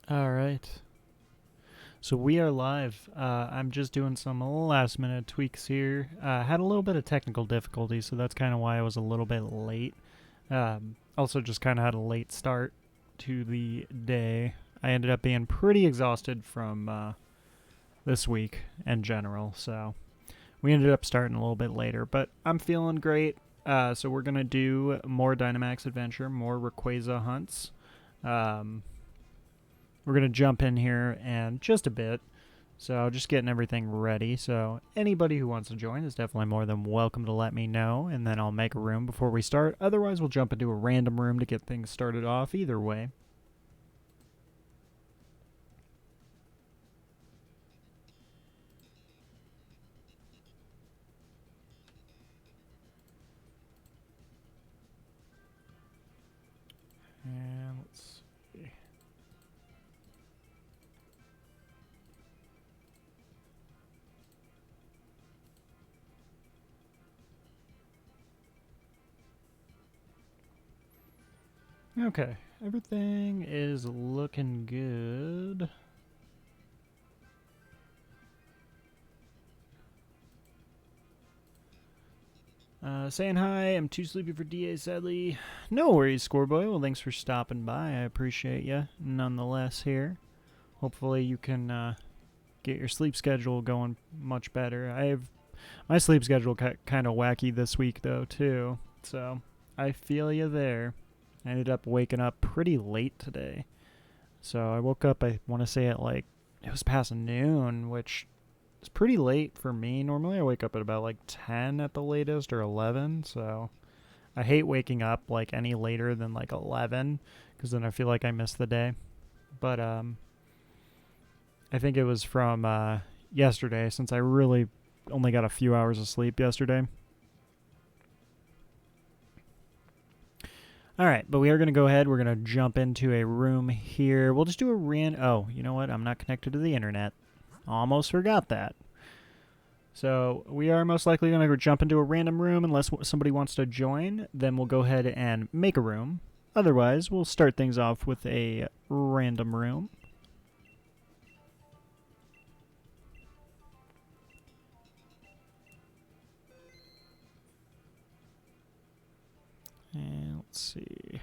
All right. So we are live. I'm just doing some last minute tweaks here. Had a little bit of technical difficulty, so that's kind of why I was a little bit late. Also, just kind of had a late start to the day. I ended up being pretty exhausted from this week in general, so we ended up starting a little bit later. But I'm feeling great. So we're going to do more Dynamax Adventure, more Rayquaza hunts. Um, we're going to jump in here and just a bit. So just getting everything ready. So anybody who wants to join is definitely more than welcome to let me know, and then I'll make a room before we start. Otherwise, we'll jump into a random room to get things started off either way. And let's see. Okay, everything is looking good. Saying hi, I'm too sleepy for DA, sadly. No worries, Scoreboy. Well, thanks for stopping by. I appreciate you nonetheless here. Hopefully you can get your sleep schedule going much better. I have my sleep schedule kind of wacky this week though too, so I feel you there. I ended up waking up pretty late today, so I woke up. I want to say at like it was past noon, which is pretty late for me. Normally I wake up at about like 10 at the latest or 11, so I hate waking up like any later than like 11 because then I feel like I missed the day. But I think it was from yesterday since I really only got a few hours of sleep yesterday. All right, but we are going to go ahead. We're going to jump into a room here. We'll just do a Oh, you know what? I'm not connected to the internet. Almost forgot that. So we are most likely going to jump into a random room unless somebody wants to join. Then we'll go ahead and make a room. Otherwise, we'll start things off with a random room. And let's see.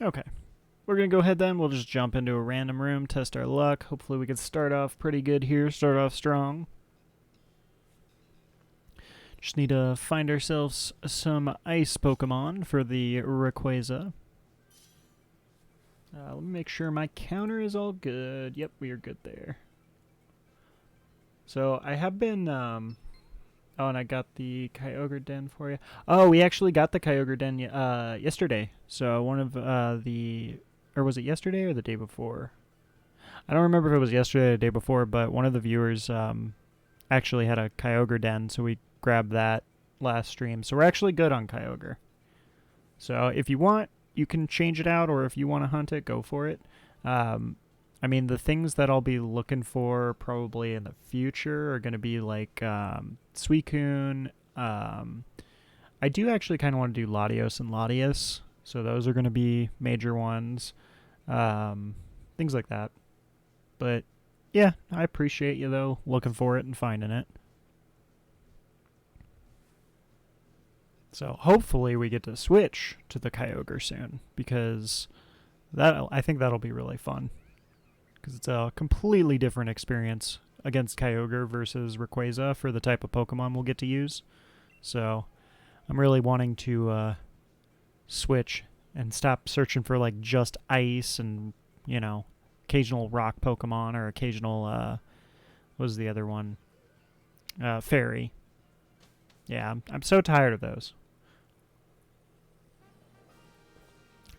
Okay. We're going to go ahead then. We'll just jump into a random room, test our luck. Hopefully we can start off pretty good here, start off strong. Just need to find ourselves some ice Pokemon for the Rayquaza. Let me make sure my counter is all good. Yep, we are good there. So I have been oh, and I got the Kyogre Den for you. Oh, we actually got the Kyogre Den yesterday. So one of or was it yesterday or the day before? I don't remember if it was yesterday or the day before, but one of the viewers actually had a Kyogre Den, so we grabbed that last stream. So we're actually good on Kyogre. So if you want, you can change it out, or if you want to hunt it, go for it. I mean, the things that I'll be looking for probably in the future are going to be like Suicune. I do actually kind of want to do Latios and Latias, so those are going to be major ones. Things like that. But yeah, I appreciate you though looking for it and finding it. So hopefully we get to switch to the Kyogre soon, because I think that'll be really fun, because it's a completely different experience against Kyogre versus Rayquaza for the type of Pokemon we'll get to use. So I'm really wanting to switch and stop searching for like just ice and, you know, occasional rock Pokemon or occasional what was the other one? Fairy. Yeah, I'm so tired of those.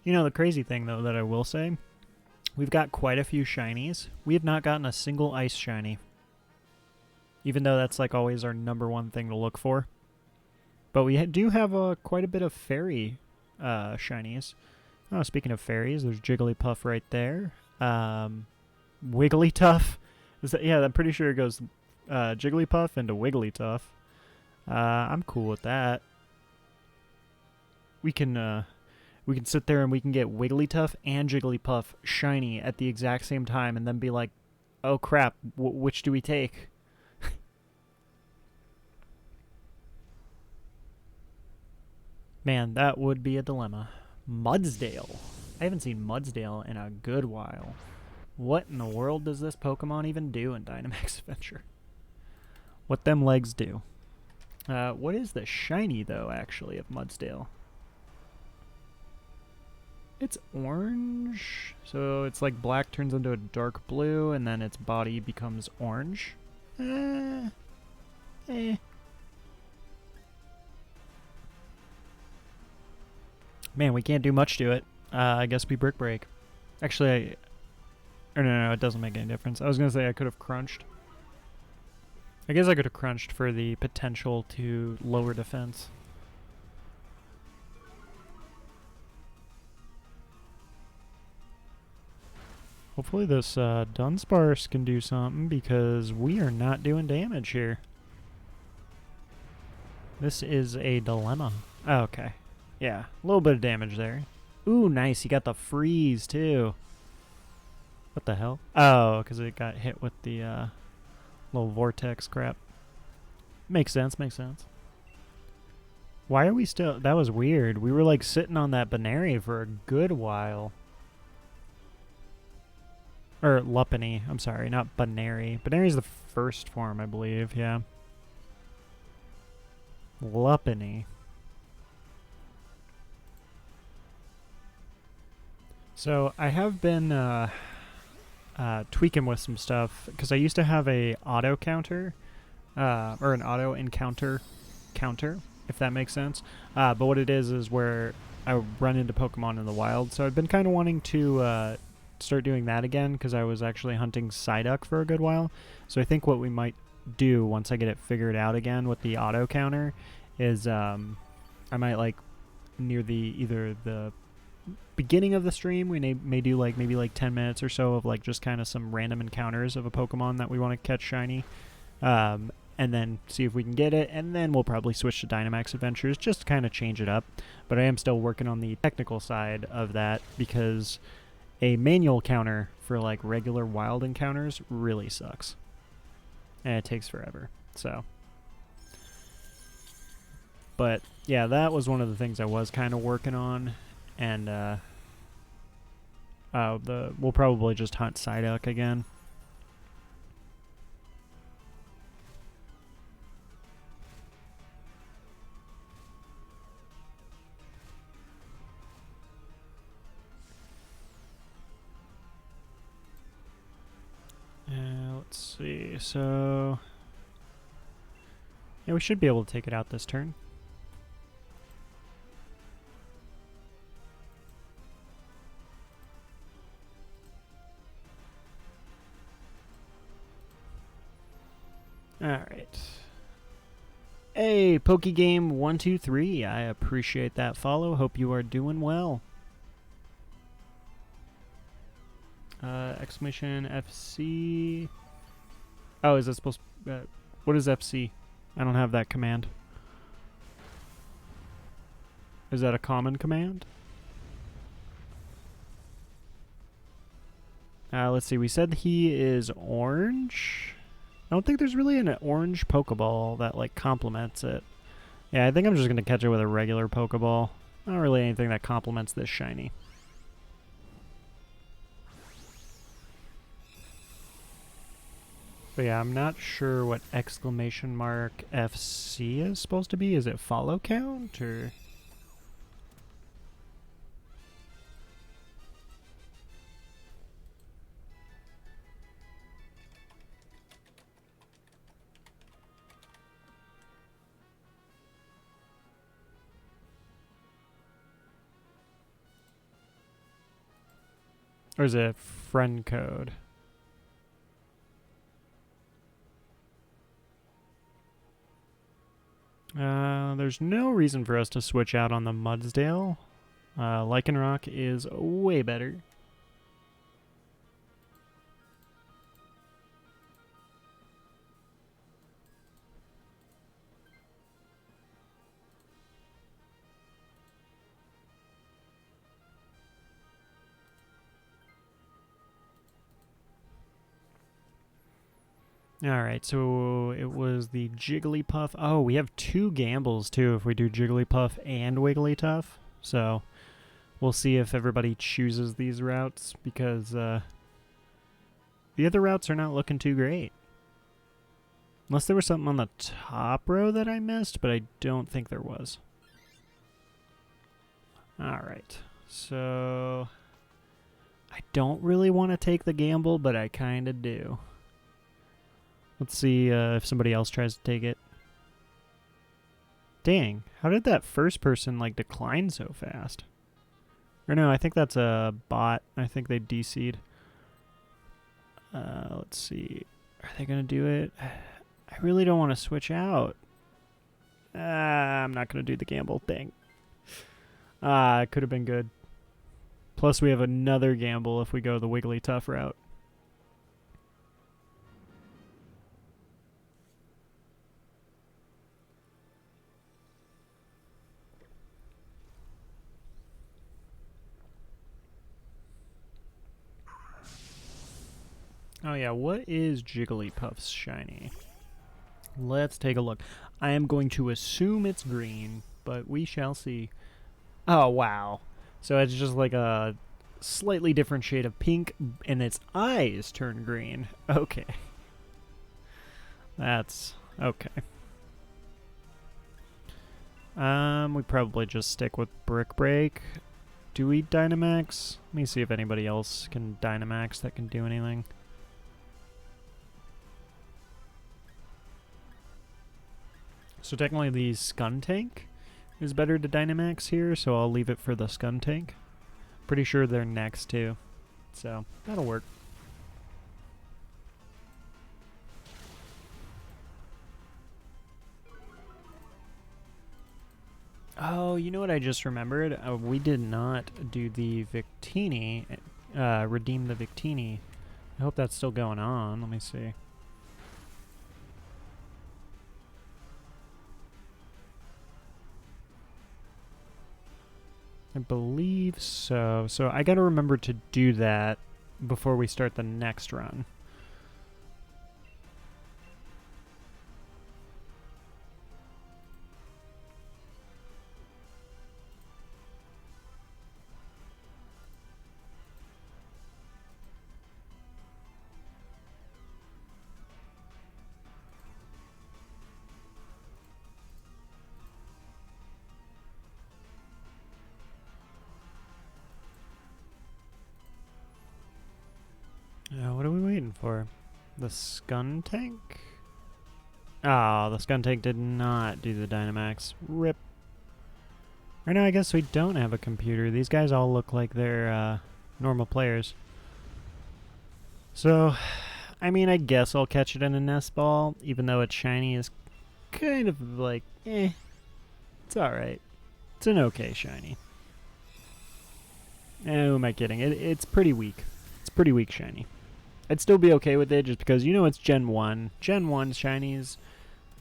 You know, the crazy thing though that I will say, we've got quite a few shinies. We have not gotten a single ice shiny, even though that's like always our number one thing to look for. But we do have quite a bit of fairy shinies. Oh, speaking of fairies, there's Jigglypuff right there. Wigglytuff. Is that? Yeah, I'm pretty sure it goes Jigglypuff into Wigglytuff. I'm cool with that. we can sit there and we can get Wigglytuff and Jigglypuff shiny at the exact same time, and then be like, oh crap, which do we take? Man, that would be a dilemma. Mudsdale. I haven't seen Mudsdale in a good while. What in the world does this Pokemon even do in Dynamax Adventure? What them legs do. What is the shiny, though, actually, of Mudsdale? It's orange. So it's like black turns into a dark blue, and then its body becomes orange. Eh. Man, we can't do much to it. I guess we Brick Break. Actually, no, it doesn't make any difference. I was going to say I could have crunched. I guess I could have crunched for the potential to lower defense. Hopefully this Dunsparce can do something, because we are not doing damage here. This is a dilemma. Oh, okay. Yeah, a little bit of damage there. Ooh, nice. He got the freeze, too. What the hell? Oh, because it got hit with the little vortex crap. Makes sense, makes sense. Why are we still... That was weird. We were, like, sitting on that Banary for a good while. Or Lupiny. I'm sorry, not Banary. Banary's the first form, I believe, yeah. Lupiny. So I have been tweaking with some stuff, because I used to have a auto counter, or an auto encounter counter, if that makes sense. But what it is where I run into Pokemon in the wild. So I've been kind of wanting to start doing that again, because I was actually hunting Psyduck for a good while. So I think what we might do once I get it figured out again with the auto counter is I might, like, near either the beginning of the stream, we may do like maybe like 10 minutes or so of like just kind of some random encounters of a Pokemon that we want to catch shiny, and then see if we can get it, and then we'll probably switch to Dynamax Adventures just to kind of change it up. But I am still working on the technical side of that, because a manual counter for like regular wild encounters really sucks, and it takes forever. So, but yeah, that was one of the things I was kind of working on. And we'll probably just hunt Psyduck again. Let's see. So yeah, we should be able to take it out this turn. Alright. Hey, Pokegame123. I appreciate that follow. Hope you are doing well. Exclamation FC. Oh, is that supposed to... what is FC? I don't have that command. Is that a common command? Let's see. We said he is orange. I don't think there's really an orange Pokeball that, like, complements it. Yeah, I think I'm just going to catch it with a regular Pokeball. Not really anything that complements this shiny. But yeah, I'm not sure what exclamation mark FC is supposed to be. Is it follow count, or... Or is it friend code? There's no reason for us to switch out on the Mudsdale. Lycanroc is way better. Alright, so it was the Jigglypuff. Oh, we have 2 gambles, too, if we do Jigglypuff and Wigglytuff. So, we'll see if everybody chooses these routes, because the other routes are not looking too great. Unless there was something on the top row that I missed, but I don't think there was. Alright, so I don't really want to take the gamble, but I kind of do. Let's see if somebody else tries to take it. Dang, how did that first person, like, decline so fast? Or no, I think that's a bot. I think they DC'd. Let's see. Are they going to do it? I really don't want to switch out. I'm not going to do the gamble. Dang. It could have been good. Plus, we have another gamble if we go the Wigglytuff route. Oh yeah, what is Jigglypuff's shiny? Let's take a look. I am going to assume it's green, but we shall see. Oh, wow. So it's just like a slightly different shade of pink, and its eyes turn green. Okay. That's okay. We probably just stick with Brick Break. Do we Dynamax? Let me see if anybody else can Dynamax that can do anything. So technically the Skuntank is better to Dynamax here, so I'll leave it for the Skuntank. Pretty sure they're next too, so that'll work. Oh, you know what I just remembered? We did not do the Victini, redeem the Victini. I hope that's still going on. Let me see. I believe so. So I gotta remember to do that before we start the next run. What are we waiting for? The Skuntank? Ah, the Skuntank did not do the Dynamax. RIP. Or no, I guess we don't have a computer. These guys all look like they're normal players. So, I mean, I guess I'll catch it in a nest ball, even though its shiny is kind of like, it's alright. It's an okay shiny. Who am I kidding? It's pretty weak. It's pretty weak shiny. I'd still be okay with it just because, you know, it's Gen 1. Gen 1 shinies,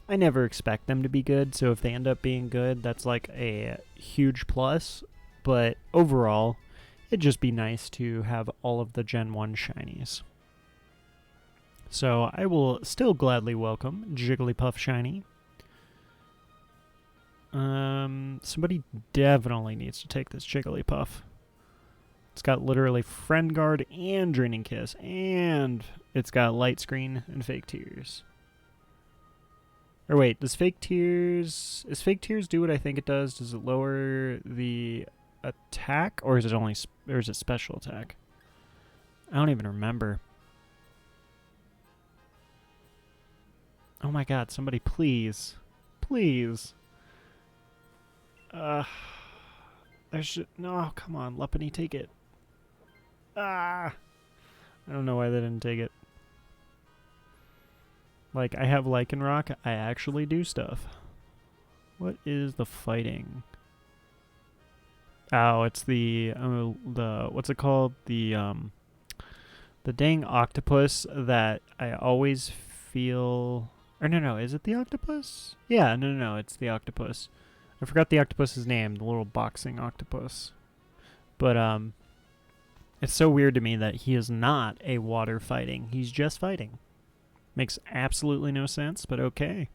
I never expect them to be good, so if they end up being good, that's like a huge plus. But overall, it'd just be nice to have all of the Gen 1 shinies. So I will still gladly welcome Jigglypuff shiny. Somebody definitely needs to take this Jigglypuff. It's got literally Friend Guard and Draining Kiss, and it's got Light Screen and Fake Tears. Or wait, does Fake Tears do what I think it does? Does it lower the attack, or is it only or is it special attack? I don't even remember. Oh my god, somebody please. Please. No, come on, Lopunny, take it. I don't know why they didn't take it. Like, I have Lycanroc, I actually do stuff. What is the fighting? Oh, it's the what's it called? The dang octopus that I always feel... Or no, is it the octopus? Yeah, no, it's the octopus. I forgot the octopus's name, the little boxing octopus. But, it's so weird to me that he is not a water fighting. He's just fighting. Makes absolutely no sense, but okay.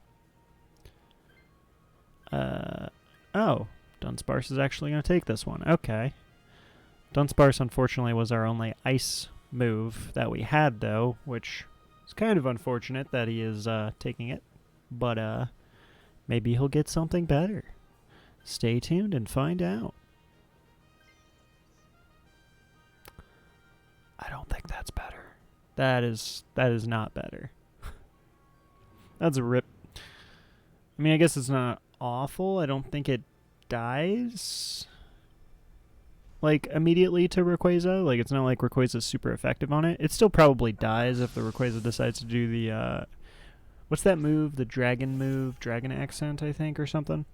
Oh, Dunsparce is actually going to take this one. Okay. Dunsparce, unfortunately, was our only ice move that we had, though, which is kind of unfortunate that he is taking it. But maybe he'll get something better. Stay tuned and find out. I don't think that's better. That is not better. That's a rip. I mean, I guess it's not awful. I don't think it dies like immediately to Rayquaza. Like, it's not like Rayquaza's super effective on it. It still probably dies if the Rayquaza decides to do the what's that move? The dragon move, dragon accent, I think, or something.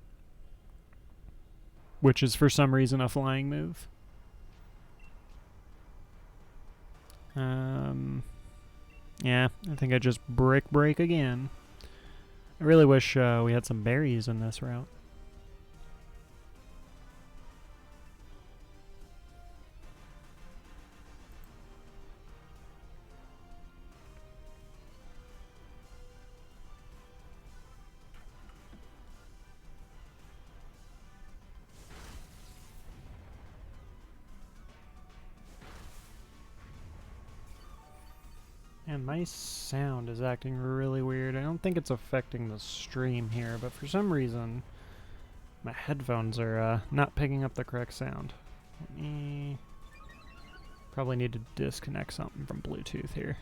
Which is for some reason a flying move. Yeah, I think I just break again. I really wish we had some berries in this route. And my sound is acting really weird. I don't think it's affecting the stream here, but for some reason, my headphones are not picking up the correct sound. Let me probably need to disconnect something from Bluetooth here.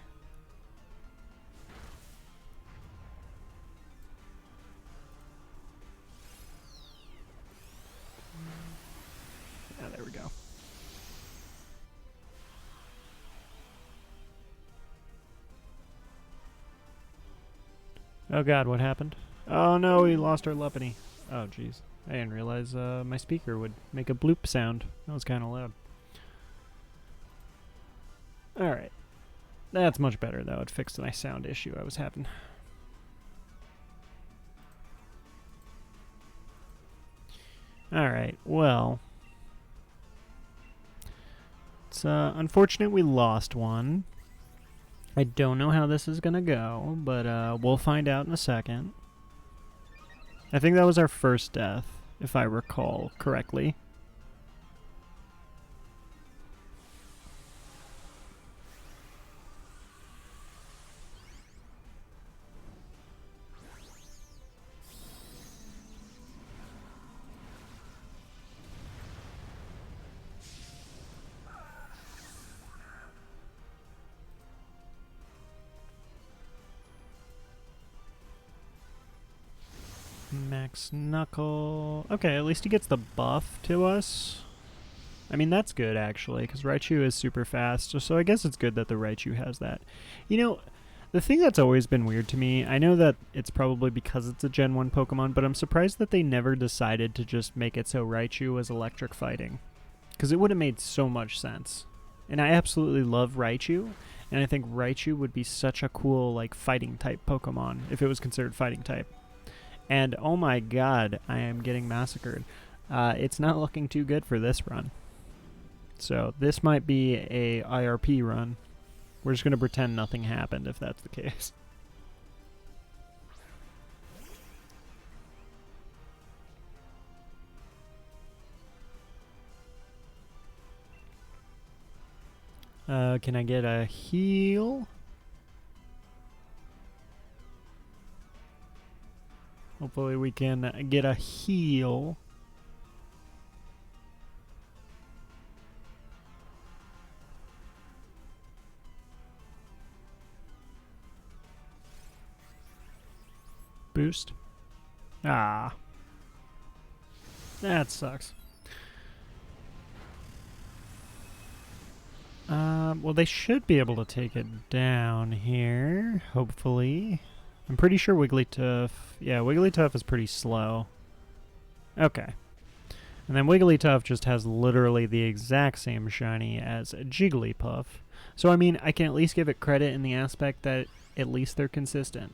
Yeah, there we go. Oh god, what happened? Oh no, we lost our Lopunny. Oh jeez. I didn't realize my speaker would make a bloop sound. That was kind of loud. Alright. That's much better though. It fixed my sound issue I was having. Alright, well. It's unfortunate we lost one. I don't know how this is gonna go, but we'll find out in a second. I think that was our first death, if I recall correctly. Max Knuckle. Okay, at least he gets the buff to us. I mean, that's good, actually, because Raichu is super fast, so I guess it's good that the Raichu has that. You know, the thing that's always been weird to me, I know that it's probably because it's a Gen 1 Pokemon, but I'm surprised that they never decided to just make it so Raichu was electric fighting. Because it would have made so much sense. And I absolutely love Raichu, and I think Raichu would be such a cool, like, fighting-type Pokemon, if it was considered fighting-type. And oh my god, I am getting massacred. It's not looking too good for this run. So this might be a IRP run. We're just going to pretend nothing happened if that's the case. Can I get a heal? Hopefully we can get a heal. Boost. Ah. That sucks. Well, they should be able to take it down here, hopefully. I'm pretty sure Wigglytuff... Yeah, Wigglytuff is pretty slow. Okay. And then Wigglytuff just has literally the exact same shiny as Jigglypuff. So, I mean, I can at least give it credit in the aspect that at least they're consistent.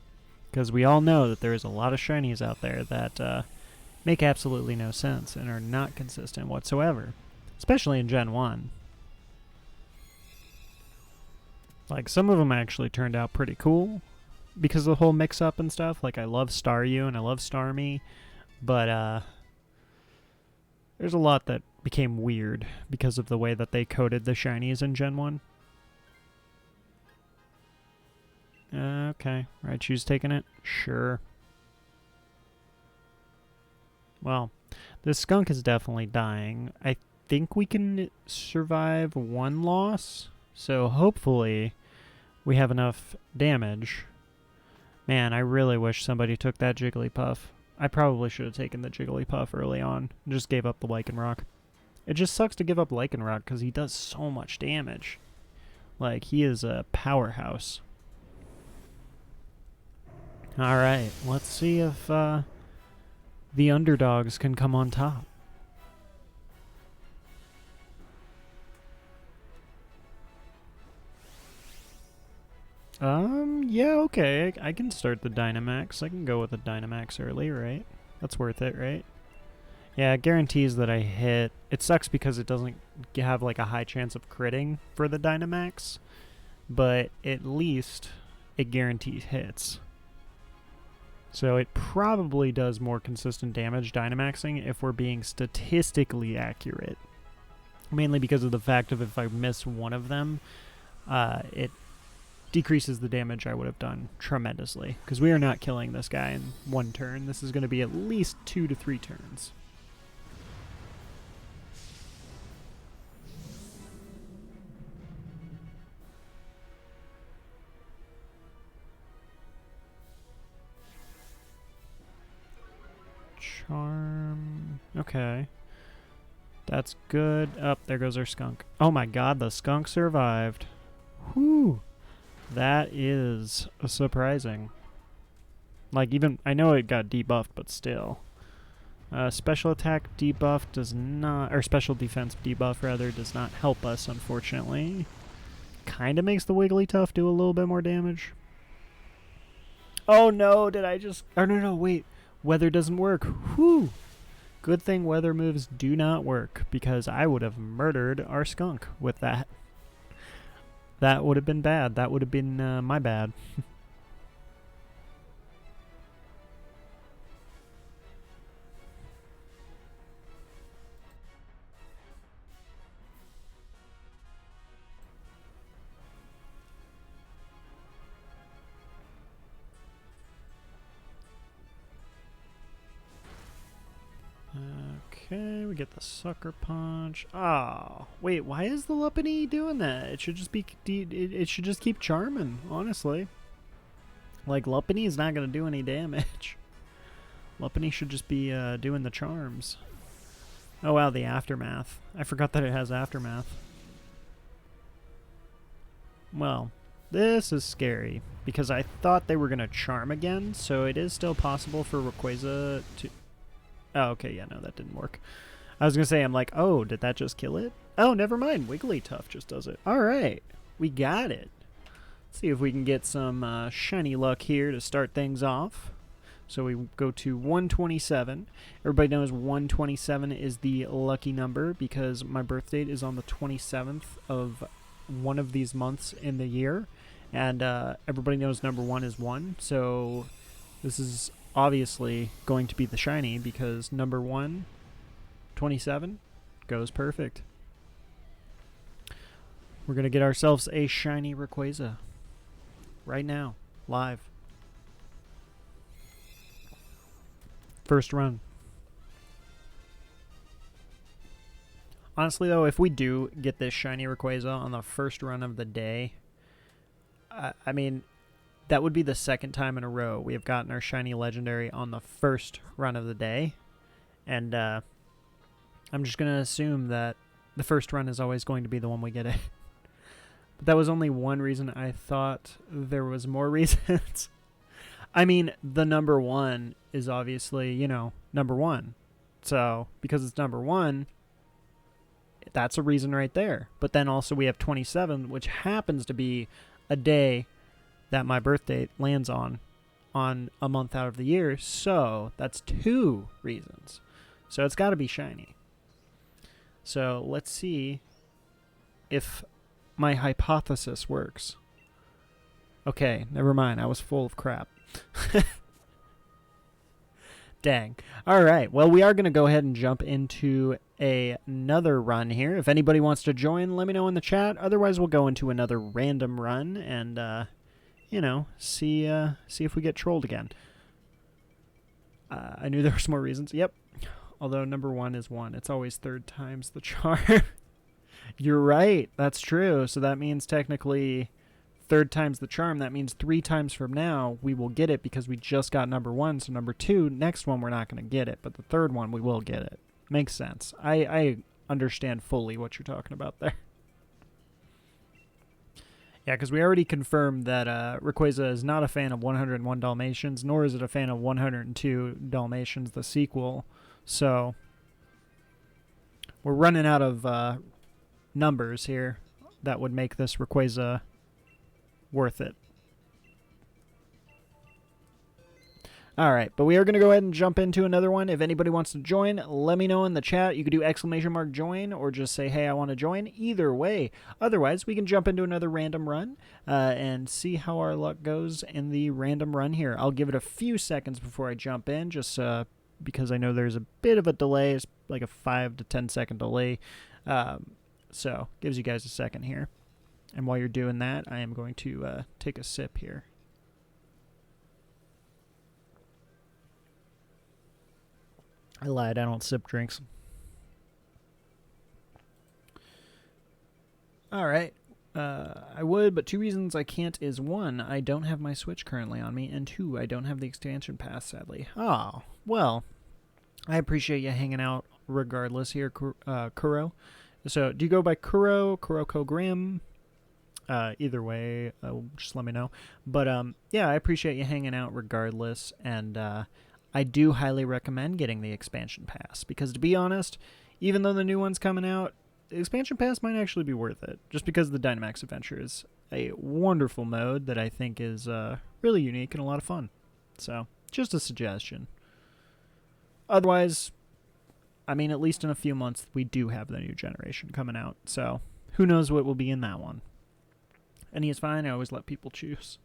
Because we all know that there is a lot of shinies out there that make absolutely no sense and are not consistent whatsoever. Especially in Gen 1. Like, some of them actually turned out pretty cool. because of the whole mix-up and stuff. Like, I love Staryu and I love Starmie, but there's a lot that became weird because of the way that they coded the shinies in Gen 1. Okay, Raichu's taking it? Sure. Well, this skunk is definitely dying. I think we can survive one loss, so hopefully we have enough damage. Man, I really wish somebody took that Jigglypuff. I probably should have taken the Jigglypuff early on and just gave up the Lycanroc. It just sucks to give up Lycanroc because he does so much damage. Like, he is a powerhouse. Alright, let's see if the underdogs can come on top. Yeah, okay. I can start the Dynamax. I can go with the Dynamax early, right? That's worth it, right? Yeah, it guarantees that I hit. It sucks because it doesn't have like a high chance of critting for the Dynamax, but at least it guarantees hits. So it probably does more consistent damage Dynamaxing if we're being statistically accurate. Mainly because of the fact of if I miss one of them, it decreases the damage I would have done tremendously. Because we are not killing this guy in one turn. This is going to be at least 2 to 3 turns. Charm. Okay. That's good. Oh, there goes our skunk. Oh my god, the skunk survived. Whew. That is surprising. Like, even, I know it got debuffed, but still. Special attack debuff does not, or special defense debuff, rather, does not help us, unfortunately. Kinda makes the Wigglytuff do a little bit more damage. Oh no, did I just, oh no, wait. Weather doesn't work. Whew. Good thing weather moves do not work, because I would have murdered our skunk with that. That would have been bad. That would have been my bad. Okay, we get the Sucker Punch. Oh, wait, why is the Lopunny doing that? It should just be, it should just keep charming, honestly. Like, Lopunny is not going to do any damage. Lopunny should just be doing the charms. Oh wow, the Aftermath. I forgot that it has Aftermath. Well, this is scary, because I thought they were going to charm again, so it is still possible for Rayquaza to... Oh, okay, yeah, no, that didn't work. I was going to say, I'm like, oh, did that just kill it? Oh, never mind, Wigglytuff just does it. Alright, we got it. Let's see if we can get some shiny luck here to start things off. So we go to 127. Everybody knows 127 is the lucky number because my birth date is on the 27th of one of these months in the year. And everybody knows number 1 is 1. So this is obviously going to be the shiny because number 1, 27, goes perfect. We're going to get ourselves a shiny Rayquaza right now, live. First run. Honestly, though, if we do get this shiny Rayquaza on the first run of the day, I mean, that would be the second time in a row we have gotten our shiny legendary on the first run of the day. And I'm just going to assume that the first run is always going to be the one we get it. But that was only one reason. I thought there was more reasons. I mean, the number 1 is obviously, you know, number 1. So, because it's number 1, that's a reason right there. But then also we have 27, which happens to be a day that my birthday lands on a month out of the year. So, that's 2 reasons. So, it's got to be shiny. So, let's see if my hypothesis works. Okay, never mind. I was full of crap. Dang. All right. Well, we are going to go ahead and jump into another run here. If anybody wants to join, let me know in the chat. Otherwise, we'll go into another random run and, see if we get trolled again. I knew there were some more reasons. Yep. Although number 1 is 1. It's always 3rd times the charm. You're right. That's true. So that means technically 3rd time's the charm. That means 3 times from now we will get it because we just got number 1. So number 2, next one we're not going to get it, but the 3rd one we will get it. Makes sense. I understand fully what you're talking about there. Yeah, because we already confirmed that Rayquaza is not a fan of 101 Dalmatians, nor is it a fan of 102 Dalmatians, the sequel. So we're running out of numbers here that would make this Rayquaza worth it. Alright, but we are going to go ahead and jump into another one. If anybody wants to join, let me know in the chat. You could do !join or just say, hey, I want to join. Either way. Otherwise, we can jump into another random run and see how our luck goes in the random run here. I'll give it a few seconds before I jump in, just because I know there's a bit of a delay. It's like a 5 to 10 second delay. So, gives you guys a second here. And while you're doing that, I am going to take a sip here. I lied, I don't sip drinks. Alright. I would, but 2 reasons I can't is 1, I don't have my Switch currently on me, and 2, I don't have the expansion pass, sadly. Oh, well, I appreciate you hanging out regardless here, Kuro. So, do you go by Kuro, Kuroko Grim? Either way, just let me know. But, yeah, I appreciate you hanging out regardless, and, I do highly recommend getting the expansion pass, because to be honest, even though the new one's coming out, the expansion pass might actually be worth it, just because the Dynamax Adventure is a wonderful mode that I think is really unique and a lot of fun. So, just a suggestion. Otherwise, I mean, at least in a few months, we do have the new generation coming out, so who knows what will be in that one. Any is fine, I always let people choose.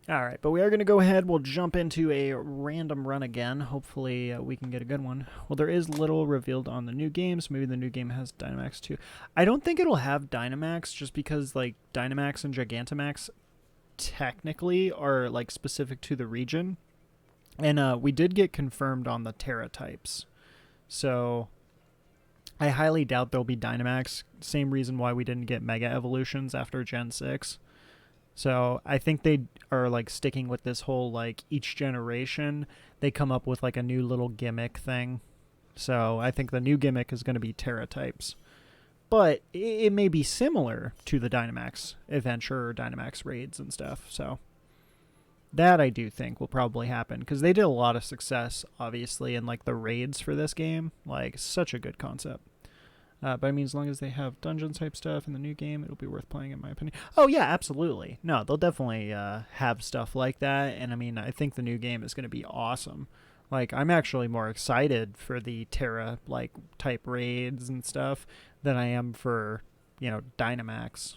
Alright, but we are going to go ahead. We'll jump into a random run again. Hopefully we can get a good one. Well, there is little revealed on the new game, so maybe the new game has Dynamax too. I don't think it'll have Dynamax just because, like, Dynamax and Gigantamax technically are, like, specific to the region. And we did get confirmed on the Terra types. So I highly doubt there'll be Dynamax. Same reason why we didn't get Mega Evolutions after Gen 6. So I think they are like sticking with this whole like each generation they come up with like a new little gimmick thing. So I think the new gimmick is going to be Terra types. But it may be similar to the Dynamax Adventure or Dynamax raids and stuff. So that I do think will probably happen because they did a lot of success obviously in like the raids for this game. Like such a good concept. But I mean, as long as they have dungeon type stuff in the new game, it'll be worth playing, in my opinion. Oh, yeah, absolutely. No, they'll definitely have stuff like that. And I mean, I think the new game is going to be awesome. Like, I'm actually more excited for the Terra, like, type raids and stuff than I am for, you know, Dynamax.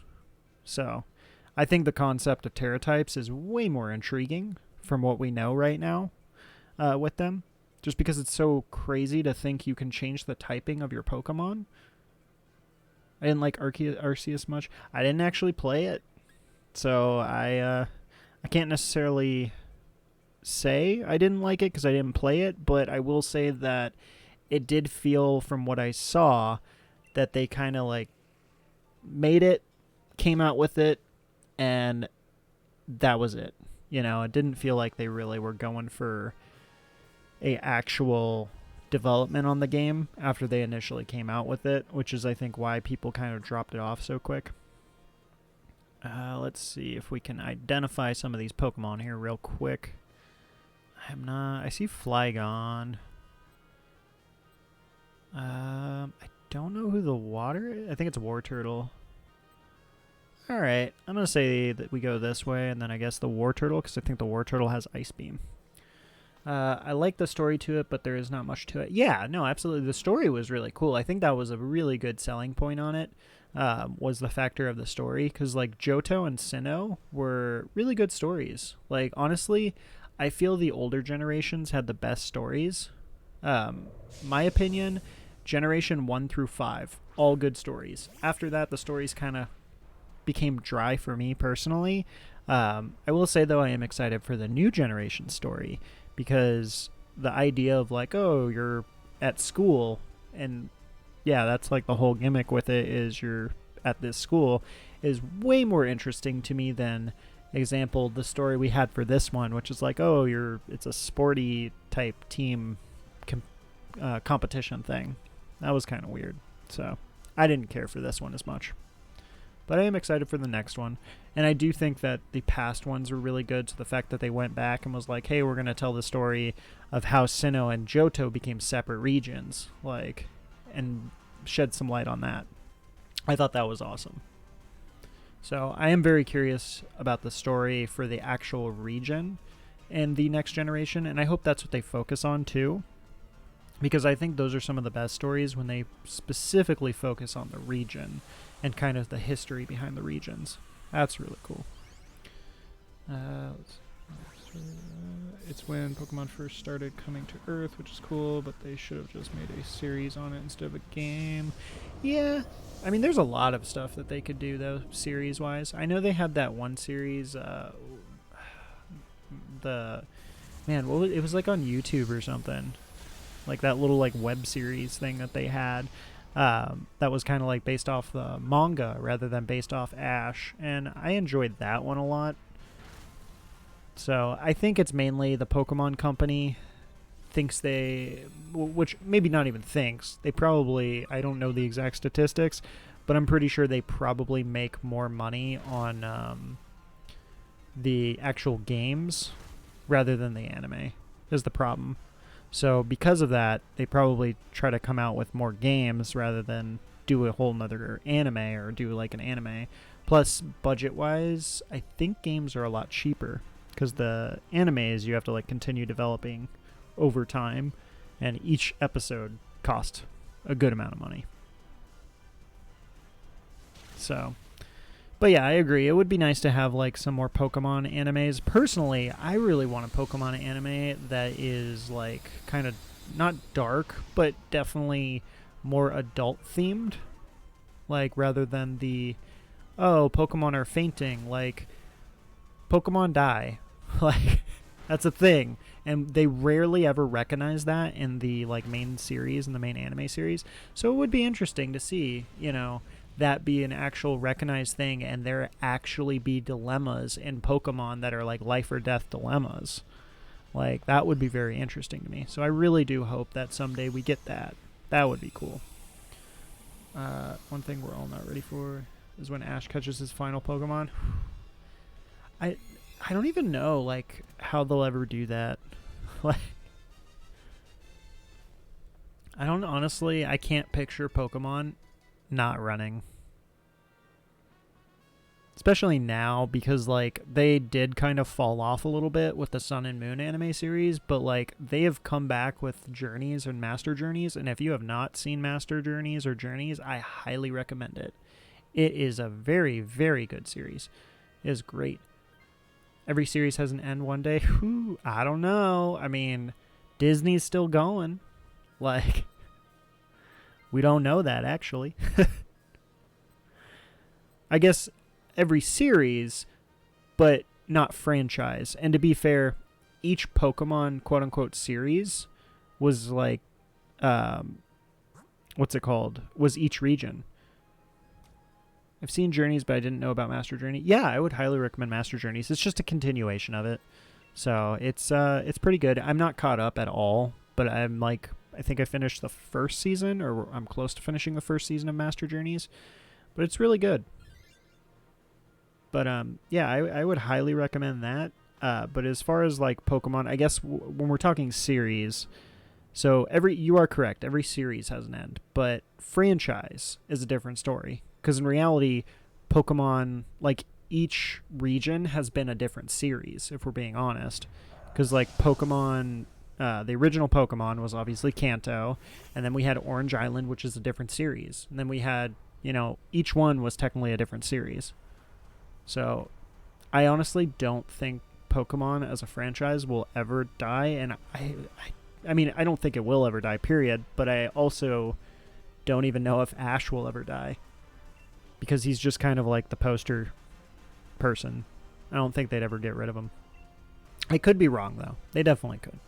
So, I think the concept of Terra types is way more intriguing from what we know right now with them. Just because it's so crazy to think you can change the typing of your Pokemon. I didn't like Arceus much. I didn't actually play it, so I can't necessarily say I didn't like it because I didn't play it, but I will say that it did feel, from what I saw, that they kind of like made it, came out with it, and that was it. You know, it didn't feel like they really were going for a actual development on the game after they initially came out with it, which is I think why people kind of dropped it off so quick. Let's see if we can identify some of these Pokemon here real quick. I see Flygon. I don't know who the water is. I think it's a War Turtle. Alright, I'm going to say that we go this way, and then I guess the War Turtle, because I think the War Turtle has Ice Beam. I like the story to it, but there is not much to it. Yeah, no, absolutely. The story was really cool. I think that was a really good selling point on it. Was the factor of the story, because like Johto and Sinnoh were really good stories. Like honestly, I feel the older generations had the best stories. Um, my opinion, Generation 1 through 5, all good stories. After that, the stories kind of became dry for me personally. I will say though, I am excited for the new generation story, because the idea of like, oh, you're at school, and yeah, that's like the whole gimmick with it, is you're at this school, is way more interesting to me than example the story we had for this one, which is like, oh, it's a sporty type team competition thing. That was kind of weird. So I didn't care for this one as much. But I am excited for the next one. And I do think that the past ones were really good. So the fact that they went back and was like, hey, we're going to tell the story of how Sinnoh and Johto became separate regions, like, and shed some light on that. I thought that was awesome. So I am very curious about the story for the actual region and the next generation. And I hope that's what they focus on too, because I think those are some of the best stories when they specifically focus on the region and kind of the history behind the regions. That's really cool. It's when Pokemon first started coming to Earth, which is cool, but they should have just made a series on it instead of a game. Yeah, I mean, there's a lot of stuff that they could do, though, series-wise. I know they had that one series, it was like on YouTube or something. Like that little like web series thing that they had. That was kind of like based off the manga rather than based off Ash, and I enjoyed that one a lot. So I think it's mainly the Pokemon Company thinks which maybe not even thinks, they probably, I don't know the exact statistics, but I'm pretty sure they probably make more money on the actual games rather than the anime, is the problem. So because of that, they probably try to come out with more games rather than do a whole nother anime or do like an anime. Plus, budget-wise, I think games are a lot cheaper, because the animes you have to like continue developing over time, and each episode costs a good amount of money. So, but yeah, I agree. It would be nice to have like some more Pokemon animes. Personally, I really want a Pokemon anime that is like kind of not dark, but definitely more adult themed. Like rather than the, oh, Pokemon are fainting, like Pokemon die. Like that's a thing. And they rarely ever recognize that in the like main series, in the main anime series. So it would be interesting to see, that be an actual recognized thing, and there actually be dilemmas in Pokemon that are like life or death dilemmas. Like that would be very interesting to me. So I really do hope that someday we get that. That would be cool. One thing we're all not ready for is when Ash catches his final Pokemon. I don't even know like how they'll ever do that. Like I can't picture Pokemon not running. Especially now, because like they did kind of fall off a little bit with the Sun and Moon anime series, but like they have come back with Journeys and Master Journeys, and if you have not seen Master Journeys or Journeys, I highly recommend it. It is a very, very good series. It is great. Every series has an end one day. Whew, I don't know. I mean, Disney's still going. Like, we don't know that, actually. I guess every series, but not franchise. And to be fair, each Pokemon quote-unquote series was like, what's it called? Was each region. I've seen Journeys, but I didn't know about Master Journey. Yeah, I would highly recommend Master Journeys. It's just a continuation of it. So it's pretty good. I'm not caught up at all, but I'm like, I think I finished the first season, or I'm close to finishing the first season of Master Journeys. But it's really good. But yeah, I would highly recommend that. But as far as like Pokemon, I guess when we're talking series, so you are correct. Every series has an end, but franchise is a different story. Because in reality, Pokemon, like each region has been a different series, if we're being honest. Because like Pokemon The original Pokemon was obviously Kanto, and then we had Orange Island, which is a different series. And then we had, each one was technically a different series. So I honestly don't think Pokemon as a franchise will ever die, and I mean, I don't think it will ever die, period, but I also don't even know if Ash will ever die, because he's just kind of like the poster person. I don't think they'd ever get rid of him. I could be wrong, though. They definitely could.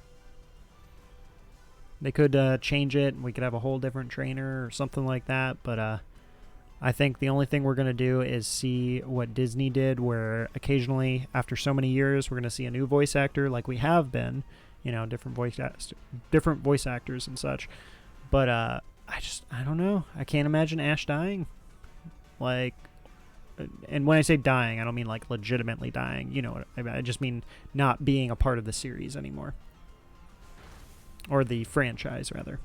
They could change it, and we could have a whole different trainer or something like that, but I think the only thing we're going to do is see what Disney did, where occasionally, after so many years, we're going to see a new voice actor, like we have been, different voice actors and such. But I don't know. I can't imagine Ash dying. Like, and when I say dying, I don't mean like legitimately dying. You know what I just mean not being a part of the series anymore. Or the franchise, rather.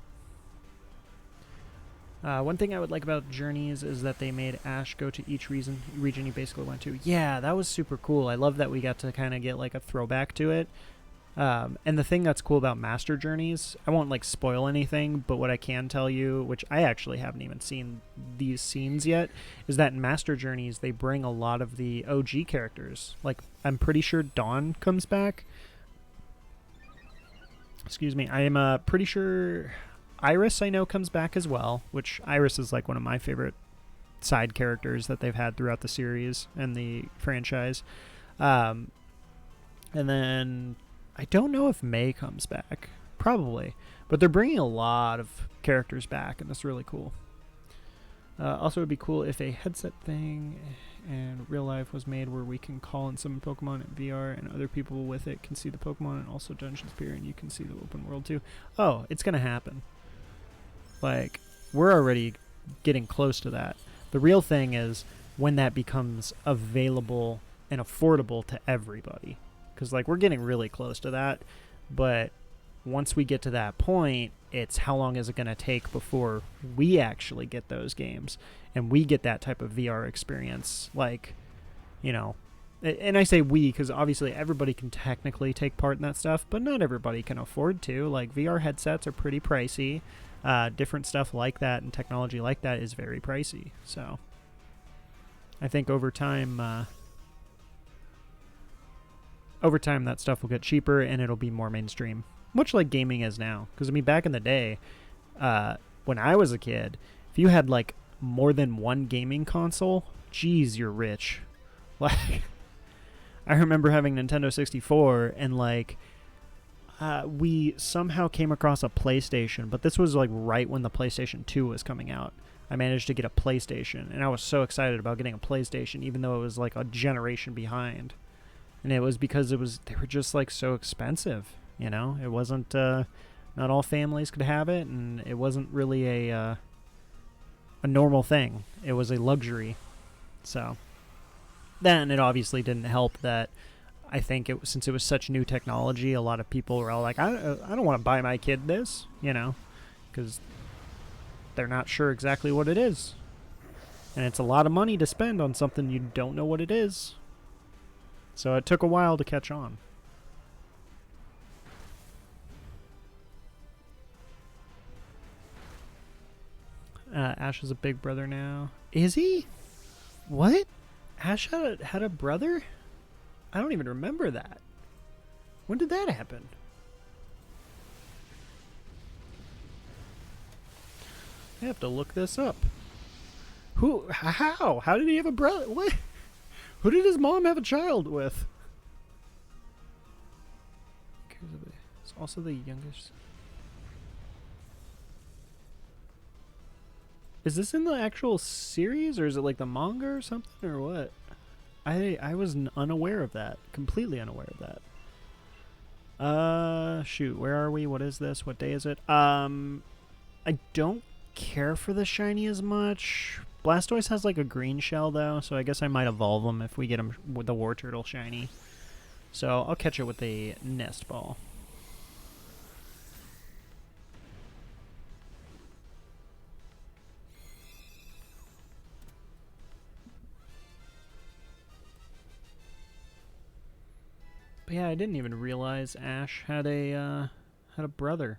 One thing I would like about Journeys is that they made Ash go to each region he basically went to. Yeah, that was super cool. I love that we got to kind of get like a throwback to it. And the thing that's cool about Master Journeys, I won't like spoil anything, but what I can tell you, which I actually haven't even seen these scenes yet, is that in Master Journeys they bring a lot of the OG characters. Like, I'm pretty sure Dawn comes back. Excuse me. I am pretty sure Iris, I know, comes back as well, which Iris is like one of my favorite side characters that they've had throughout the series and the franchise. And then I don't know if May comes back. Probably. But they're bringing a lot of characters back, and that's really cool. Also, it would be cool if a headset thing and real life was made where we can call in some Pokemon in VR and other people with it can see the Pokemon, and also Dungeons appear and you can see the open world too. Oh, it's going to happen. Like, we're already getting close to that. The real thing is when that becomes available and affordable to everybody. Because, like, we're getting really close to that. But once we get to that point, it's how long is it going to take before we actually get those games and we get that type of VR experience. Like, and I say we because obviously everybody can technically take part in that stuff, but not everybody can afford to. Like, VR headsets are pretty pricey. Different stuff like that and technology like that is very pricey. So I think over time that stuff will get cheaper and it'll be more mainstream, much like gaming is now. Because I mean, back in the day, when I was a kid, if you had like more than one gaming console, geez, you're rich. Like, I remember having Nintendo 64 and like we somehow came across a PlayStation, but this was like right when the PlayStation 2 was coming out. I managed to get a PlayStation, and I was so excited about getting a PlayStation, even though it was like a generation behind. And it was because they were just like so expensive, It wasn't not all families could have it, and it wasn't really a normal thing. It was a luxury. So then it obviously didn't help that I think since it was such new technology, a lot of people were all like, I don't want to buy my kid this, because they're not sure exactly what it is. And it's a lot of money to spend on something you don't know what it is. So it took a while to catch on. Ash is a big brother now. Is he? What? Ash had a brother? I don't even remember that. When did that happen? I have to look this up. How? How did he have a brother? What? Who did his mom have a child with? It's also the youngest. Is this in the actual series, or is it like the manga or something, or what? I was unaware of that. Completely unaware of that. Shoot, where are we? What is this? What day is it? I don't care for the shiny as much. Blastoise has like a green shell though, so I guess I might evolve him if we get him with the War Turtle shiny. So I'll catch it with a Nest Ball. But yeah, I didn't even realize Ash had a had a brother.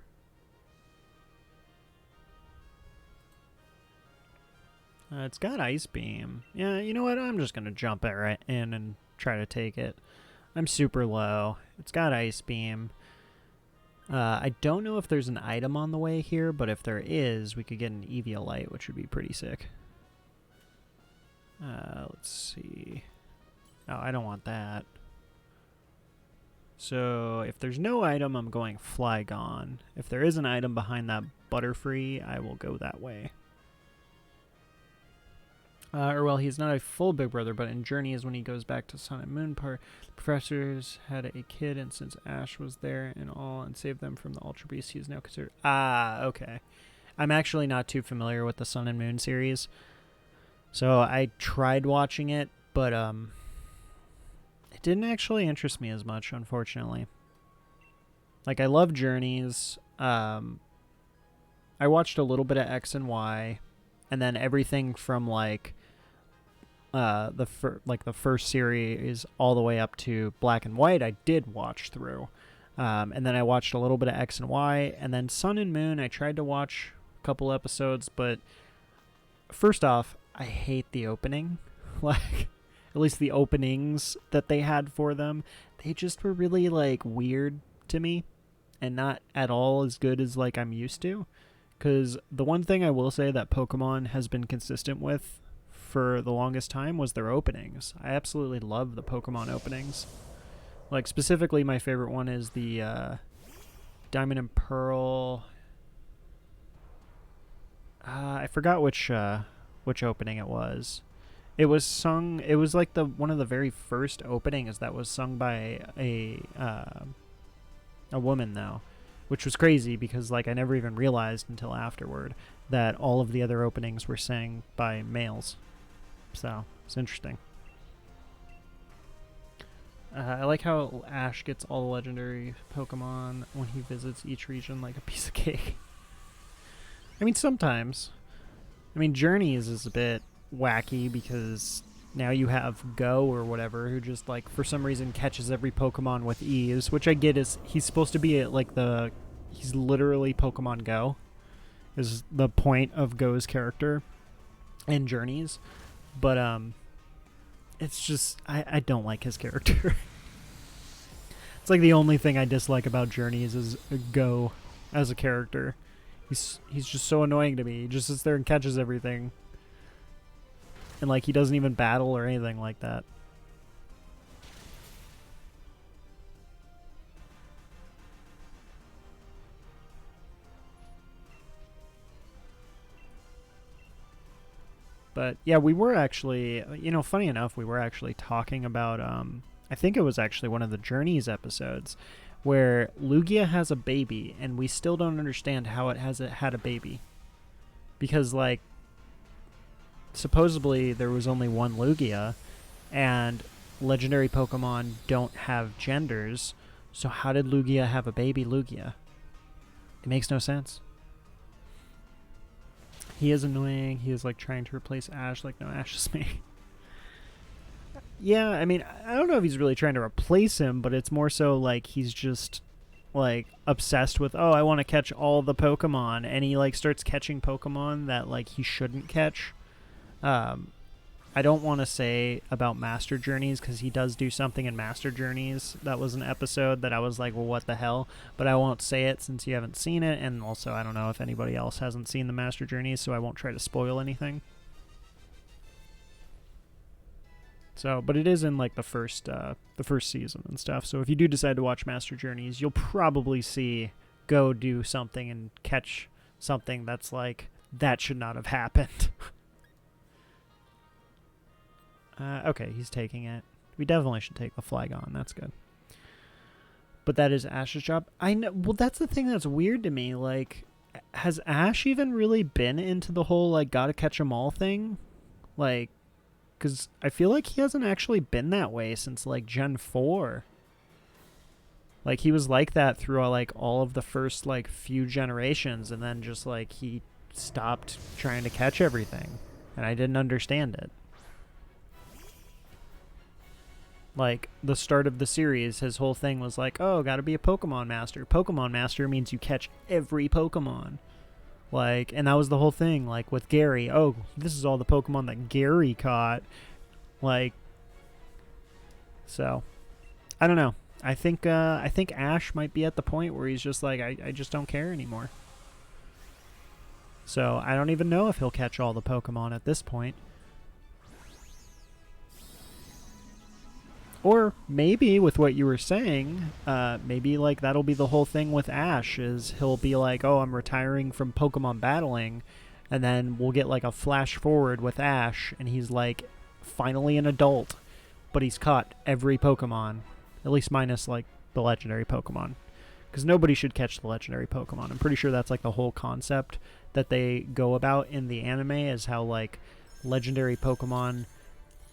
It's got Ice Beam. Yeah, you know what? I'm just going to jump it right in and try to take it. I'm super low. It's got Ice Beam. I don't know if there's an item on the way here, but if there is, we could get an Eviolite, which would be pretty sick. Let's see. Oh, I don't want that. So if there's no item, I'm going Flygon. If there is an item behind that Butterfree, I will go that way. Or well, he's not a full Big Brother, but in Journey is when he goes back to Sun and Moon Park. The professors had a kid, and since Ash was there and all and saved them from the Ultra Beast, he is now considered... Ah, okay. I'm actually not too familiar with the Sun and Moon series. So I tried watching it, but it didn't actually interest me as much, unfortunately. Like, I love Journeys. I watched a little bit of X and Y, and then everything from like the first series all the way up to Black and White I did watch through. And then I watched a little bit of X and Y, and then Sun and Moon I tried to watch a couple episodes, but first off, I hate the opening. Like, at least the openings that they had for them, they just were really like weird to me and not at all as good as like I'm used to. Because the one thing I will say that Pokemon has been consistent with for the longest time was their openings. I absolutely love the Pokemon openings. Like, specifically, my favorite one is the Diamond and Pearl. I forgot which opening it was. It was sung. It was like one of the very first openings that was sung by a woman, though, which was crazy because like I never even realized until afterward that all of the other openings were sang by males. So it's interesting. I like how Ash gets all the legendary Pokemon when he visits each region like a piece of cake. I mean, sometimes. I mean, Journeys is a bit wacky because now you have Go or whatever who just like for some reason catches every Pokemon with ease, which I get is he's supposed to be like he's literally Pokemon Go is the point of Go's character in Journeys, but it's just I don't like his character. It's like the only thing I dislike about Journeys is Go as a character. He's just so annoying to me. He just sits there and catches everything. And like he doesn't even battle or anything like that. But yeah, we were actually, funny enough, we were actually talking about, I think it was actually one of the Journeys episodes where Lugia has a baby and we still don't understand how it had a baby. Because like, supposedly there was only one Lugia and legendary Pokemon don't have genders. So how did Lugia have a baby Lugia? It makes no sense. He is annoying. He is like trying to replace Ash. Like, no, Ash is me. Yeah, I mean, I don't know if he's really trying to replace him, but it's more so like he's just like obsessed with, oh, I want to catch all the Pokemon, and he like starts catching Pokemon that like he shouldn't catch. I don't want to say about Master Journeys because he does do something in Master Journeys. That was an episode that I was like, well, what the hell? But I won't say it since you haven't seen it, and also I don't know if anybody else hasn't seen the Master Journeys, so I won't try to spoil anything. So, but it is in like the first season and stuff. So if you do decide to watch Master Journeys, you'll probably see Go do something and catch something that's like, that should not have happened. Okay, he's taking it. We definitely should take the Flygon. That's good. But that is Ash's job. I know. Well, that's the thing that's weird to me. Like, has Ash even really been into the whole like gotta catch 'em all thing? Like, because I feel like he hasn't actually been that way since like Gen 4. Like, he was like that through like all of the first like few generations, and then just like he stopped trying to catch everything, and I didn't understand it. Like, the start of the series, his whole thing was like, oh, gotta be a Pokemon Master. Pokemon Master means you catch every Pokemon. Like, and that was the whole thing, like, with Gary. Oh, this is all the Pokemon that Gary caught. Like, so, I don't know. I think Ash might be at the point where he's just like, I just don't care anymore. So, I don't even know if he'll catch all the Pokemon at this point. Or maybe with what you were saying, maybe like that'll be the whole thing with Ash is he'll be like, oh, I'm retiring from Pokemon battling. And then we'll get like a flash forward with Ash and he's like finally an adult. But he's caught every Pokemon, at least minus like the legendary Pokemon. Because nobody should catch the legendary Pokemon. I'm pretty sure that's like the whole concept that they go about in the anime is how like legendary Pokemon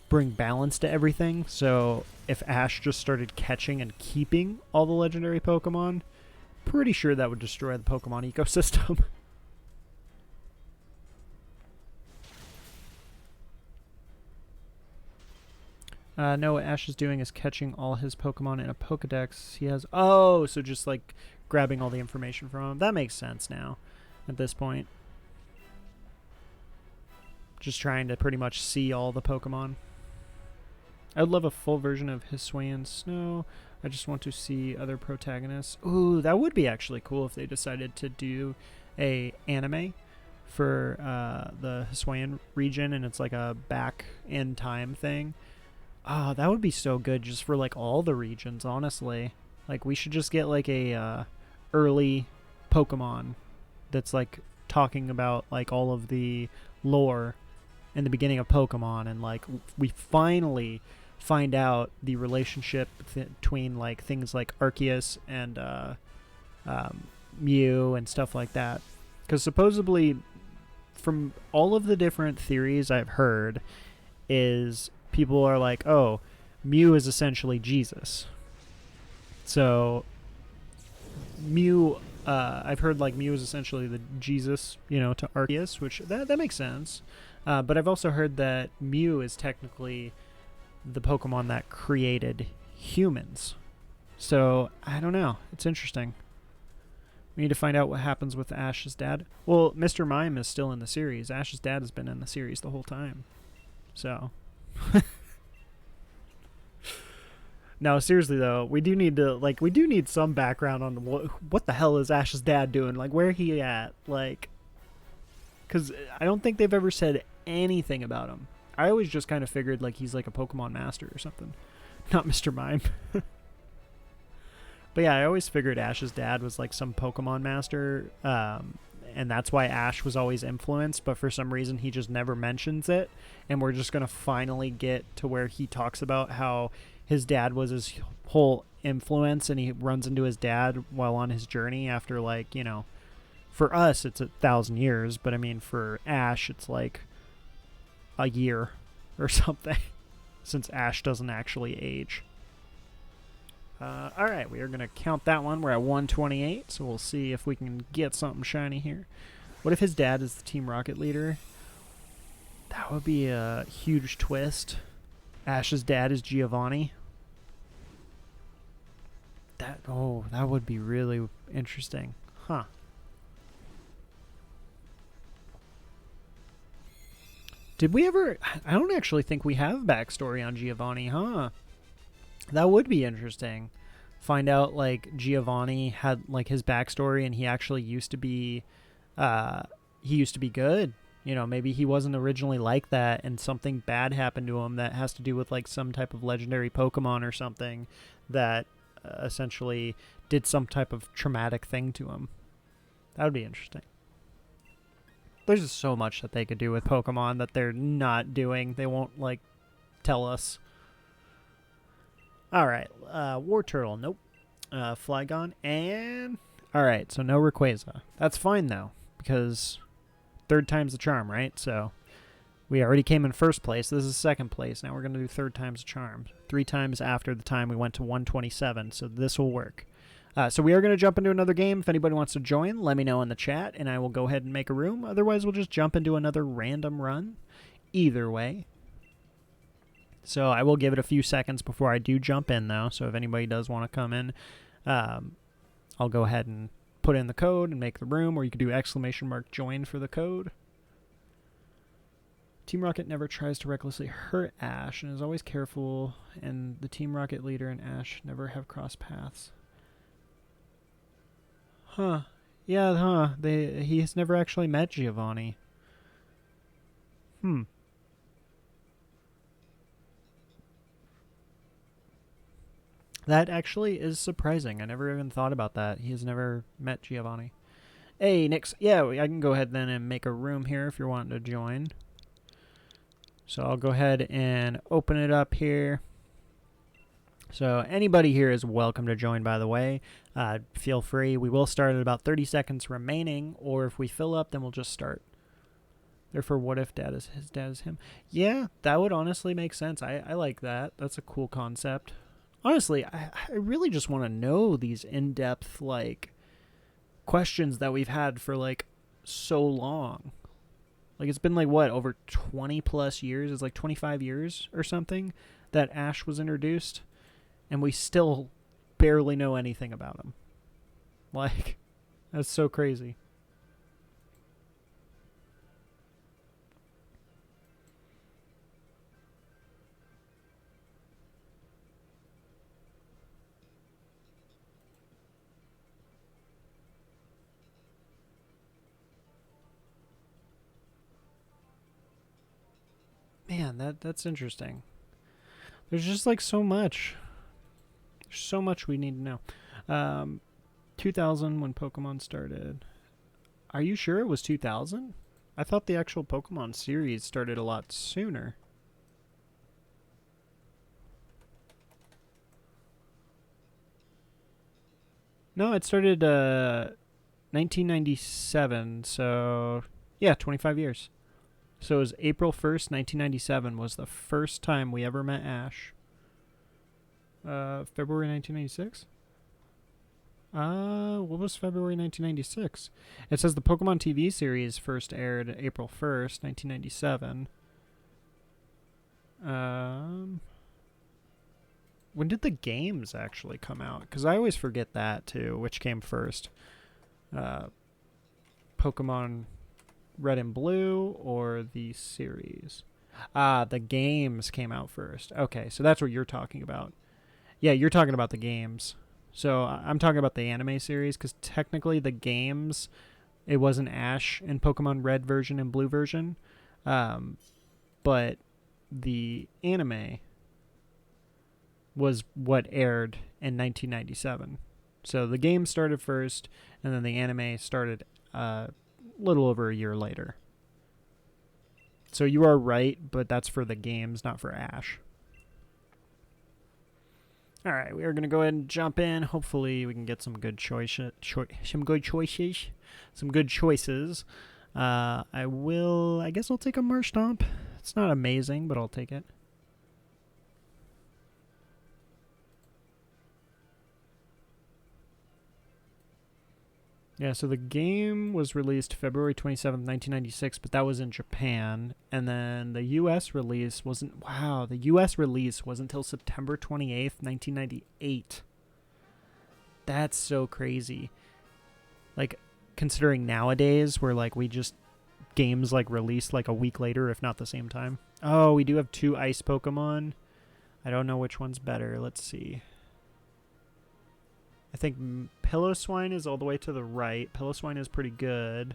bring balance to everything. So if Ash just started catching and keeping all the legendary Pokemon, pretty sure that would destroy the Pokemon ecosystem. No, what Ash is doing is catching all his Pokemon in a Pokedex. He has... Oh, so just like grabbing all the information from him. That makes sense now at this point. Just trying to pretty much see all the Pokemon. I would love a full version of Hisuian Snow. I just want to see other protagonists. Ooh, that would be actually cool if they decided to do a anime for the Hisuian region and it's like a back in time thing. Oh, that would be so good just for like all the regions, honestly. Like we should just get like a early Pokemon that's like talking about like all of the lore in the beginning of Pokemon and like we finally find out the relationship between like things like Arceus and Mew and stuff like that. Because supposedly, from all of the different theories I've heard, is people are like, oh, Mew is essentially Jesus. So Mew, I've heard like Mew is essentially the Jesus, you know, to Arceus, which that makes sense. But I've also heard that Mew is technically the Pokemon that created humans. So, I don't know. It's interesting. We need to find out what happens with Ash's dad. Well, Mr. Mime is still in the series. Ash's dad has been in the series the whole time. So. No, seriously though, we do need some background on what the hell is Ash's dad doing? Like, where he at? Like, because I don't think they've ever said anything about him. I always just kind of figured like he's like a Pokemon master or something. Not Mr. Mime. But yeah, I always figured Ash's dad was like some Pokemon master, and that's why Ash was always influenced, but for some reason he just never mentions it, and we're just going to finally get to where he talks about how his dad was his whole influence, and he runs into his dad while on his journey after, like, you know, for us it's 1,000 years, but I mean for Ash it's like a year or something, since Ash doesn't actually age. Alright, we are going to count that one. We're at 128, so we'll see if we can get something shiny here. What if his dad is the Team Rocket leader? That would be a huge twist. Ash's dad is Giovanni. That would be really interesting. Huh. Did we ever... I don't actually think we have backstory on Giovanni, huh? That would be interesting. Find out, like, Giovanni had, like, his backstory and he actually used to be... he used to be good. You know, maybe he wasn't originally like that and something bad happened to him that has to do with, like, some type of legendary Pokemon or something that essentially did some type of traumatic thing to him. That would be interesting. There's just so much that they could do with Pokemon that they're not doing. They won't, like, tell us. Alright, War Turtle, nope. Flygon, and... Alright, so no Rayquaza. That's fine, though, because 3rd time's the charm, right? So, we already came in 1st place. This is 2nd place. Now we're going to do 3rd time's the charm. 3 times after the time we went to 127, so this will work. So we are going to jump into another game. If anybody wants to join, let me know in the chat, and I will go ahead and make a room. Otherwise, we'll just jump into another random run. Either way. So I will give it a few seconds before I do jump in, though. So if anybody does want to come in, I'll go ahead and put in the code and make the room, or you could do !join for the code. Team Rocket never tries to recklessly hurt Ash and is always careful, and the Team Rocket leader and Ash never have crossed paths. Huh. Yeah, huh. He has never actually met Giovanni. That actually is surprising. I never even thought about that. He has never met Giovanni. Hey, Nix. Yeah, I can go ahead then and make a room here if you're wanting to join. So I'll go ahead and open it up here. So anybody here is welcome to join, by the way. Feel free. We will start at about 30 seconds remaining, or if we fill up, then we'll just start. Therefore, what if dad is his dad is him? Yeah, that would honestly make sense. I like that. That's a cool concept. Honestly, I really just want to know these in-depth, like, questions that we've had for, like, so long. Like, it's been, like, what, over 20 plus years? It's like 25 years or something that Ash was introduced, and we still barely know anything about him. Like, that's so crazy. Man, that's interesting. There's just like so much. There's so much we need to know. 2000 when Pokemon started. Are you sure it was 2000? I thought the actual Pokemon series started a lot sooner. No, it started 1997. So yeah, 25 years. So it was April 1st, 1997 was the first time we ever met Ash. February 1996? What was February 1996? It says the Pokemon TV series first aired April 1st, 1997. When did the games actually come out? Because I always forget that too, which came first. Pokemon Red and Blue or the series? The games came out first. Okay, so that's what you're talking about. Yeah, you're talking about the games. So I'm talking about the anime series because technically the games, it wasn't Ash in Pokemon Red version and Blue version, but the anime was what aired in 1997. So the game started first, and then the anime started a little over a year later. So you are right, but that's for the games, not for Ash. All right, we are going to go ahead and jump in. Hopefully, we can get some good choices. I guess I'll take a Marshtomp. It's not amazing, but I'll take it. Yeah, so the game was released February 27th, 1996, but that was in Japan. And then the US release wasn't... Wow, the US release wasn't until September 28th, 1998. That's so crazy. Like, considering nowadays, where, like, we just... Games, like, released, like, a week later, if not the same time. Oh, we do have 2 ice Pokemon. I don't know which one's better. Let's see. I think Pillow-Swine is all the way to the right. Pillow-Swine is pretty good.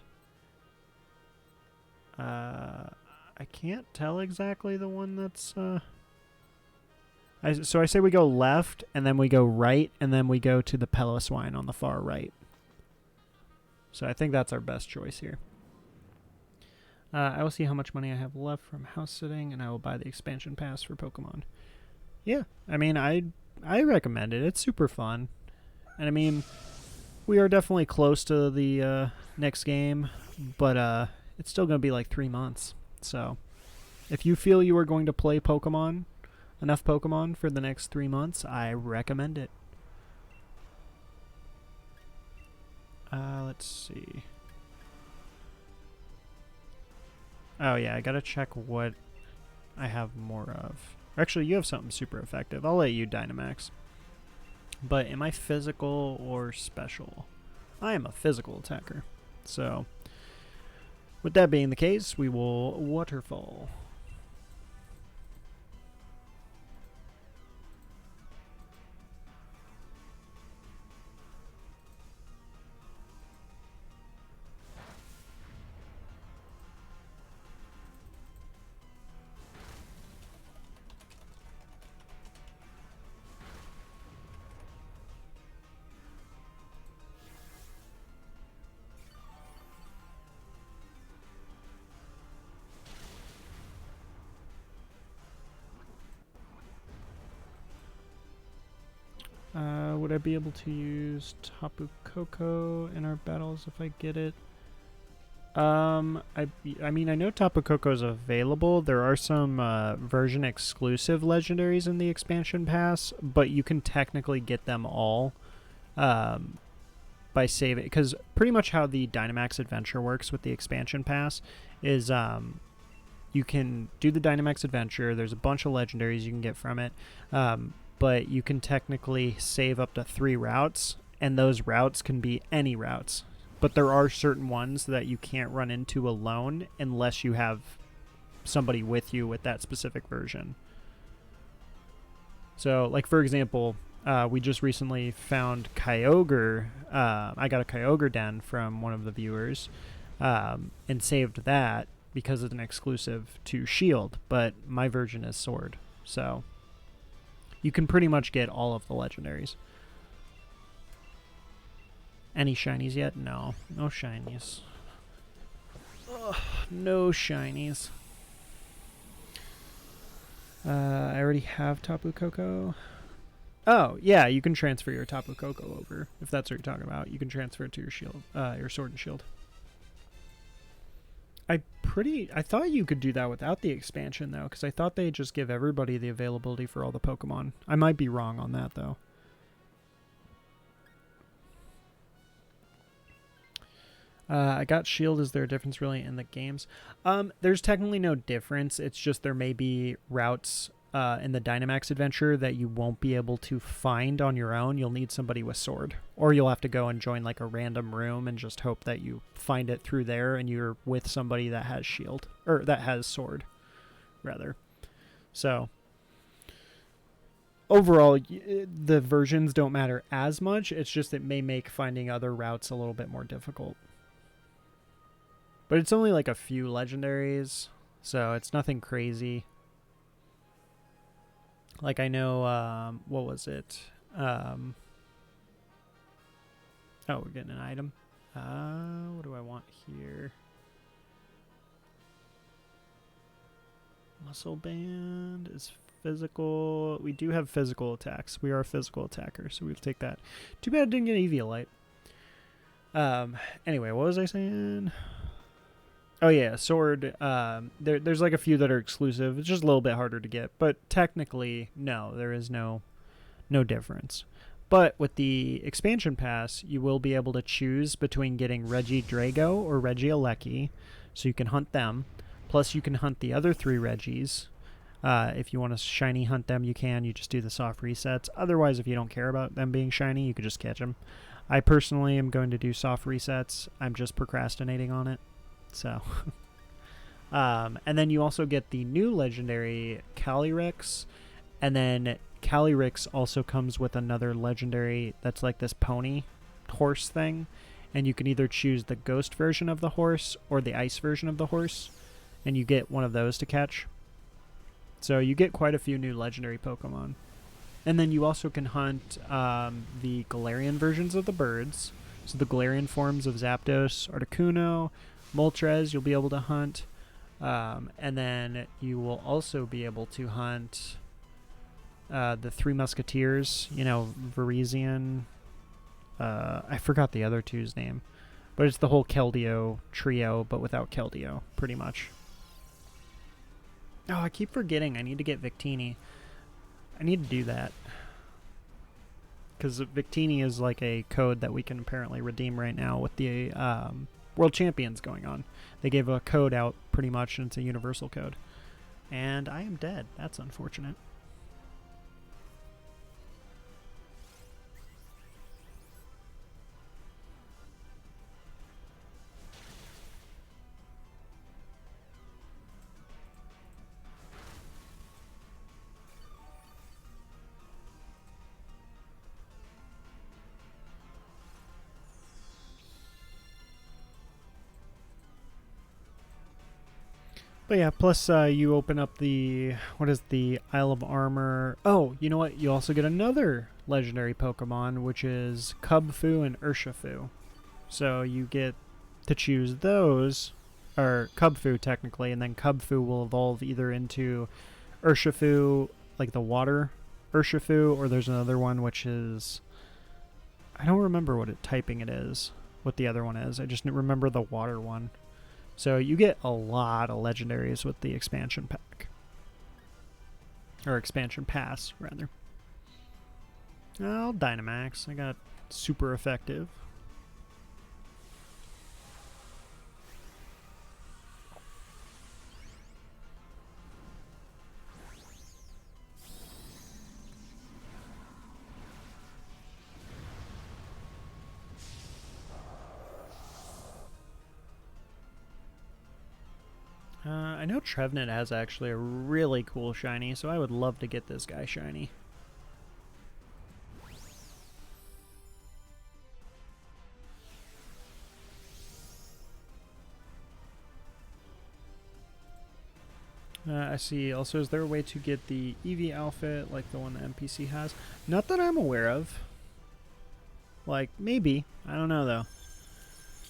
I can't tell exactly the one that's... So I say we go left, and then we go right, and then we go to the Pillow-Swine on the far right. So I think that's our best choice here. I will see how much money I have left from house sitting, and I will buy the expansion pass for Pokemon. Yeah, I mean, I recommend it. It's super fun. And I mean, we are definitely close to the next game, but it's still going to be like 3 months. So if you feel you are going to play Pokemon, enough Pokemon for the next 3 months, I recommend it. Let's see. Oh yeah, I got to check what I have more of. Actually, you have something super effective. I'll let you Dynamax. But am I physical or special? I am a physical attacker. So, with that being the case, we will Waterfall. Would I be able to use Tapu Koko in our battles if I get it? I mean, I know Tapu Koko is available. There are some version exclusive legendaries in the expansion pass, but you can technically get them all by saving. Because pretty much how the Dynamax adventure works with the expansion pass is you can do the Dynamax adventure. There's a bunch of legendaries you can get from it. But you can technically save up to 3 routes, and those routes can be any routes. But there are certain ones that you can't run into alone unless you have somebody with you with that specific version. So, like, for example, we just recently found Kyogre. I got a Kyogre den from one of the viewers and saved that because it's an exclusive to Shield, but my version is Sword. So you can pretty much get all of the legendaries. Any shinies yet? No. No shinies. Ugh, no shinies. I already have Tapu Koko. Oh, yeah, you can transfer your Tapu Koko over, if that's what you're talking about. You can transfer it to your shield, your Sword and Shield. I thought you could do that without the expansion, though, because I thought they'd just give everybody the availability for all the Pokemon. I might be wrong on that, though. I got Shield. Is there a difference really in the games? There's technically no difference. It's just there may be routes in the Dynamax adventure that you won't be able to find on your own. You'll need somebody with Sword. Or you'll have to go and join like a random room and just hope that you find it through there and you're with somebody that has Shield. Or that has Sword, rather. So, overall, the versions don't matter as much. It's just it may make finding other routes a little bit more difficult. But it's only like a few legendaries, so it's nothing crazy. Like I know, what was it? Oh, we're getting an item. What do I want here? Muscle Band is physical. We do have physical attacks. We are a physical attacker, so we'll take that. Too bad I didn't get Eviolite. Anyway, what was I saying? Oh yeah, Sword. There's like a few that are exclusive. It's just a little bit harder to get, but technically, no, there is no difference. But with the expansion pass, you will be able to choose between getting Regidrago or Regieleki, so you can hunt them. Plus, you can hunt the other 3 Regis. If you want to shiny hunt them, you can. You just do the soft resets. Otherwise, if you don't care about them being shiny, you could just catch them. I personally am going to do soft resets. I'm just procrastinating on it. So, and then you also get the new legendary Calyrex, and then Calyrex also comes with another legendary that's like this pony horse thing, and you can either choose the ghost version of the horse or the ice version of the horse, and you get one of those to catch. So you get quite a few new legendary Pokemon. And then you also can hunt the Galarian versions of the birds, so the Galarian forms of Zapdos, Articuno, Moltres you'll be able to hunt, and then you will also be able to hunt the 3 Musketeers, you know, Virizion, I forgot the other 2's name, but it's the whole Keldeo trio, but without Keldeo, pretty much. Oh, I keep forgetting I need to get Victini. I need to do that. Because Victini is like a code that we can apparently redeem right now with the World Champions going on. They gave a code out pretty much, and it's a universal code. And I am dead. That's unfortunate. But yeah, plus you open up the, what is the Isle of Armor. Oh, you know what? You also get another legendary Pokemon, which is Cubfu and Urshifu. So you get to choose those, or Cubfu technically, and then Cubfu will evolve either into Urshifu, like the water Urshifu, or there's another one which is, I don't remember typing it is, what the other one is. I just remember the water one. So you get a lot of legendaries with the expansion pack. Or expansion pass, rather. I'll Dynamax. I got super effective. I know Trevenant has actually a really cool shiny, so I would love to get this guy shiny. I see. Also, is there a way to get the Eevee outfit like the one the NPC has? Not that I'm aware of. Like, maybe. I don't know, though.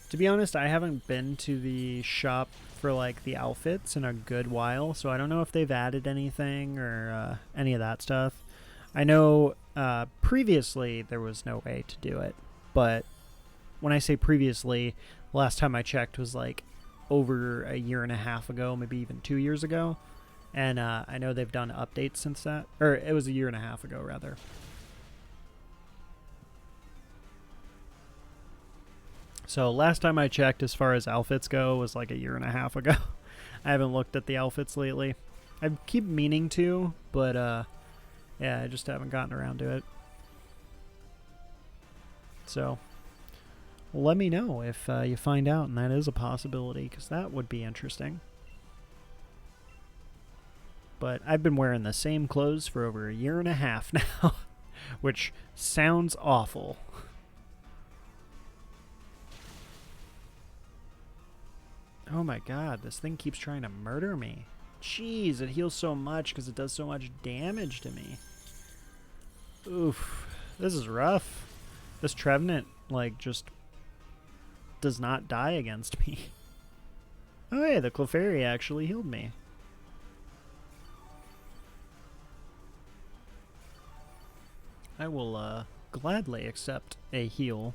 To be honest, I haven't been to the shop for, like, the outfits in a good while, so I don't know if they've added anything or any of that stuff. I know previously there was no way to do it, but when I say previously, last time I checked was, like, over a year and a half ago, maybe even 2 years ago. And I know they've done updates since that. Or it was a year and a half ago, rather. So last time I checked, as far as outfits go, was like a year and a half ago. I haven't looked at the outfits lately. I keep meaning to, but yeah, I just haven't gotten around to it. So let me know if you find out, and that is a possibility, because that would be interesting. But I've been wearing the same clothes for over a year and a half now, which sounds awful. Oh my god, this thing keeps trying to murder me. Jeez, it heals so much because it does so much damage to me. Oof, this is rough. This Trevenant, like, just does not die against me. Oh hey, the Clefairy actually healed me. I will gladly accept a heal.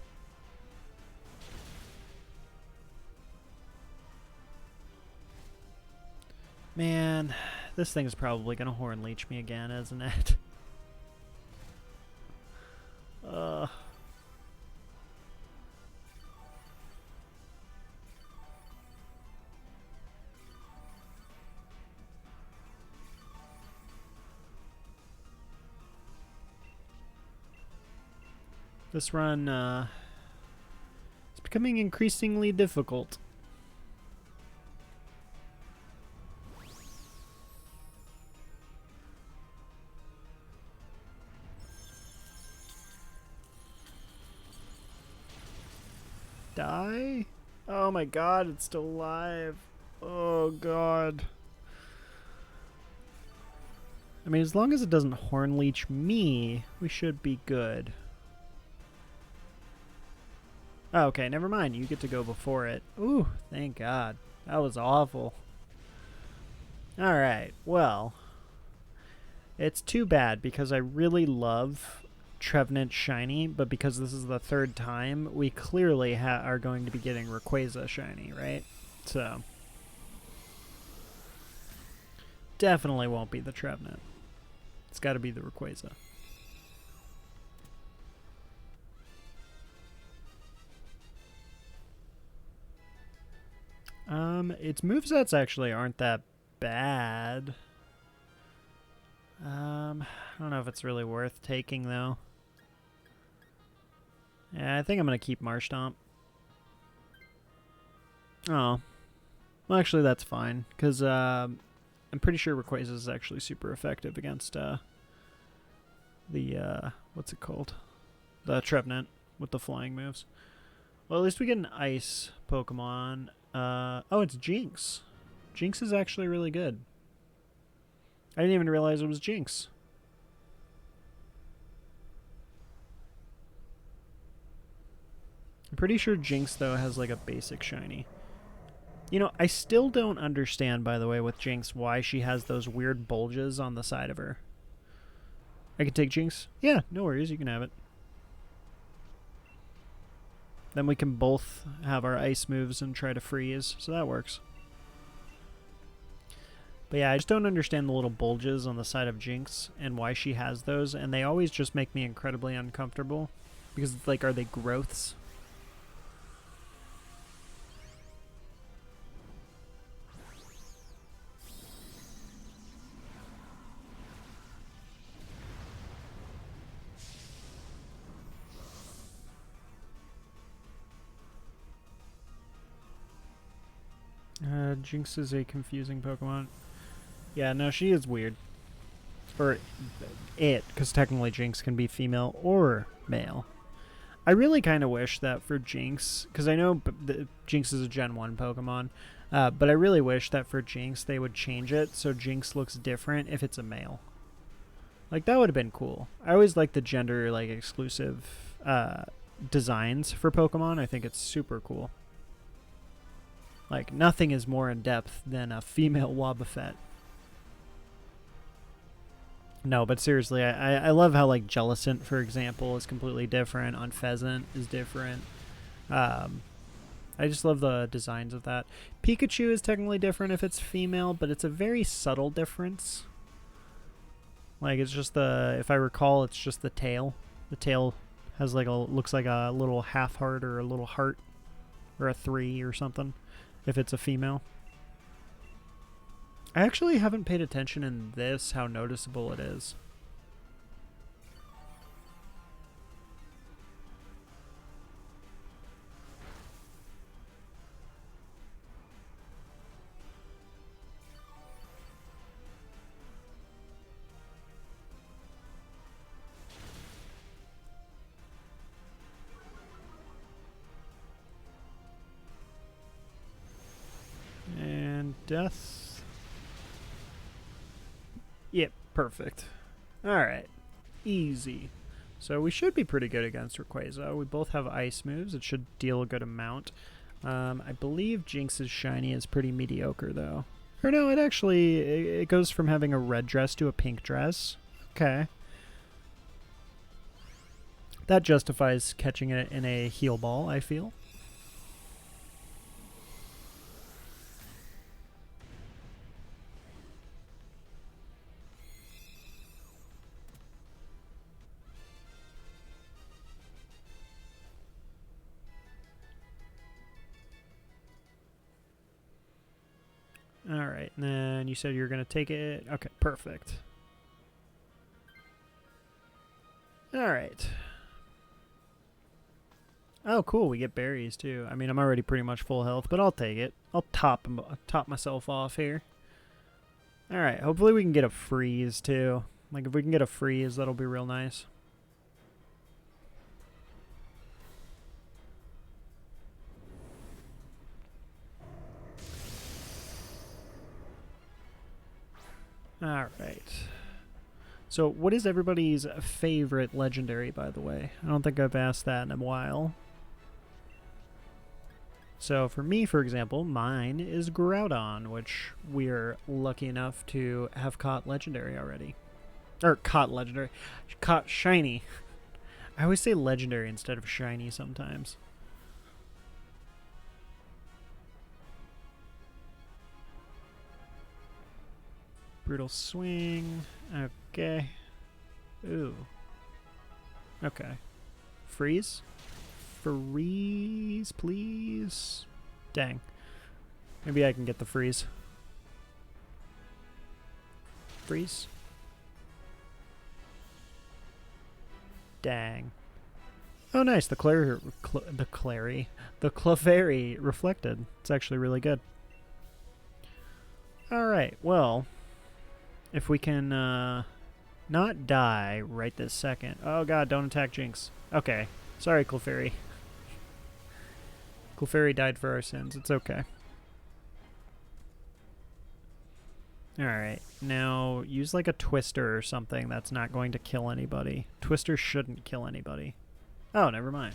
Man, this thing's probably gonna Horn Leech me again, isn't it? This run, it's becoming increasingly difficult. Die? Oh my god, it's still alive. Oh god. I mean, as long as it doesn't Horn Leech me, we should be good. Oh, okay, never mind. You get to go before it. Ooh, thank God. That was awful. Alright, well. It's too bad because I really love Trevenant Shiny, but because this is the third time, we clearly are going to be getting Rayquaza Shiny, right? So. Definitely won't be the Trevenant. It's got to be the Rayquaza. Its movesets actually aren't that bad. I don't know if it's really worth taking, though. Yeah, I think I'm going to keep Marshtomp. Oh. Well, actually, that's fine, because I'm pretty sure Rayquaza is actually super effective against the, what's it called? The Trevenant with the flying moves. Well, at least we get an ice Pokemon. Oh, it's Jinx. Jinx is actually really good. I didn't even realize it was Jinx. I'm pretty sure Jinx, though, has like a basic shiny. You know, I still don't understand, by the way, with Jinx, why she has those weird bulges on the side of her. I can take Jinx? Yeah, no worries, you can have it. Then we can both have our ice moves and try to freeze, so that works. But yeah, I just don't understand the little bulges on the side of Jinx and why she has those, and they always just make me incredibly uncomfortable. Because, like, are they growths? Jinx is a confusing Pokemon. Yeah, no, she is weird. Or it, because technically Jinx can be female or male. I really kind of wish that for Jinx, because I know Jinx is a Gen 1 Pokemon, but I really wish that for Jinx they would change it so Jinx looks different if it's a male. Like, that would have been cool. I always like the gender, like, exclusive designs for Pokemon. I think it's super cool. Like, nothing is more in depth than a female Wobbuffet. No, but seriously, I love how, like, Jellicent, for example, is completely different. On Pheasant is different. I just love the designs of that. Pikachu is technically different if it's female, but it's a very subtle difference. Like, it's just the, if I recall, it's just the tail. The tail has, like, looks like a little half heart or a little heart or a 3 or something if it's a female. I actually haven't paid attention in this how noticeable it is. And death. Yep, perfect. Alright. Easy. So we should be pretty good against Rayquaza. We both have ice moves. It should deal a good amount. I believe Jinx's shiny is pretty mediocre, though. Or no, it actually, it goes from having a red dress to a pink dress. Okay. That justifies catching it in a heal ball, I feel. Alright, and then you said you were going to take it. Okay, perfect. Alright. Oh, cool, we get berries, too. I mean, I'm already pretty much full health, but I'll take it. I'll top myself off here. Alright, hopefully we can get a freeze, too. Like, if we can get a freeze, that'll be real nice. Alright. So, what is everybody's favorite legendary, by the way? I don't think I've asked that in a while. So, for me, for example, mine is Groudon, which we're lucky enough to have caught legendary already. Or, caught legendary. Caught shiny. I always say legendary instead of shiny sometimes. Brutal swing. Okay. Ooh. Okay. Freeze? Freeze, please. Dang. Maybe I can get the freeze. Freeze. Dang. Oh, nice. The Clefairy reflected. It's actually really good. Alright, well, if we can not die right this second. Oh god, don't attack Jinx. Okay. Sorry, Clefairy. Clefairy died for our sins. It's okay. Alright, now use like a Twister or something that's not going to kill anybody. Twister shouldn't kill anybody. Oh, never mind.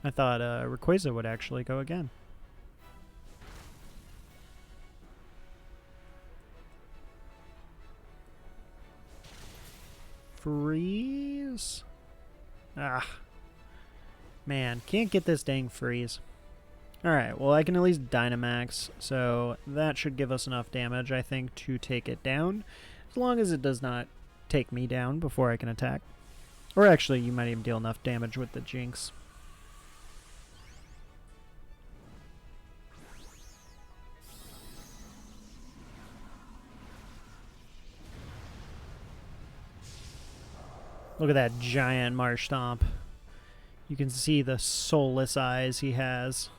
I thought Rayquaza would actually go again. Freeze? Ah. Man, can't get this dang freeze. Alright, well I can at least Dynamax, so that should give us enough damage, I think, to take it down. As long as it does not take me down before I can attack. Or actually, you might even deal enough damage with the Jinx. Look at that giant Marsh Stomp. You can see the soulless eyes he has.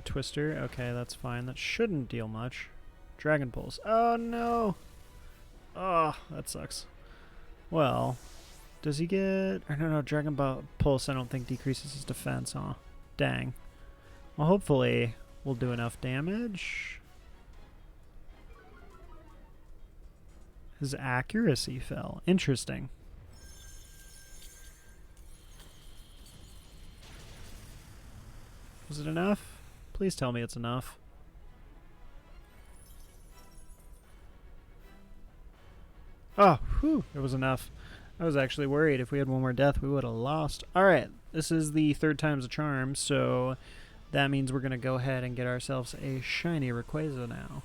Twister. Okay, that's fine. That shouldn't deal much. Dragon Pulse. Oh, no. Oh, that sucks. Well, does he get... Or no, Dragon Pulse I don't think decreases his defense, huh? Dang. Well, hopefully we'll do enough damage. His accuracy fell. Interesting. Was it enough? Please tell me it's enough. Oh, whew, it was enough. I was actually worried if we had one more death, we would have lost. Alright, this is the third time's a charm, so that means we're going to go ahead and get ourselves a shiny Rayquaza now.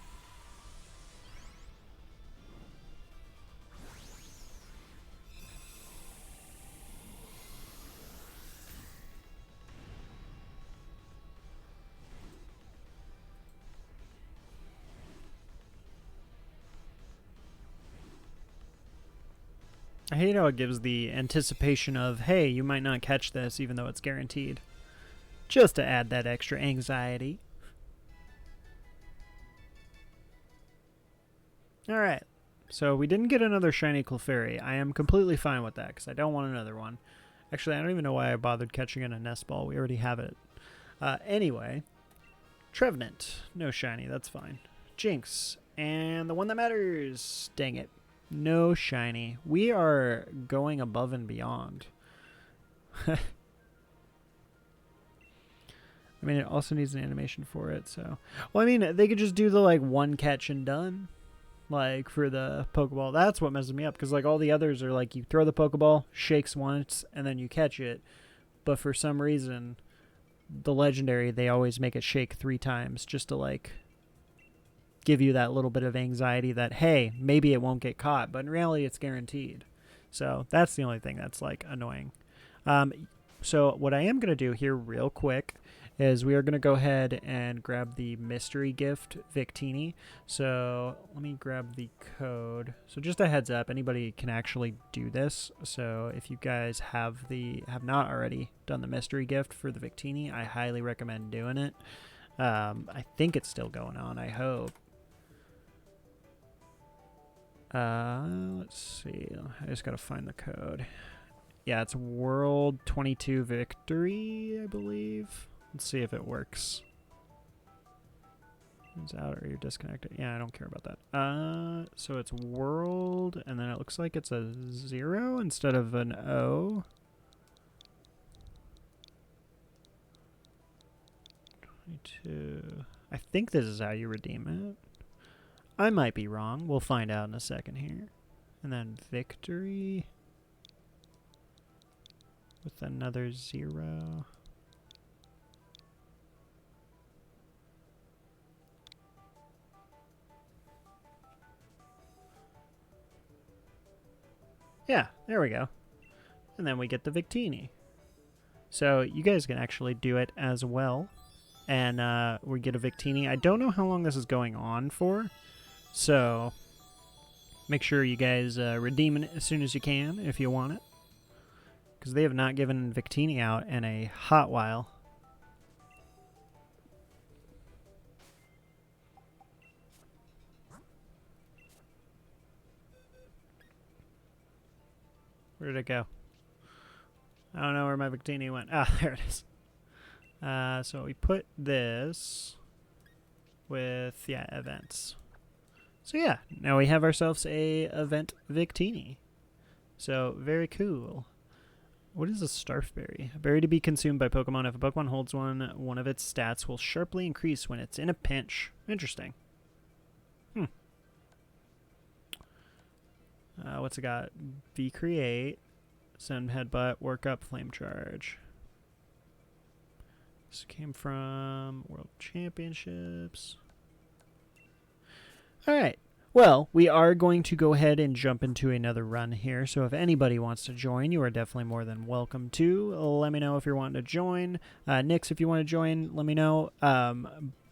I hate how it gives the anticipation of, hey, you might not catch this even though it's guaranteed. Just to add that extra anxiety. Alright, so we didn't get another shiny Clefairy. I am completely fine with that because I don't want another one. Actually, I don't even know why I bothered catching in a nest ball. We already have it. Anyway, Trevenant. No shiny, that's fine. Jinx. And the one that matters. Dang it. No shiny. We are going above and beyond. I mean, it also needs an animation for it, so... Well, I mean, they could just do the, like, one catch and done. Like, for the Pokeball. That's what messes me up, because, like, all the others are, like, you throw the Pokeball, shakes once, and then you catch it. But for some reason, the Legendary, they always make it shake 3 times, just to, like... give you that little bit of anxiety that, hey, maybe it won't get caught, but in reality it's guaranteed. So that's the only thing that's like annoying. So what I am going to do here real quick is we are going to go ahead and grab the mystery gift Victini. So let me grab the code. So just a heads up, anybody can actually do this. So if you guys have not already done the mystery gift for the Victini, I highly recommend doing it. I think it's still going on, I hope. Let's see. I just gotta find the code. Yeah, it's World 22 Victory, I believe. Let's see if it works. It's out or you're disconnected. Yeah, I don't care about that. So it's World, and then it looks like it's a 0 instead of an O. 22. I think this is how you redeem it. I might be wrong. We'll find out in a second here. And then victory with another 0. Yeah, there we go. And then we get the Victini. So you guys can actually do it as well. and we get a Victini. I don't know how long this is going on for, so make sure you guys redeem it as soon as you can if you want it, because they have not given Victini out in a hot while. Where did it go? I don't know where my Victini went. Ah, there it is. So we put this with, yeah, events. So yeah, now we have ourselves a event Victini. So very cool. What is a Starfberry? A berry to be consumed by Pokemon. If a Pokemon holds one of its stats will sharply increase when it's in a pinch. Interesting. What's it got? V-Create, Send Headbutt, Work Up, Flame Charge. This came from World Championships. Alright. Well, we are going to go ahead and jump into another run here. So if anybody wants to join, you are definitely more than welcome to. Let me know if you're wanting to join. Nix, if you want to join, let me know.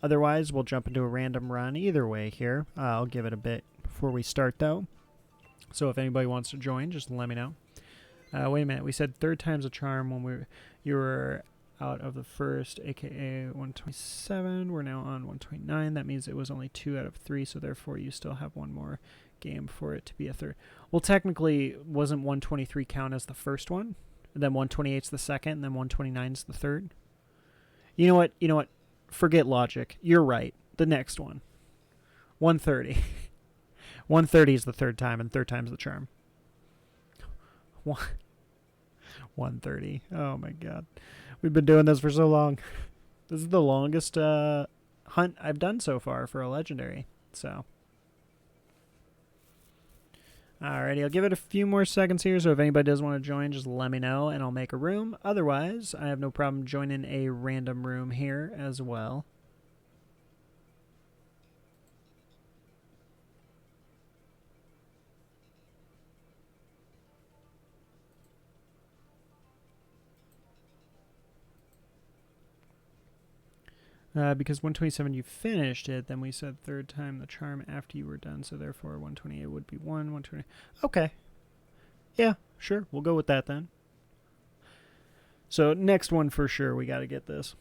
Otherwise, we'll jump into a random run either way here. I'll give it a bit before we start, though. So if anybody wants to join, just let me know. Wait a minute. We said 3rd time's a charm when you were out of the first, aka 127. We're now on 129. That means it was only 2 out of 3, so therefore you still have one more game for it to be a 3rd. Well, technically, wasn't 123 count as the first one? And then 128's the second, and then 129's the 3rd? You know what? You know what? Forget logic. You're right. The next one. 130. 130 is the 3rd time, and 3rd time's the charm. 130. Oh my god. We've been doing this for so long. This is the longest hunt I've done so far for a legendary. So. Alrighty, I'll give it a few more seconds here, so if anybody does want to join, just let me know, and I'll make a room. Otherwise, I have no problem joining a random room here as well. Because 127 you finished it, then we said 3rd time the charm after you were done, so therefore 128 would be 120. Okay. Yeah, sure. We'll go with that then. So next one for sure, we got to get this.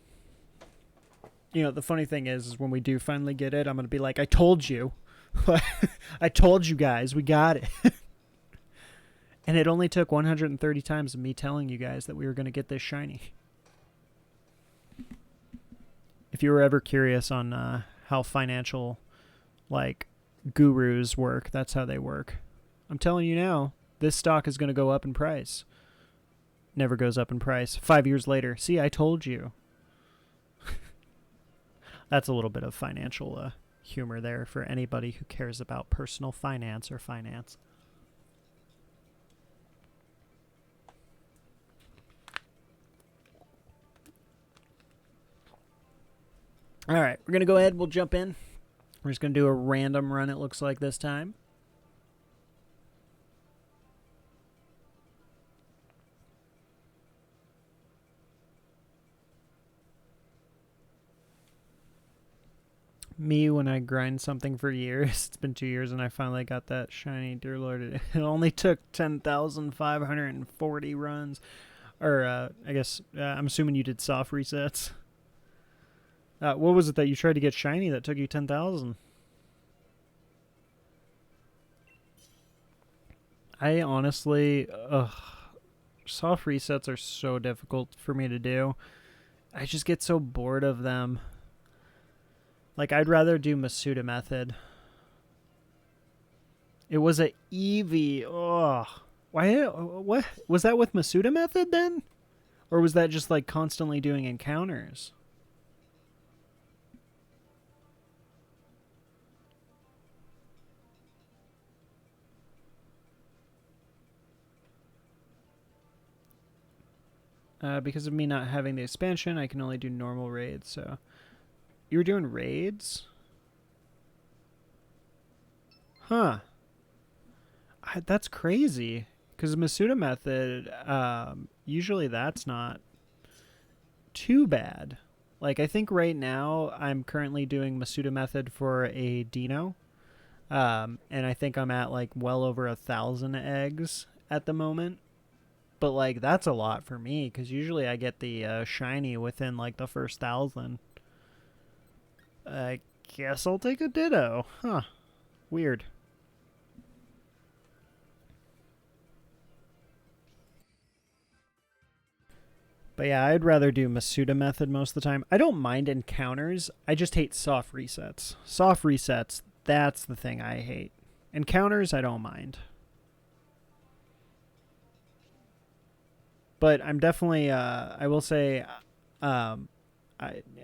You know, the funny thing is when we do finally get it, I'm going to be like, I told you. I told you guys, we got it. And it only took 130 times of me telling you guys that we were going to get this shiny. If you were ever curious on how financial, like, gurus work, that's how they work. I'm telling you now, this stock is going to go up in price. Never goes up in price. 5 years later, see, I told you. That's a little bit of financial humor there for anybody who cares about personal finance or finance. All right, we're going to go ahead. We'll jump in. We're just going to do a random run, it looks like this time. Me, when I grind something for years, it's been 2 years, and I finally got that shiny, dear Lord. It only took 10,540 runs. Or, I guess, I'm assuming you did soft resets. What was it that you tried to get shiny that took you 10,000? I honestly, soft resets are so difficult for me to do. I just get so bored of them. Like, I'd rather do Masuda method. It was a Eevee. Ugh. Why? What? Was that with Masuda method then? Or was that just like constantly doing encounters? Because of me not having the expansion, I can only do normal raids, so... You were doing raids? Huh. That's crazy. Because Masuda method, usually that's not too bad. Like, I think right now I'm currently doing Masuda method for a Dino. And I think I'm at like well over 1,000 eggs at the moment. But like that's a lot for me because usually I get the shiny within like the first 1,000. I guess I'll take a Ditto. Huh. Weird. But yeah, I'd rather do Masuda method most of the time. I don't mind encounters. I just hate soft resets. Soft resets, that's the thing I hate. Encounters, I don't mind. But I'm definitely, I will say, um,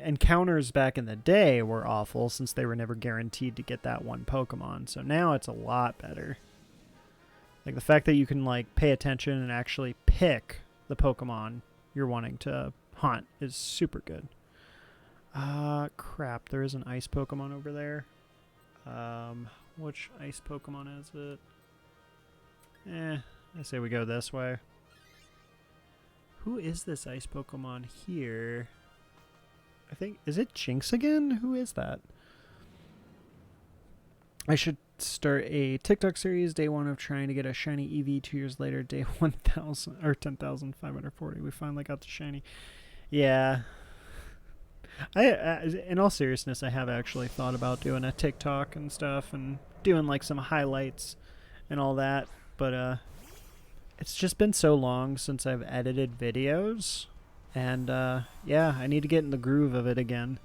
encounters back in the day were awful since they were never guaranteed to get that one Pokemon. So now it's a lot better. Like the fact that you can like pay attention and actually pick the Pokemon you're wanting to hunt is super good. Crap, there is an ice Pokemon over there. Which ice Pokemon is it? I say we go this way. Who is this ice Pokemon here? I think, is it Jinx again? Who is that? I should start a TikTok series, day one of trying to get a shiny EV, 2 years later, day 1,000 or 10,540. We finally got the shiny. Yeah. In all seriousness, I have actually thought about doing a TikTok and stuff and doing like some highlights and all that, but it's just been so long since I've edited videos, and yeah, I need to get in the groove of it again,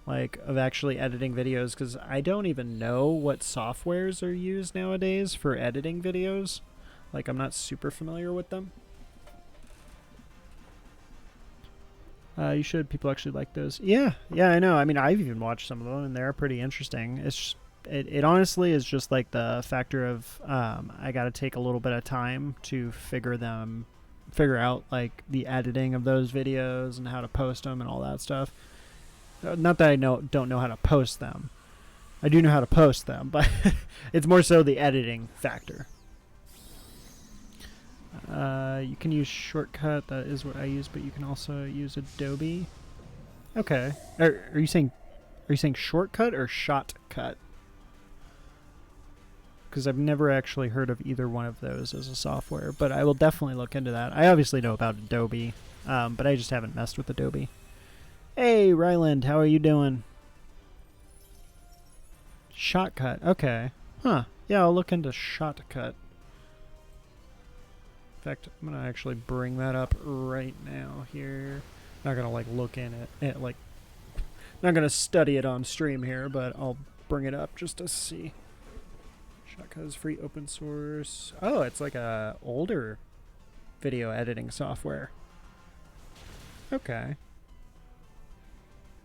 like of actually editing videos, because I don't even know what softwares are used nowadays for editing videos. Like, I'm not super familiar with them. You should. People actually like those. Yeah, I know. I mean, I've even watched some of them, and they're pretty interesting. It honestly is just like the factor of I got to take a little bit of time to figure out like the editing of those videos and how to post them and all that stuff. Not that I don't know how to post them. I do know how to post them, but it's more so the editing factor. You can use Shortcut. That is what I use, but you can also use Adobe. Okay. Are you saying Shortcut or Shotcut? Because I've never actually heard of either one of those as a software, but I will definitely look into that. I obviously know about Adobe, but I just haven't messed with Adobe. Hey, Ryland, how are you doing? Shotcut. Okay. Huh. Yeah, I'll look into Shotcut. In fact, I'm gonna actually bring that up right now here. Not gonna like look in it, like not gonna study it on stream here, but I'll bring it up just to see. Shotcut is free, open source. Oh, it's like a older video editing software. Okay.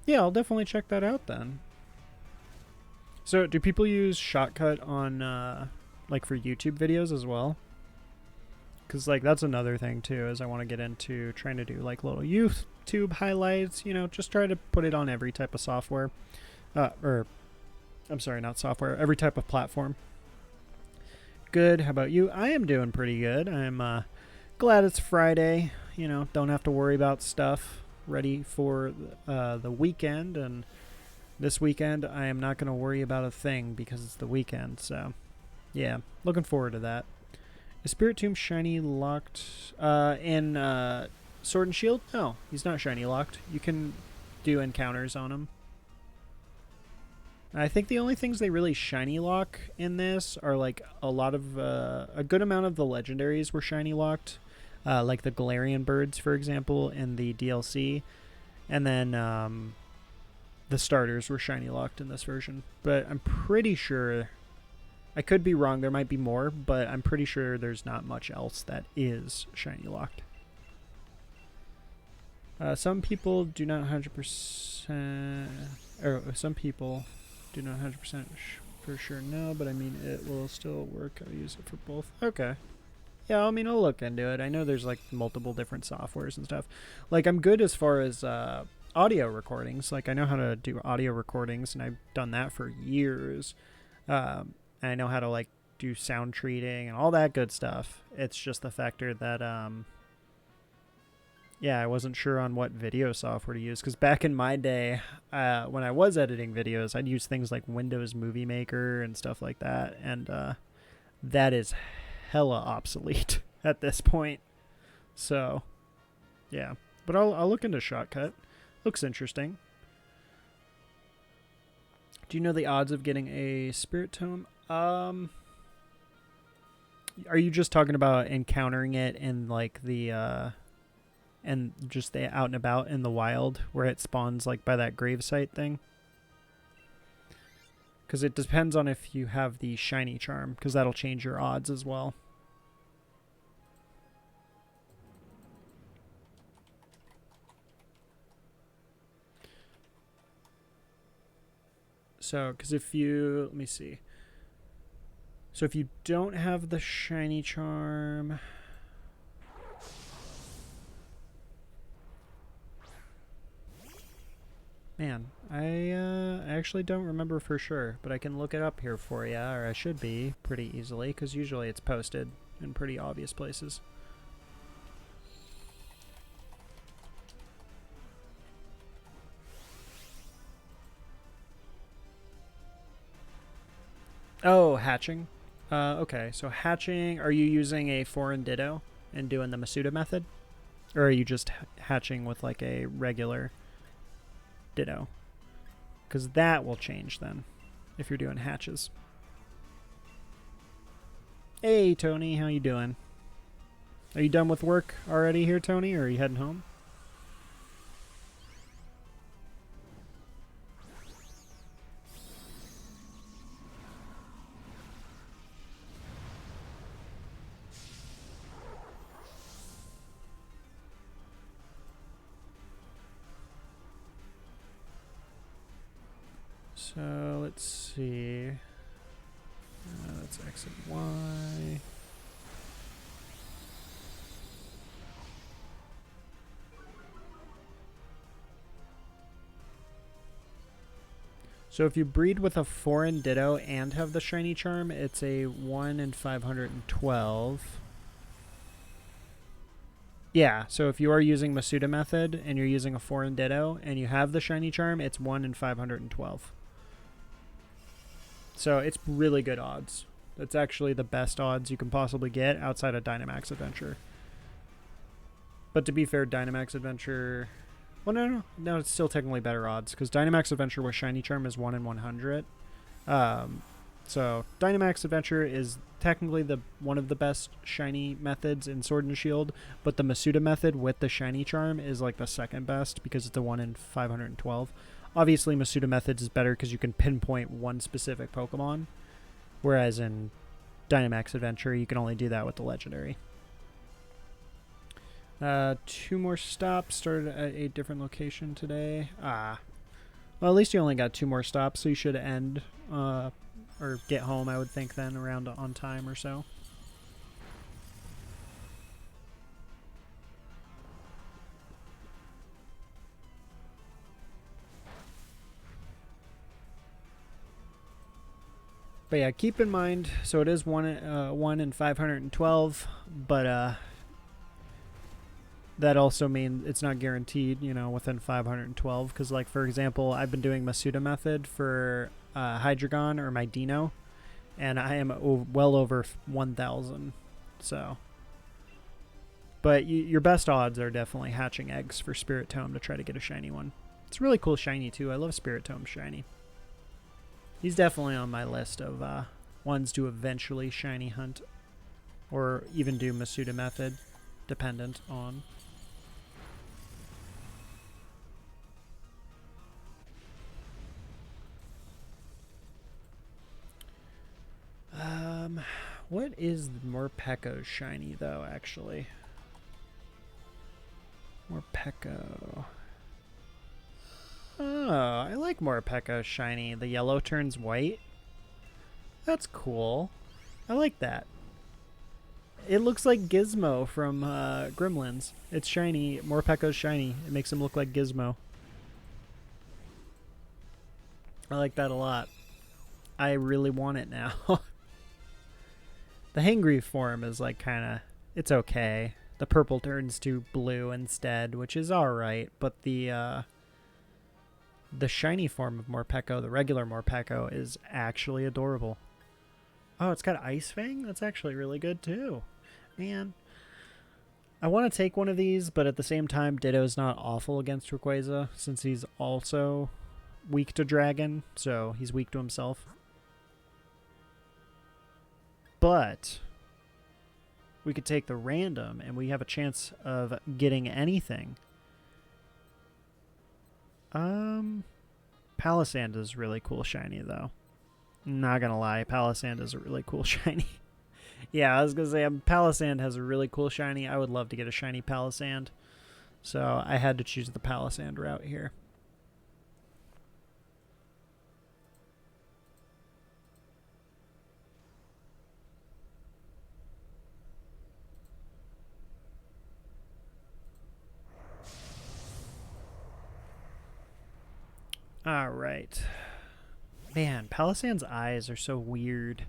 Yeah, I'll definitely check that out then. So, do people use Shotcut on like for YouTube videos as well? Because like that's another thing too, is I want to get into trying to do like little YouTube highlights, you know, just try to put it on every type of software. Or I'm sorry, not software, every type of platform. Good. How about you? I am doing pretty good. I'm glad it's Friday. You know, don't have to worry about stuff. Ready for the weekend, and this weekend I am not going to worry about a thing because it's the weekend. So, yeah, looking forward to that. Is Spirit Tomb shiny locked in Sword and Shield? No, he's not shiny locked. You can do encounters on him. I think the only things they really shiny lock in this are like a good amount of the legendaries were shiny locked, like the Galarian birds, for example, in the DLC, and then the starters were shiny locked in this version. But I'm pretty sure, I could be wrong, there might be more, but I'm pretty sure there's not much else that is shiny locked. Some people do not 100%, or some people do not 100% for sure know, but I mean, it will still work. I'll use it for both. Okay. Yeah, I mean, I'll look into it. I know there's like multiple different softwares and stuff. Like, I'm good as far as audio recordings. Like, I know how to do audio recordings, and I've done that for years. And I know how to like do sound treating and all that good stuff. It's just the factor that Yeah, I wasn't sure on what video software to use because back in my day, when I was editing videos, I'd use things like Windows Movie Maker and stuff like that, and that is hella obsolete at this point. So, yeah, but I'll look into Shotcut. Looks interesting. Do you know the odds of getting a Spirit Tome? Are you just talking about encountering it in like the and just the out and about in the wild where it spawns like by that gravesite thing? Because it depends on if you have the shiny charm, because that'll change your odds as well. So, because if you, let me see. So if you don't have the shiny charm, man, I actually don't remember for sure, but I can look it up here for you, or I should be pretty easily, because usually it's posted in pretty obvious places. Oh, hatching. Okay, so hatching, are you using a foreign ditto and doing the Masuda method? Or are you just hatching with like a regular ditto? Because that will change then, if you're doing hatches. Hey, Tony, how you doing? Are you done with work already here, Tony, or are you heading home? So let's see. Let's exit Y. So if you breed with a foreign ditto and have the shiny charm, it's a 1 in 512. Yeah, so if you are using Masuda method and you're using a foreign ditto and you have the shiny charm, it's 1 in 512. So it's really good odds. That's actually the best odds you can possibly get outside of Dynamax Adventure. But to be fair, Dynamax Adventure... Well, no, it's still technically better odds because Dynamax Adventure with shiny charm is 1 in 100. So Dynamax Adventure is technically one of the best shiny methods in Sword and Shield, but the Masuda method with the shiny charm is like the second best because it's a 1 in 512. Obviously, Masuda methods is better because you can pinpoint one specific Pokemon, whereas in Dynamax Adventure, you can only do that with the legendary. 2 more stops, started at a different location today. Well, at least you only got 2 more stops, so you should end, or get home, I would think, then, around on time or so. But yeah, keep in mind, so it is 1 in 512, but that also means it's not guaranteed, within 512. Because, like, for example, I've been doing Masuda method for Hydreigon or my Dino, and I am well over 1,000. So, but your best odds are definitely hatching eggs for Spirit Tome to try to get a shiny one. It's a really cool shiny, too. I love Spirit Tome shiny. He's definitely on my list of ones to eventually shiny hunt, or even do Masuda method, dependent on. What is Morpeko shiny though? Actually, Morpeko. Oh, I like Morpeko shiny. The yellow turns white. That's cool. I like that. It looks like Gizmo from Gremlins. It's shiny. Morpeko's shiny. It makes him look like Gizmo. I like that a lot. I really want it now. The Hangry form is like kind of... It's okay. The purple turns to blue instead, which is alright, but the shiny form of Morpeko, the regular Morpeko, is actually adorable. Oh, it's got Ice Fang? That's actually really good too. Man. I want to take one of these, but at the same time, Ditto's not awful against Rayquaza, since he's also weak to Dragon, so he's weak to himself. But we could take the random, and we have a chance of getting anything. Palossand is really cool shiny, though. Not gonna lie, Palossand is a really cool shiny. Yeah, I was gonna say, Palossand has a really cool shiny. I would love to get a shiny Palossand. So I had to choose the Palossand route here. Alright. Man, Palossand's eyes are so weird.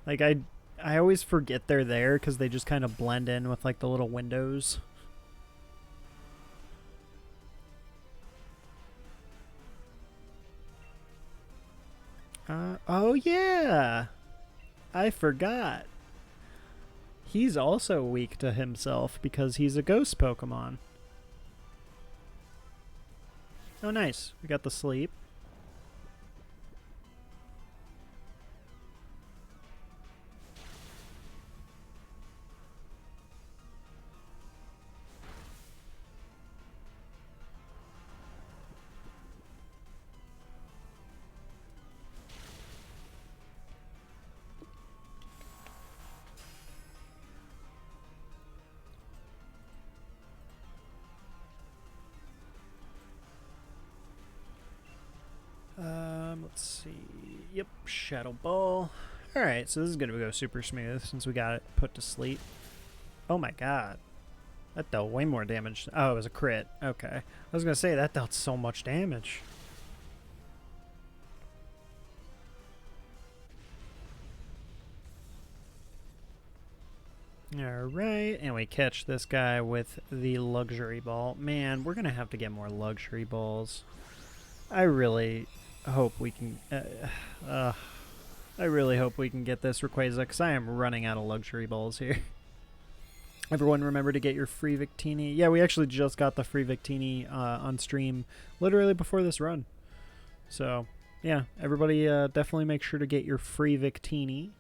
Like, I always forget they're there because they just kind of blend in with, like, the little windows. Oh, yeah! I forgot. He's also weak to himself because he's a ghost Pokemon. Oh, nice. We got the sleep. Let's see. Yep, Shadow Ball. Alright, so this is going to go super smooth since we got it put to sleep. Oh my god. That dealt way more damage. Oh, it was a crit. Okay. I was going to say, that dealt so much damage. Alright, and we catch this guy with the Luxury Ball. Man, we're going to have to get more Luxury Balls. I really hope we can... I really hope we can get this Rayquaza, because I am running out of Luxury Balls here. Everyone remember to get your free Victini. Yeah, we actually just got the free Victini on stream literally before this run. So, yeah, everybody definitely make sure to get your free Victini.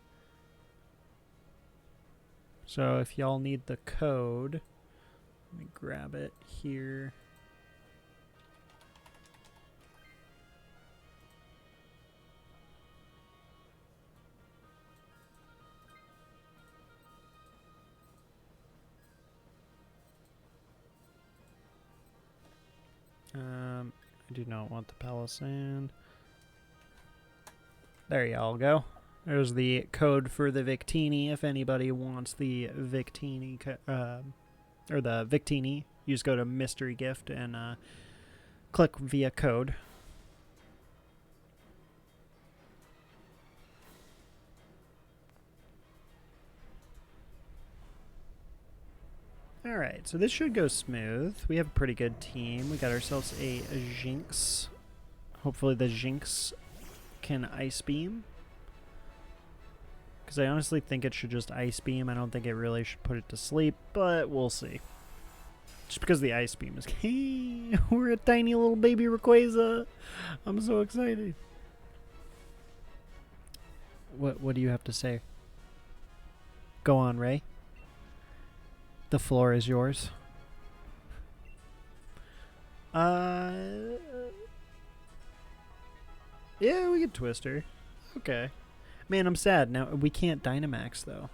So if y'all need the code, let me grab it here. I do not want the Palossand. There y'all go. There's the code for the Victini. If anybody wants the Victini, or the Victini, you just go to Mystery Gift and click via code. Alright, so this should go smooth. We have a pretty good team. We got ourselves a Jinx. Hopefully the Jinx can Ice Beam. Because I honestly think it should just Ice Beam. I don't think it really should put it to sleep, but we'll see. Just because the Ice Beam is... Hey, we're a tiny little baby Rayquaza. I'm so excited. What do you have to say? Go on, Ray. The floor is yours. Yeah, we can twist her. Okay. Man, I'm sad. Now, we can't Dynamax, though.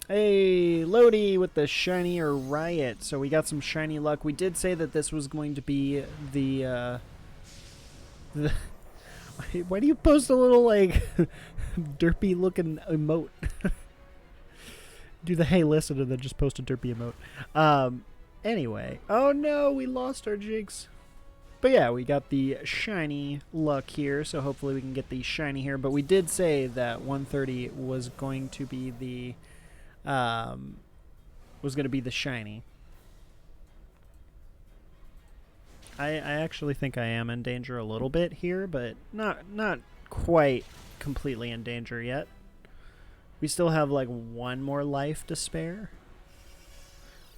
Hey, Lodi with the shiny or Riot. So we got some shiny luck. We did say that this was going to be the why do you post a little, like, derpy-looking emote? Do the hey, listen, and then just post a derpy emote. Anyway. Oh, no, we lost our Jinx. But yeah, we got the shiny luck here, so hopefully we can get the shiny here. But we did say that 130 was going to be the shiny. I actually think I am in danger a little bit here, but not quite completely in danger yet. We still have like one more life to spare.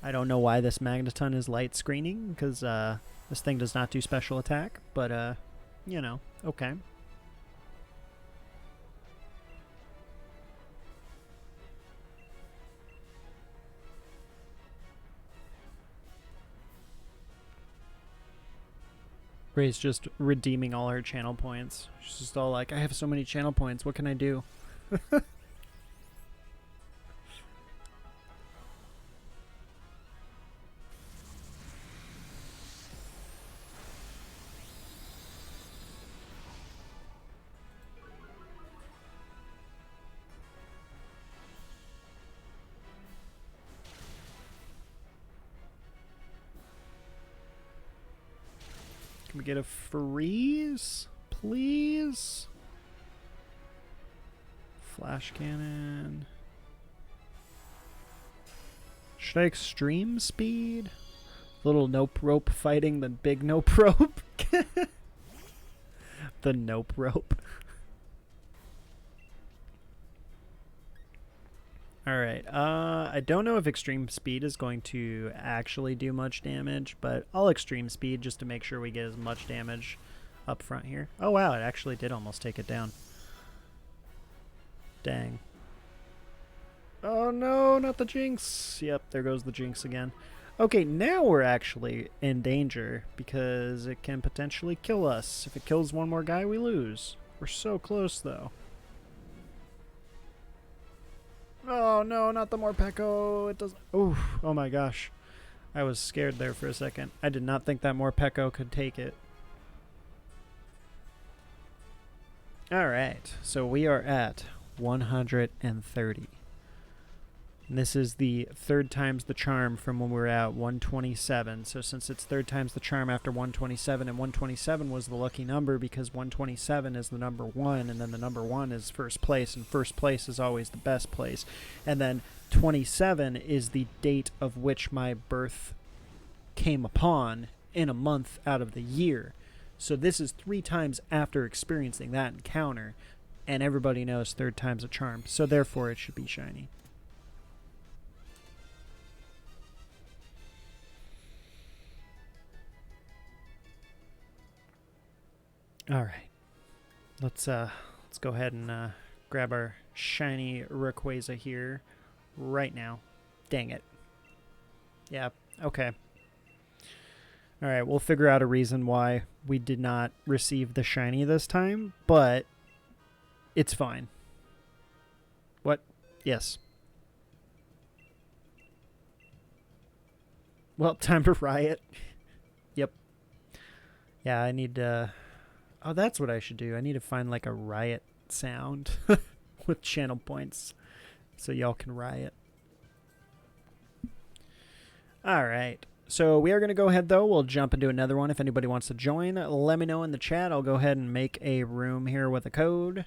I don't know why this Magneton is light screening, because this thing does not do special attack, but you know, okay. Ray's just redeeming all her channel points. She's just all like, I have so many channel points, what can I do? Can we get a freeze, please? Flash cannon. Should I extreme speed? Little nope rope fighting the big nope rope. The nope rope. Alright, I don't know if extreme speed is going to actually do much damage, but I'll extreme speed just to make sure we get as much damage up front here. Oh wow, it actually did almost take it down. Dang. Oh no, not the Jinx. Yep, there goes the Jinx again. Okay, now we're actually in danger because it can potentially kill us. If it kills one more guy, we lose. We're so close though. Oh no, not the Morpeko. It doesn't. Oh my gosh. I was scared there for a second. I did not think that Morpeko could take it. Alright, so we are at 130. And this is the third times the charm from when we were at 127. So since it's third times the charm after 127, and 127 was the lucky number because 127 is the number 1, and then the number 1 is first place, and first place is always the best place. And then 27 is the date of which my birth came upon in a month out of the year. So this is 3 times after experiencing that encounter, and everybody knows third time's a charm. So therefore it should be shiny. All right, let's go ahead and grab our shiny Rayquaza here right now. Dang it. Yeah, okay. All right, we'll figure out a reason why we did not receive the shiny this time, but it's fine. What? Yes. Well, time to riot. Yep. Yeah, I need to... Oh, that's what I should do. I need to find like a riot sound with channel points so y'all can riot. All right. So we are going to go ahead, though. We'll jump into another one. If anybody wants to join, let me know in the chat. I'll go ahead and make a room here with a code.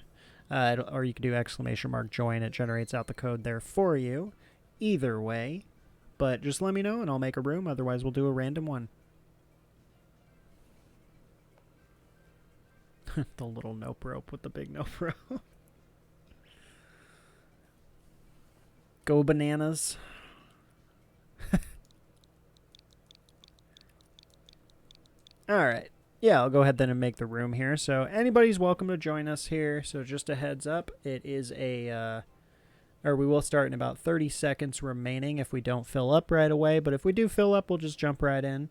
Or you can do !join. It generates out the code there for you. Either way. But just let me know and I'll make a room. Otherwise, we'll do a random one. The little nope rope with the big nope rope. Go bananas. Alright. Yeah, I'll go ahead then and make the room here. So anybody's welcome to join us here. So just a heads up, it is a... or we will start in about 30 seconds remaining if we don't fill up right away. But if we do fill up, we'll just jump right in.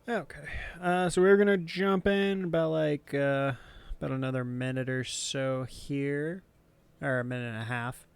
Okay. So we're gonna jump in about about another minute or so here, or a minute and a half.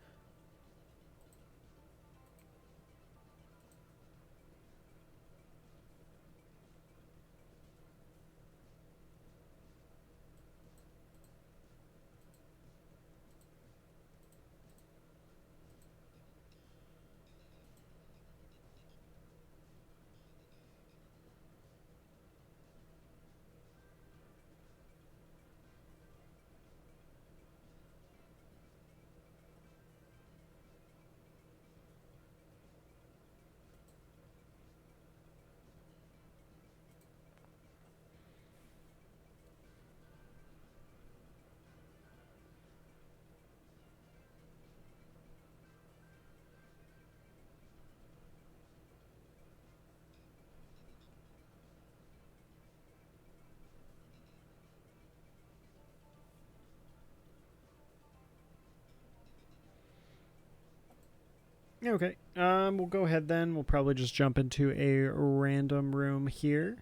Okay. We'll go ahead then. We'll probably just jump into a random room here.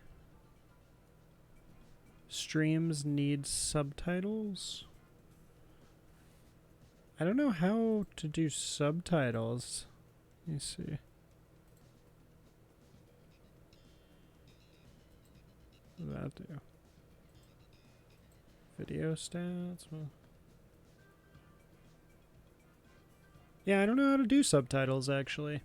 Streams need subtitles. I don't know how to do subtitles. Let me see. What does that do? Video stats? Well, yeah, I don't know how to do subtitles actually.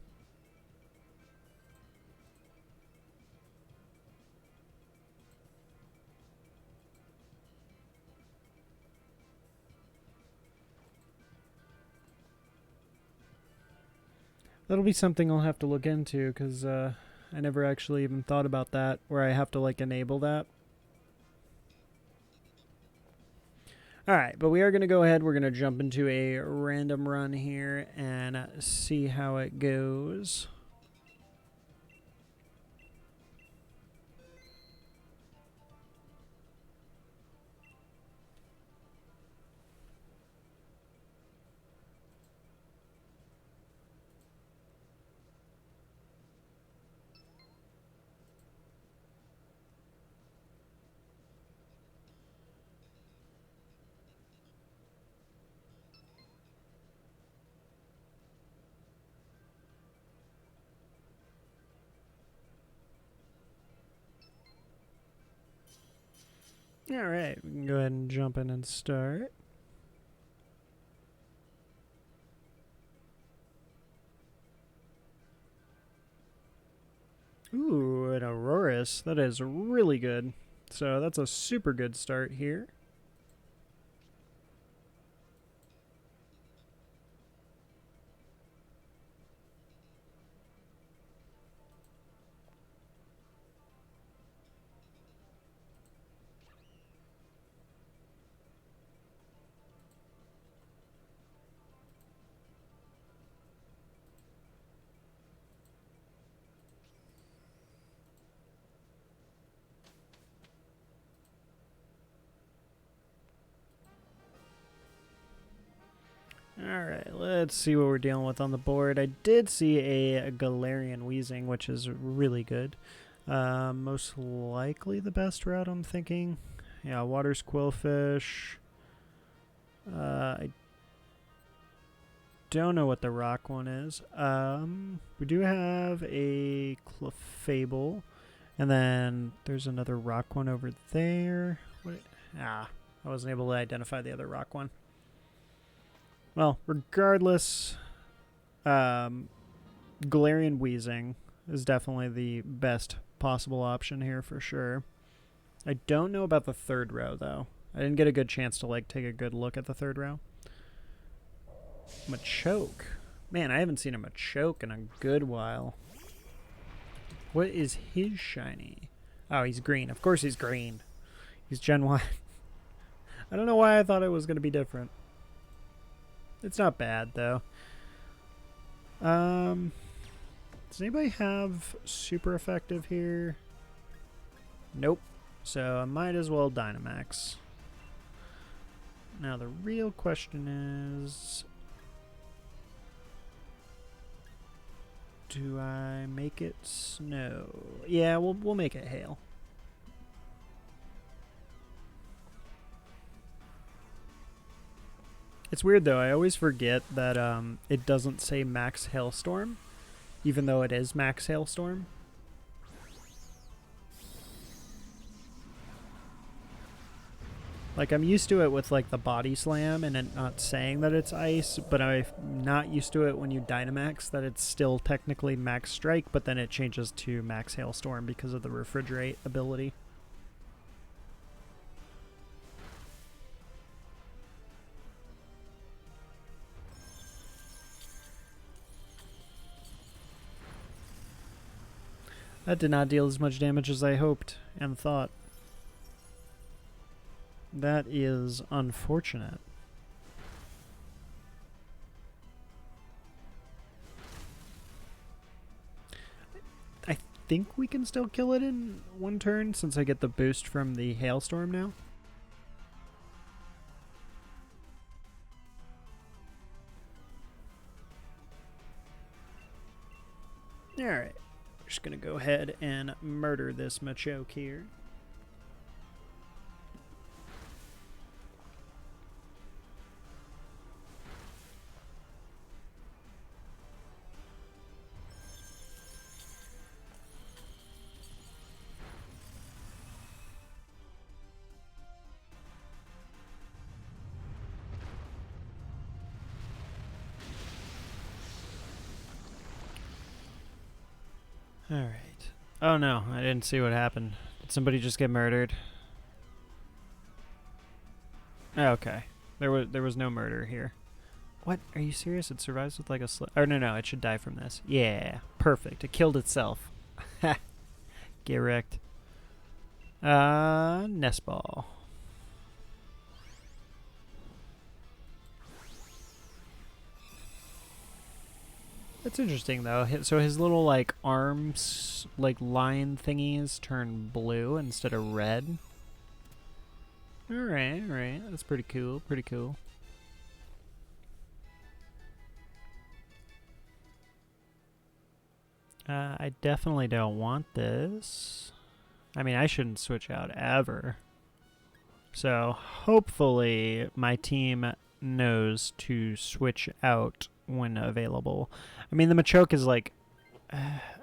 That'll be something I'll have to look into because I never actually even thought about that, where I have to like enable that. Alright, but we are going to go ahead. We're going to jump into a random run here and see how it goes. Alright, we can go ahead and jump in and start. Ooh, an Aurorus. That is really good. So that's a super good start here. Alright, let's see what we're dealing with on the board. I did see a Galarian Weezing, which is really good. Most likely the best route, I'm thinking. Yeah, Water's Quillfish. I don't know what the rock one is. We do have a Clefable. And then there's another rock one over there. What? I wasn't able to identify the other rock one. Well, regardless, Galarian Weezing is definitely the best possible option here for sure. I don't know about the third row, though. I didn't get a good chance to, like, take a good look at the third row. Machoke. Man, I haven't seen a Machoke in a good while. What is his shiny? Oh, he's green. Of course he's green. He's Gen 1. I don't know why I thought it was going to be different. It's not bad, though. Does anybody have super effective here? Nope. So I might as well Dynamax. Now the real question is, do I make it snow? Yeah, we'll make it hail. It's weird though. I always forget that it doesn't say max hailstorm, even though it is max hailstorm. Like, I'm used to it with, like, the body slam and it not saying that it's ice, but I'm not used to it when you Dynamax that it's still technically max strike, but then it changes to max hailstorm because of the refrigerate ability. That did not deal as much damage as I hoped and thought. That is unfortunate. I think we can still kill it in one turn since I get the boost from the hailstorm now. Alright, just gonna go ahead and murder this Machoke here. Alright. Oh no, I didn't see what happened. Did somebody just get murdered? Oh, okay. There was no murder here. What? Are you serious? It survives with like a Oh, no, it should die from this. Yeah, perfect. It killed itself. Get wrecked. Nest ball. That's interesting though. So his little like arms, like line thingies, turn blue instead of red. All right. That's pretty cool. Pretty cool. I definitely don't want this. I mean, I shouldn't switch out ever. So hopefully my team knows to switch out when available. I mean, the Machoke is like,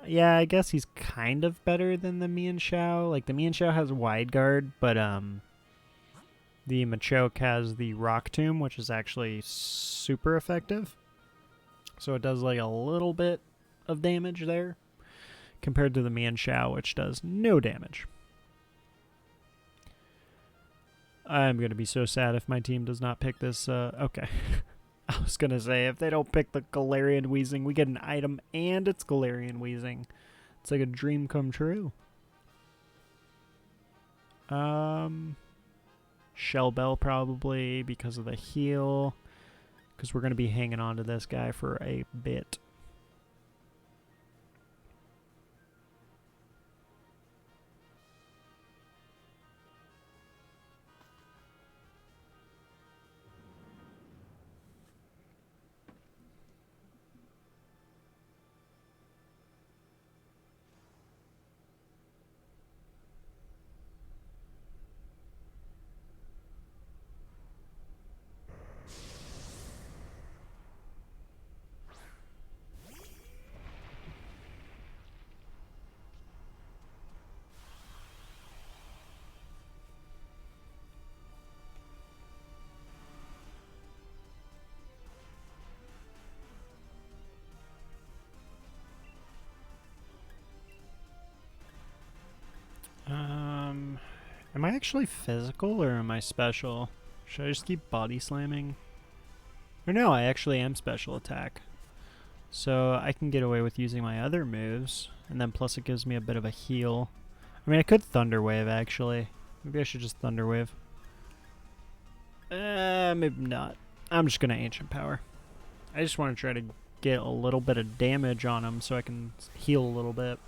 yeah, I guess he's kind of better than the Mienshao. Like, the Mienshao has Wide Guard, but the Machoke has the Rock Tomb, which is actually super effective. So it does like a little bit of damage there compared to the Mienshao, which does no damage. I'm going to be so sad if my team does not pick this. Okay. I was going to say, if they don't pick the Galarian Weezing, we get an item and it's Galarian Weezing. It's like a dream come true. Shell Bell probably because of the heal. Because we're going to be hanging on to this guy for a bit. Am I actually physical or am I special? Should I just keep body slamming? Or no, I actually am special attack. So I can get away with using my other moves, and then plus it gives me a bit of a heal. I mean, I could Thunder Wave actually. Maybe I should just Thunder Wave. Maybe not. I'm just gonna Ancient Power. I just want to try to get a little bit of damage on him so I can heal a little bit.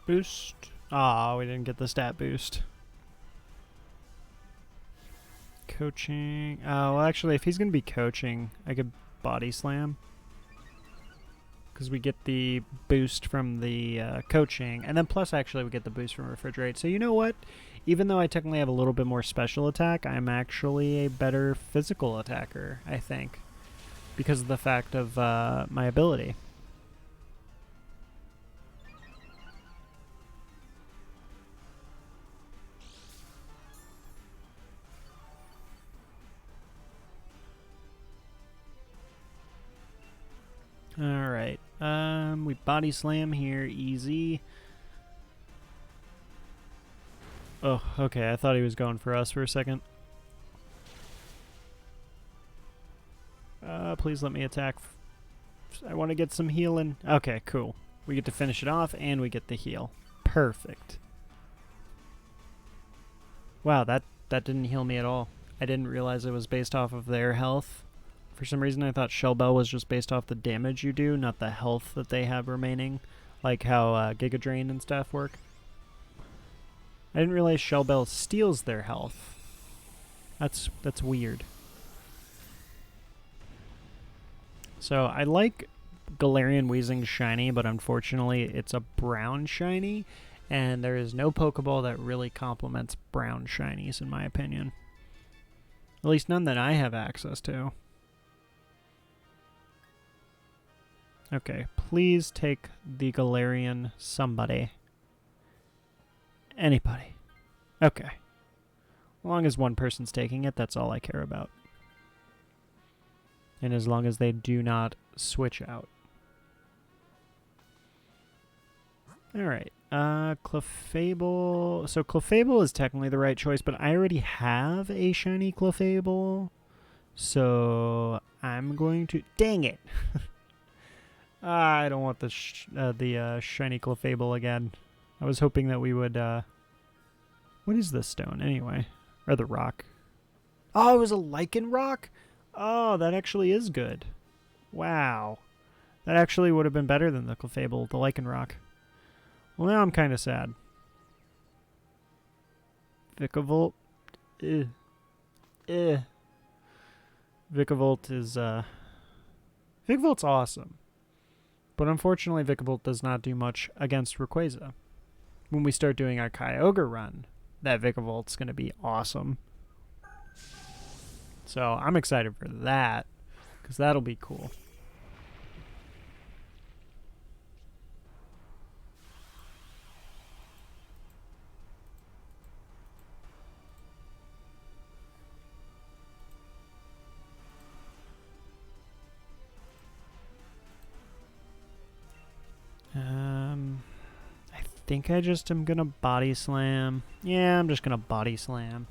boost. Oh, we didn't get the stat boost. Coaching. Oh, well, actually, if he's going to be coaching, I could body slam. Because we get the boost from the coaching. And then plus, actually, we get the boost from refrigerate. So you know what? Even though I technically have a little bit more special attack, I'm actually a better physical attacker, I think. Because of the fact of my ability. Alright. We body slam here, easy. Oh, okay, I thought he was going for us for a second. Please let me attack. I want to get some healing. Okay, cool. We get to finish it off, and we get the heal. Perfect. Wow, that didn't heal me at all. I didn't realize it was based off of their health. For some reason, I thought Shell Bell was just based off the damage you do, not the health that they have remaining. Like how Giga Drain and stuff work. I didn't realize Shell Bell steals their health. That's weird. So I like Galarian Weezing shiny, but unfortunately it's a brown shiny, and there is no Pokeball that really complements brown shinies in my opinion. At least none that I have access to. Okay, please take the Galarian somebody. Anybody. Okay. As long as one person's taking it, that's all I care about. And as long as they do not switch out. Alright. Clefable. So Clefable is technically the right choice, but I already have a shiny Clefable. So I'm going to... Dang it! I don't want the shiny Clefable again. I was hoping that we would... What is this stone, anyway? Or the rock? Oh, it was a Lichen Rock? Oh, that actually is good. Wow. That actually would have been better than the Clefable, the Lichen Rock. Well, now I'm kind of sad. Vikavolt. Vikavolt is, Vikavolt's awesome. But unfortunately, Vikavolt does not do much against Rayquaza. When we start doing our Kyogre run, that Vikavolt's going to be awesome. So I'm excited for that, because that'll be cool. I think I just am going to body slam. Yeah, I'm just going to body slam.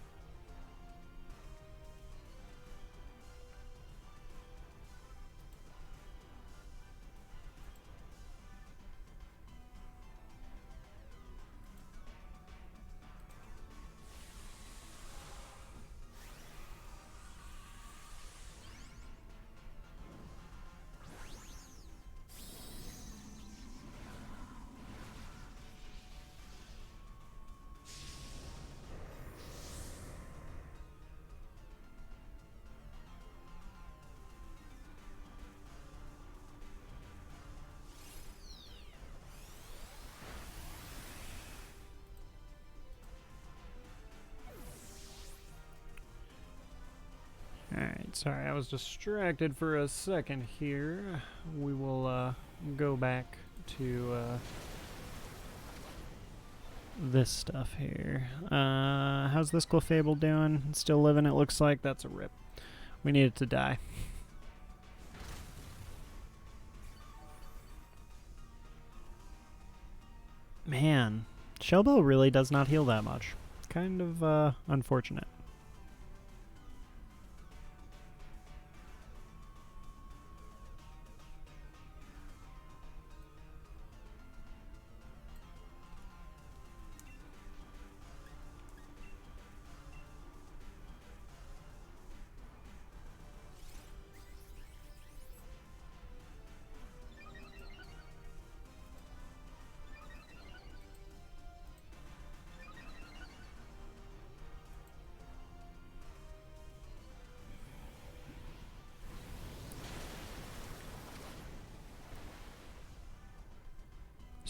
Alright, sorry, I was distracted for a second here. We will go back to this stuff here. How's this Clefable doing? It's still living, it looks like. That's a rip. We need it to die. Man, Shellbell really does not heal that much. Kind of unfortunate.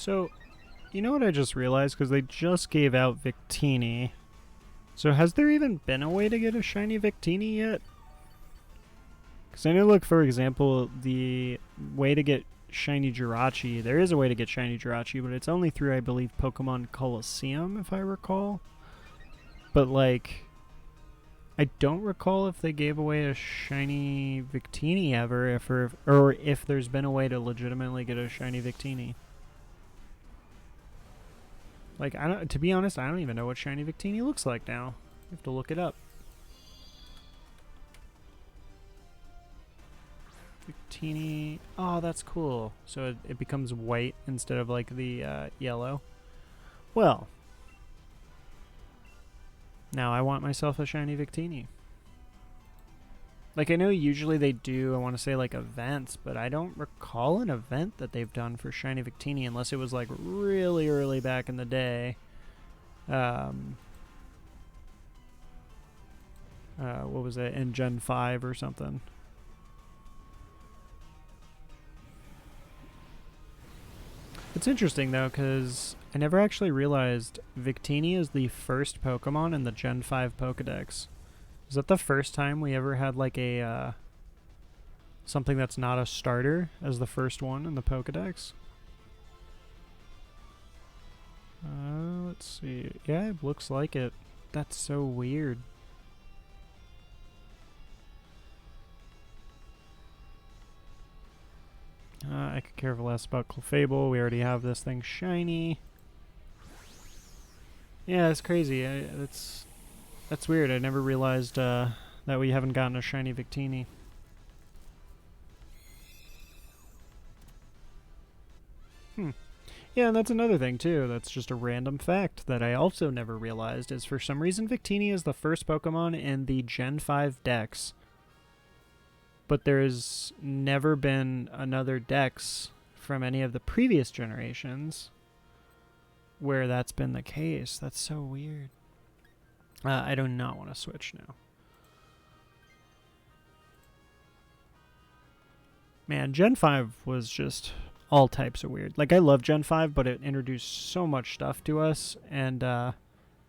So, you know what I just realized? Because they just gave out Victini. So has there even been a way to get a shiny Victini yet? Because I know, look, for example, the way to get shiny Jirachi, there is a way to get shiny Jirachi, but it's only through, I believe, Pokemon Coliseum, if I recall. But, like, I don't recall if they gave away a shiny Victini ever, or if there's been a way to legitimately get a shiny Victini. Like, to be honest, I don't even know what shiny Victini looks like now. You have to look it up. Victini. Oh, that's cool. So it becomes white instead of like the yellow. Well, now I want myself a shiny Victini. Like, I know usually they do, I want to say, like, events, but I don't recall an event that they've done for shiny Victini unless it was, like, really early back in the day. What was it? In Gen 5 or something. It's interesting, though, because I never actually realized Victini is the first Pokemon in the Gen 5 Pokedex. Is that the first time we ever had, like, a, something that's not a starter as the first one in the Pokedex? Let's see. Yeah, it looks like it. That's so weird. I could care less about Clefable. We already have this thing shiny. Yeah, it's crazy. That's weird. I never realized that we haven't gotten a shiny Victini. Yeah, and that's another thing, too. That's just a random fact that I also never realized, is for some reason Victini is the first Pokemon in the Gen 5 Dex. But there's never been another Dex from any of the previous generations where that's been the case. That's so weird. I do not want to switch now. Man, Gen 5 was just all types of weird. Like, I love Gen 5, but it introduced so much stuff to us. And,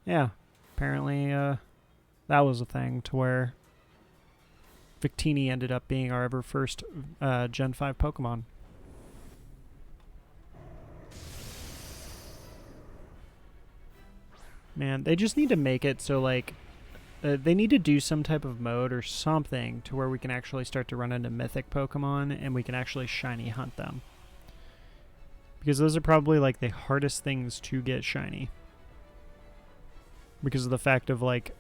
yeah, apparently that was a thing to where Victini ended up being our ever first Gen 5 Pokemon. Man, they just need to make it so, like, they need to do some type of mode or something to where we can actually start to run into mythic Pokemon and we can actually shiny hunt them. Because those are probably, like, the hardest things to get shiny. Because of the fact of, like,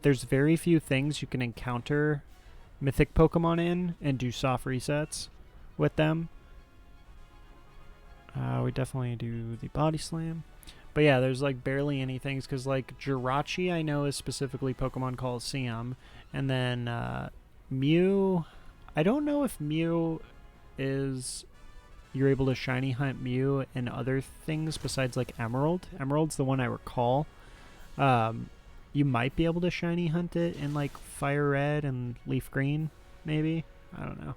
there's very few things you can encounter mythic Pokemon in and do soft resets with them. We definitely do the Body Slam. But yeah, there's like barely any things because like Jirachi I know is specifically Pokemon Coliseum. And then Mew, I don't know if Mew is, you're able to shiny hunt Mew and other things besides like Emerald. Emerald's the one I recall. You might be able to shiny hunt it in like Fire Red and Leaf Green, maybe. I don't know.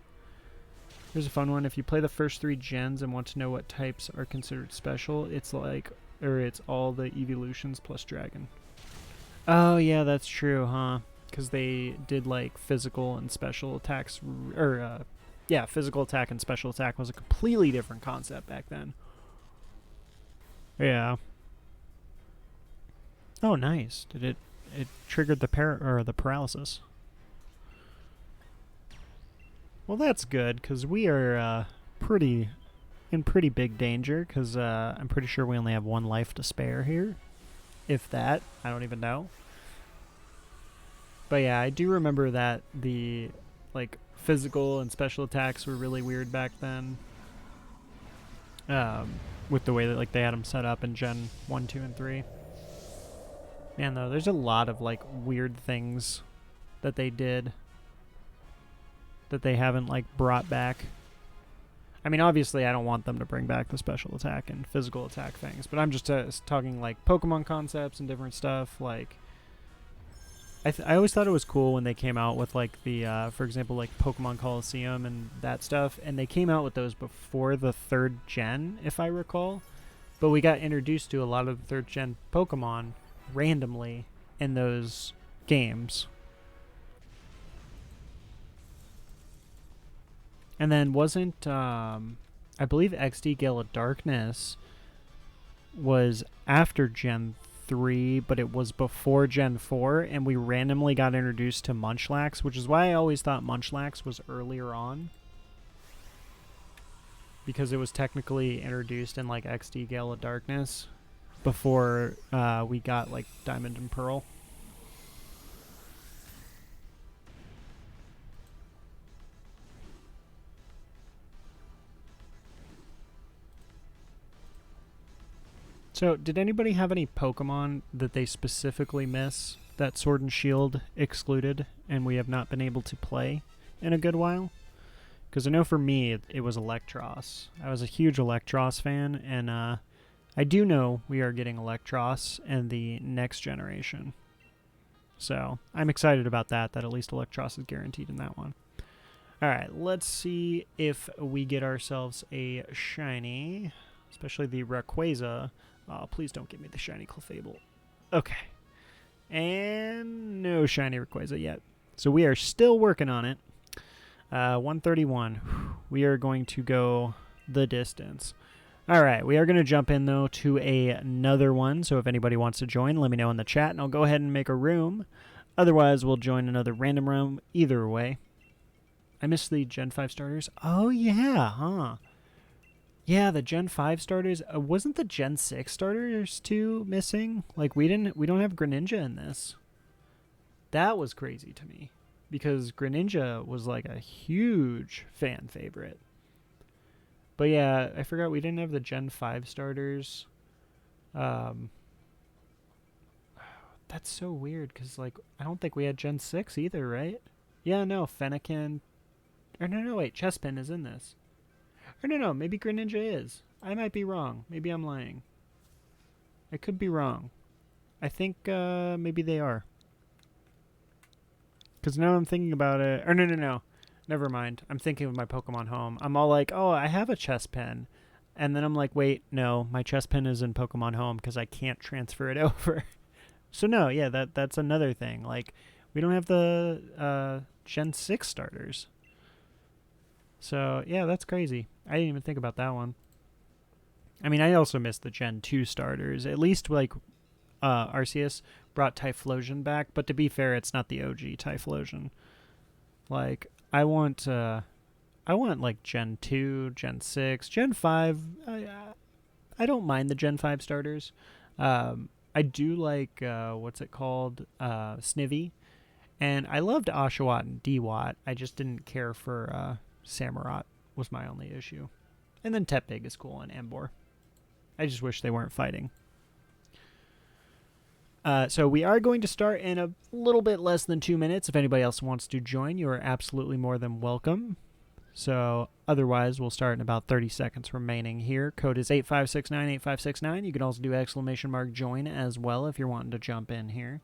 Here's a fun one. If you play the first 3 gens and want to know what types are considered special, it's like, or it's all the evolutions plus dragon. Oh yeah, that's true, huh? Because they did like physical and special attacks, or yeah, physical attack and special attack was a completely different concept back then. Yeah. Oh, nice. Did it triggered the paralysis. Well, that's good because we are in pretty big danger because I'm pretty sure we only have 1 life to spare here, if that. I don't even know. But yeah, I do remember that the like physical and special attacks were really weird back then. With the way that like they had them set up in Gen 1, 2, and 3. Man, though, there's a lot of, like, weird things that they did that they haven't, like, brought back. I mean, obviously, I don't want them to bring back the special attack and physical attack things, but I'm just talking, like, Pokemon concepts and different stuff, like, I always thought it was cool when they came out with like the for example like Pokemon Coliseum and that stuff, and they came out with those before the third gen, if I recall. But we got introduced to a lot of the third gen Pokemon randomly in those games. And then wasn't I believe XD Gale of Darkness was after Gen 3, but it was before Gen 4, and we randomly got introduced to Munchlax, which is why I always thought Munchlax was earlier on. Because it was technically introduced in like XD Gale of Darkness before we got like Diamond and Pearl. So, did anybody have any Pokemon that they specifically miss that Sword and Shield excluded and we have not been able to play in a good while? Because I know for me, it was Electros. I was a huge Electros fan, and I do know we are getting Electros in the next generation. So, I'm excited about that at least Electros is guaranteed in that one. Alright, let's see if we get ourselves a shiny, especially the Rayquaza. Oh, please don't give me the shiny Clefable. Okay. And no shiny Rayquaza yet. So we are still working on it. 131. We are going to go the distance. All right, we are going to jump in, though, to another one. So if anybody wants to join, let me know in the chat, and I'll go ahead and make a room. Otherwise, we'll join another random room either way. I missed the Gen 5 starters. Oh, yeah, huh? Yeah, the Gen 5 starters. Wasn't the Gen 6 starters too missing? Like we don't have Greninja in this. That was crazy to me because Greninja was like a huge fan favorite. But yeah, I forgot we didn't have the Gen 5 starters. That's so weird cuz like I don't think we had Gen 6 either, right? Yeah, no, Fennekin. Or no, wait, Chespin is in this. Or no, maybe Greninja is. I might be wrong. Maybe I'm lying. I could be wrong. I think maybe they are. Because now I'm thinking about it. Or no. Never mind. I'm thinking of my Pokemon Home. I'm all like, oh, I have a chess pen. And then I'm like, wait, no, my chess pen is in Pokemon Home because I can't transfer it over. So no, yeah, that's another thing. Like, we don't have the Gen 6 starters. So, yeah, that's crazy. I didn't even think about that one. I mean, I also missed the Gen 2 starters. At least, like, Arceus brought Typhlosion back. But to be fair, it's not the OG Typhlosion. Like, I want, like, Gen 2, Gen 6, Gen 5. I don't mind the Gen 5 starters. I do like, what's it called? Snivy. And I loved Oshawott and Dewott. I just didn't care for Samurott was my only issue. And then Tepig is cool and Ambor. I just wish they weren't fighting. So we are going to start in a little bit less than 2 minutes. If anybody else wants to join, you are absolutely more than welcome. So otherwise, we'll start in about 30 seconds remaining here. Code is 85698569. You can also do !join as well if you're wanting to jump in here.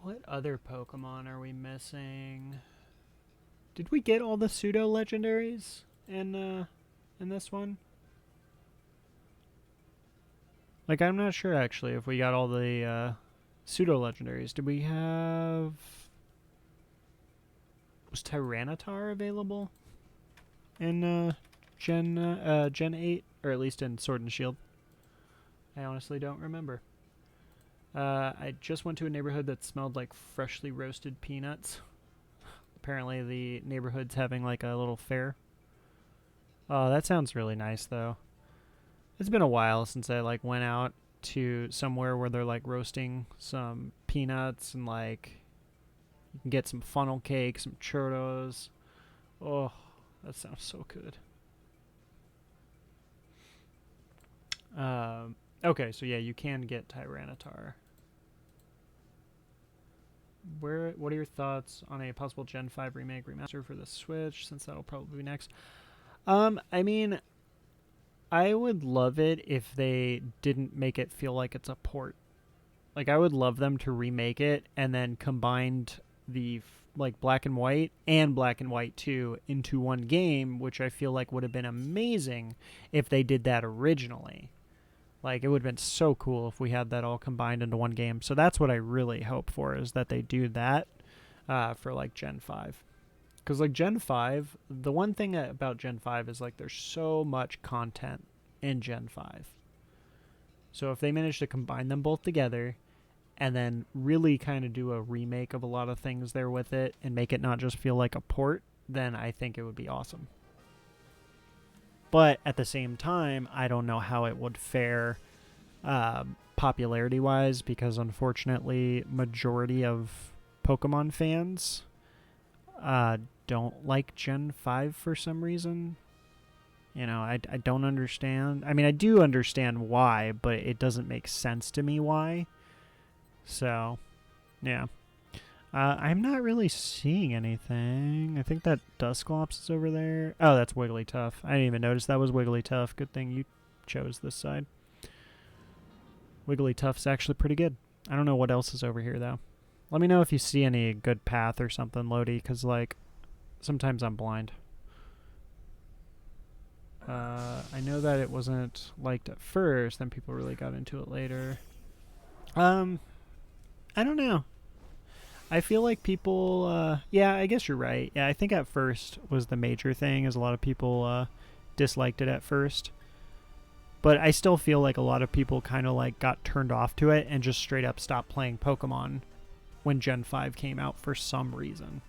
What other Pokemon are we missing? Did we get all the pseudo legendaries in this one? Like, I'm not sure actually if we got all the pseudo legendaries. Did we have? Was Tyranitar available in Gen 8, or at least in Sword and Shield? I honestly don't remember. I just went to a neighborhood that smelled like freshly roasted peanuts. Apparently the neighborhood's having like a little fair. Oh, that sounds really nice though. It's been a while since I like went out to somewhere where they're like roasting some peanuts and like you can get some funnel cake, some churros. Oh, that sounds so good. Okay, so yeah, you can get Tyranitar. What are your thoughts on a possible Gen 5 remake remaster for the Switch, since that'll probably be next? I mean, I would love it if they didn't make it feel like it's a port. Like, I would love them to remake it and then combined the like black and white and black and white 2 into one game, which I feel like would have been amazing if they did that originally. Like, it would have been so cool if we had that all combined into one game. So that's what I really hope for, is that they do that for like Gen 5. Because like Gen 5, the one thing about Gen 5 is like there's so much content in Gen 5. So if they manage to combine them both together and then really kind of do a remake of a lot of things there with it and make it not just feel like a port, then I think it would be awesome. But at the same time, I don't know how it would fare popularity-wise, because unfortunately, majority of Pokemon fans don't like Gen 5 for some reason. You know, I don't understand. I mean, I do understand why, but it doesn't make sense to me why. So, yeah. I'm not really seeing anything. I think that Dusclops is over there. Oh, that's Wigglytuff. I didn't even notice that was Wigglytuff. Good thing you chose this side. Wigglytuff's actually pretty good. I don't know what else is over here, though. Let me know if you see any good path or something, Lodi, because, like, sometimes I'm blind. I know that it wasn't liked at first, then people really got into it later. I don't know. I feel like people, yeah, I guess you're right. Yeah, I think at first was the major thing, is a lot of people disliked it at first. But I still feel like a lot of people kind of like got turned off to it and just straight up stopped playing Pokemon when Gen 5 came out for some reason.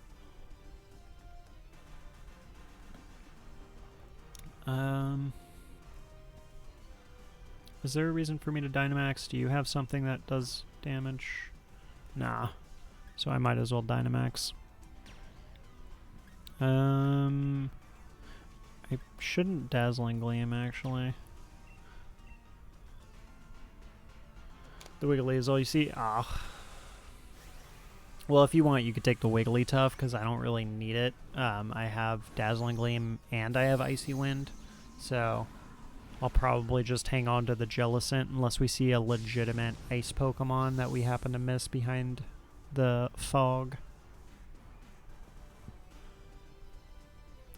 Is there a reason for me to Dynamax? Do you have something that does damage? Nah. So I might as well Dynamax. I shouldn't Dazzling Gleam, actually. The Wigglytuff, you see? Ah. Well, if you want, you could take the Wigglytuff, because I don't really need it. I have Dazzling Gleam and I have Icy Wind, so I'll probably just hang on to the Jellicent unless we see a legitimate ice Pokemon that we happen to miss behind the fog.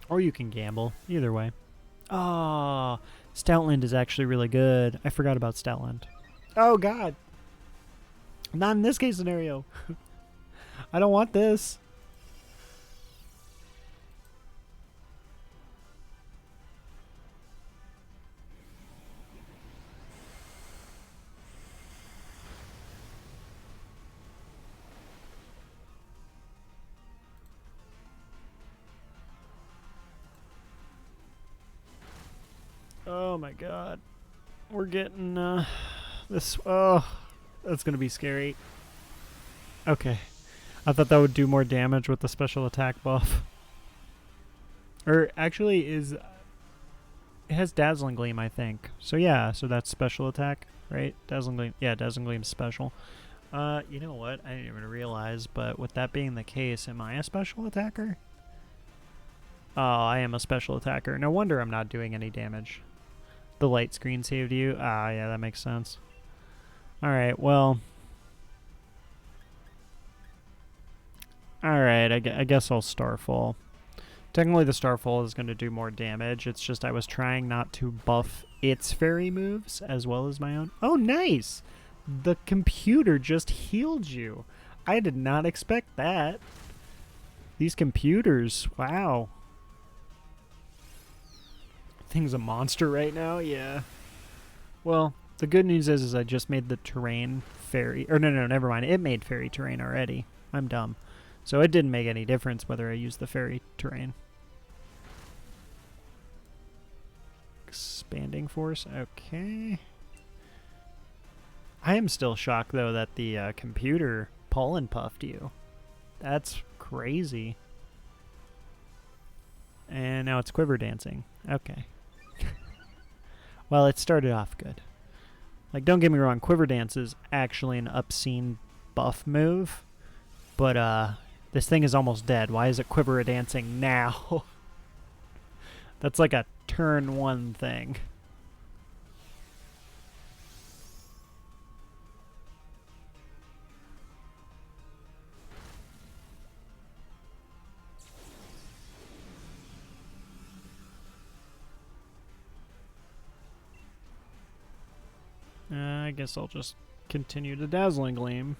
Or you can gamble. Either way. Oh, Stoutland is actually really good. I forgot about Stoutland. Oh, God. Not in this case scenario. I don't want this. Oh my God. We're getting this. Oh, that's going to be scary. Okay. I thought that would do more damage with the special attack buff. Or actually it has Dazzling Gleam, I think. So yeah, so that's special attack, right? Dazzling Gleam. Yeah, Dazzling Gleam's special. You know what? I didn't even realize, but with that being the case, am I a special attacker? Oh, I am a special attacker. No wonder I'm not doing any damage. The light screen saved you? Ah, yeah, that makes sense. Alright, well. Alright, I guess I'll Starfall. Technically, the Starfall is going to do more damage. It's just I was trying not to buff its fairy moves as well as my own. Oh, nice! The computer just healed you. I did not expect that. These computers, wow. Thing's a monster right now, yeah. Well, the good news is I just made the terrain fairy. Or no, never mind. It made fairy terrain already. I'm dumb. So it didn't make any difference whether I used the fairy terrain. Expanding force, okay. I am still shocked, though, that the computer pollen puffed you. That's crazy. And now it's quiver dancing. Okay. Well, it started off good. Like, don't get me wrong, quiver dance is actually an obscene buff move. But this thing is almost dead. Why is it quiver dancing now? That's like a turn 1 thing. I guess I'll just continue to Dazzling Gleam.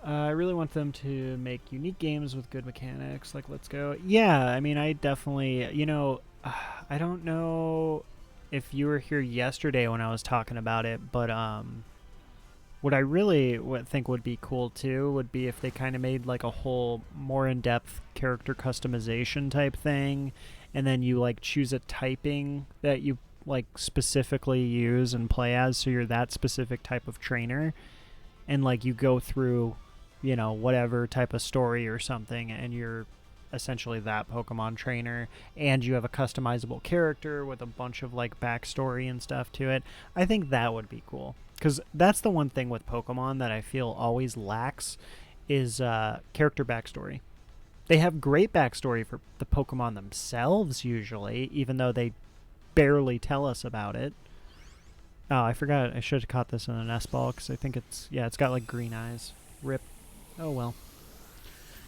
I really want them to make unique games with good mechanics. Like, let's go. Yeah, I mean, I definitely, I don't know if you were here yesterday when I was talking about it, but what I really think would be cool too would be if they kind of made like a whole more in-depth character customization type thing, and then you like choose a typing that you like specifically use and play as, so you're that specific type of trainer, and like you go through whatever type of story or something, and you're essentially that Pokemon trainer, and you have a customizable character with a bunch of like backstory and stuff to it. I think that would be cool, because that's the one thing with Pokemon that I feel always lacks is character backstory. They have great backstory for the Pokemon themselves usually, even though they barely tell us about it. Oh, I forgot. I should have caught this in an S-ball, because I think it's got like green eyes. Rip. Oh well.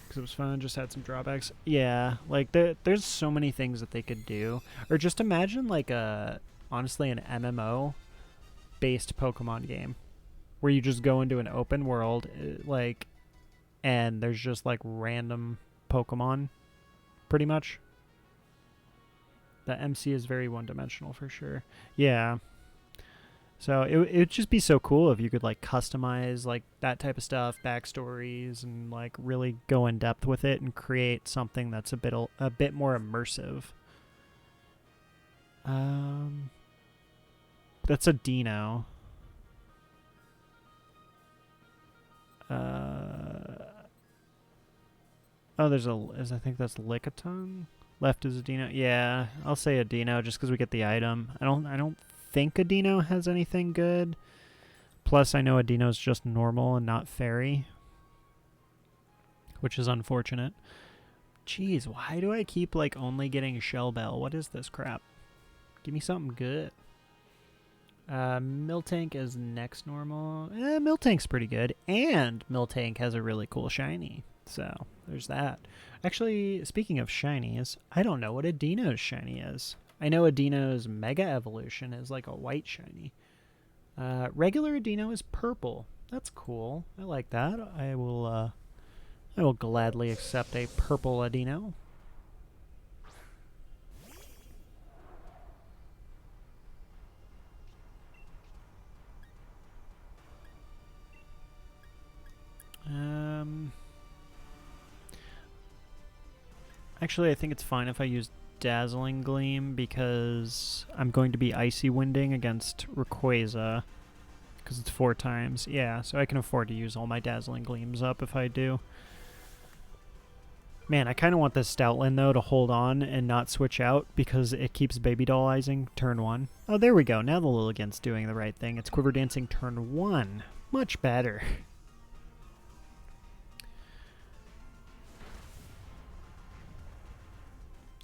Because it was fun, just had some drawbacks. Yeah, like there's so many things that they could do. Or just imagine like honestly an MMO based Pokemon game where you just go into an open world and there's just like random Pokemon pretty much. The MC is very one-dimensional for sure. Yeah. So it would just be so cool if you could like customize like that type of stuff, backstories, and like really go in depth with it and create something that's a bit more immersive. That's a Dino. I think that's Lickitung. Left is a Dino. Yeah, I'll say a Dino just because we get the item. I don't think a Dino has anything good. Plus, I know a Dino's just normal and not fairy, which is unfortunate. Jeez, why do I keep like only getting Shell Bell? What is this crap? Give me something good. Miltank is next normal. Miltank's pretty good, and Miltank has a really cool shiny. So there's that. Actually, speaking of shinies, I don't know what a Dino's shiny is. I know a Dino's Mega Evolution is like a white shiny. Regular Dino is purple. That's cool. I like that. I will gladly accept a purple Adino. Actually, I think it's fine if I use Dazzling Gleam because I'm going to be Icy Winding against Rayquaza because it's 4 times. Yeah, so I can afford to use all my Dazzling Gleams up if I do. Man, I kind of want this Stoutland, though, to hold on and not switch out because it keeps Baby Dollizing turn 1. Oh, there we go. Now the Lilligant's doing the right thing. It's Quiver Dancing turn 1. Much better.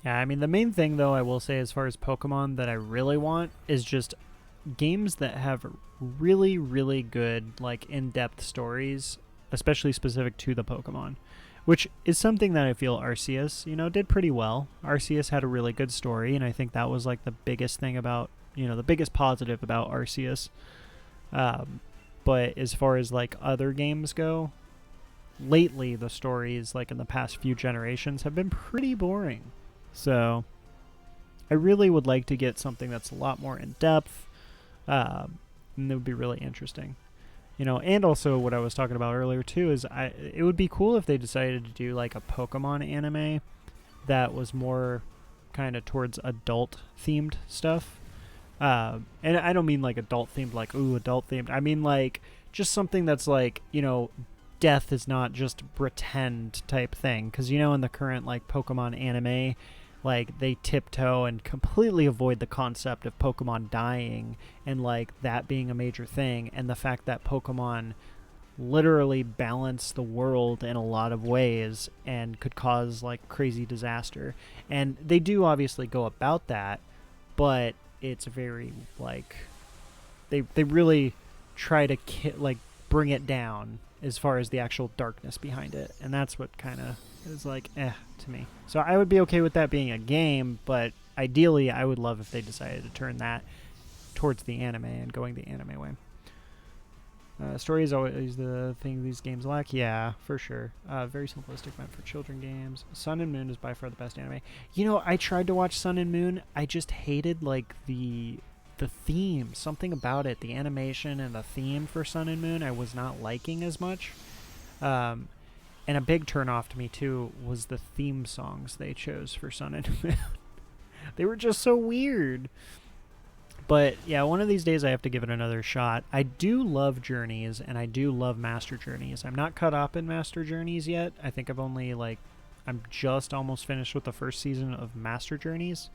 Yeah, I mean, the main thing, though, I will say as far as Pokemon that I really want is just games that have really, really good, like, in-depth stories, especially specific to the Pokemon, which is something that I feel Arceus, did pretty well. Arceus had a really good story, and I think that was, like, the biggest thing about, the biggest positive about Arceus. But as far as, like, other games go, lately the stories, like, in the past few generations have been pretty boring. So I really would like to get something that's a lot more in-depth, and it would be really interesting. And also what I was talking about earlier, too, is it would be cool if they decided to do, like, a Pokemon anime that was more kind of towards adult-themed stuff. And I don't mean, like, adult-themed, like, ooh, adult-themed. I mean, like, just something that's, like, death is not just pretend type thing. Because, in the current, like, Pokemon anime, like, they tiptoe and completely avoid the concept of Pokemon dying and, like, that being a major thing, and the fact that Pokemon literally balance the world in a lot of ways and could cause like crazy disaster. And they do obviously go about that, but it's very like they really try to like bring it down as far as the actual darkness behind it, and that's what kind of is like to me. So I would be okay with that being a game, but ideally I would love if they decided to turn that towards the anime and going the anime way. Story is always the thing these games lack. Yeah, for sure. Very simplistic, meant for children games. Sun and Moon is by far the best anime. You know, I tried to watch Sun and Moon. I just hated like the theme. Something about it, the animation and the theme for Sun and Moon, I was not liking as much. And a big turnoff to me too was the theme songs they chose for Sun and Moon. They were just so weird. But yeah, one of these days I have to give it another shot. I do love Journeys, and I do love Master Journeys. I'm not caught up in Master Journeys yet. I think I'm just almost finished with the first season of Master Journeys.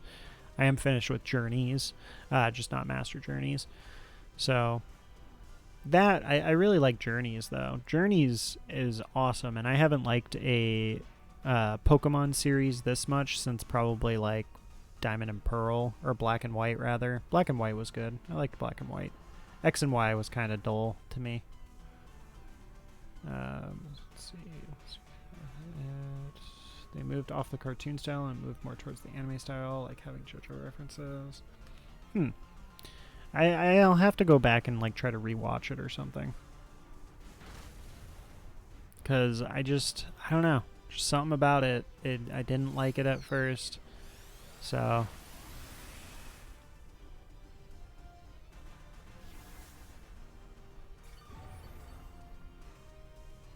I am finished with Journeys, just not Master Journeys. So that, I really like Journeys, though. Journeys is awesome, and I haven't liked a Pokemon series this much since probably like Diamond and Pearl, or Black and White rather. Black and White was good. I liked Black and White. X and Y was kind of dull to me. Let's see. They moved off the cartoon style and moved more towards the anime style, like having JoJo references. I'll have to go back and like try to rewatch it or something. Cause I don't know. Just something about it. I didn't like it at first. So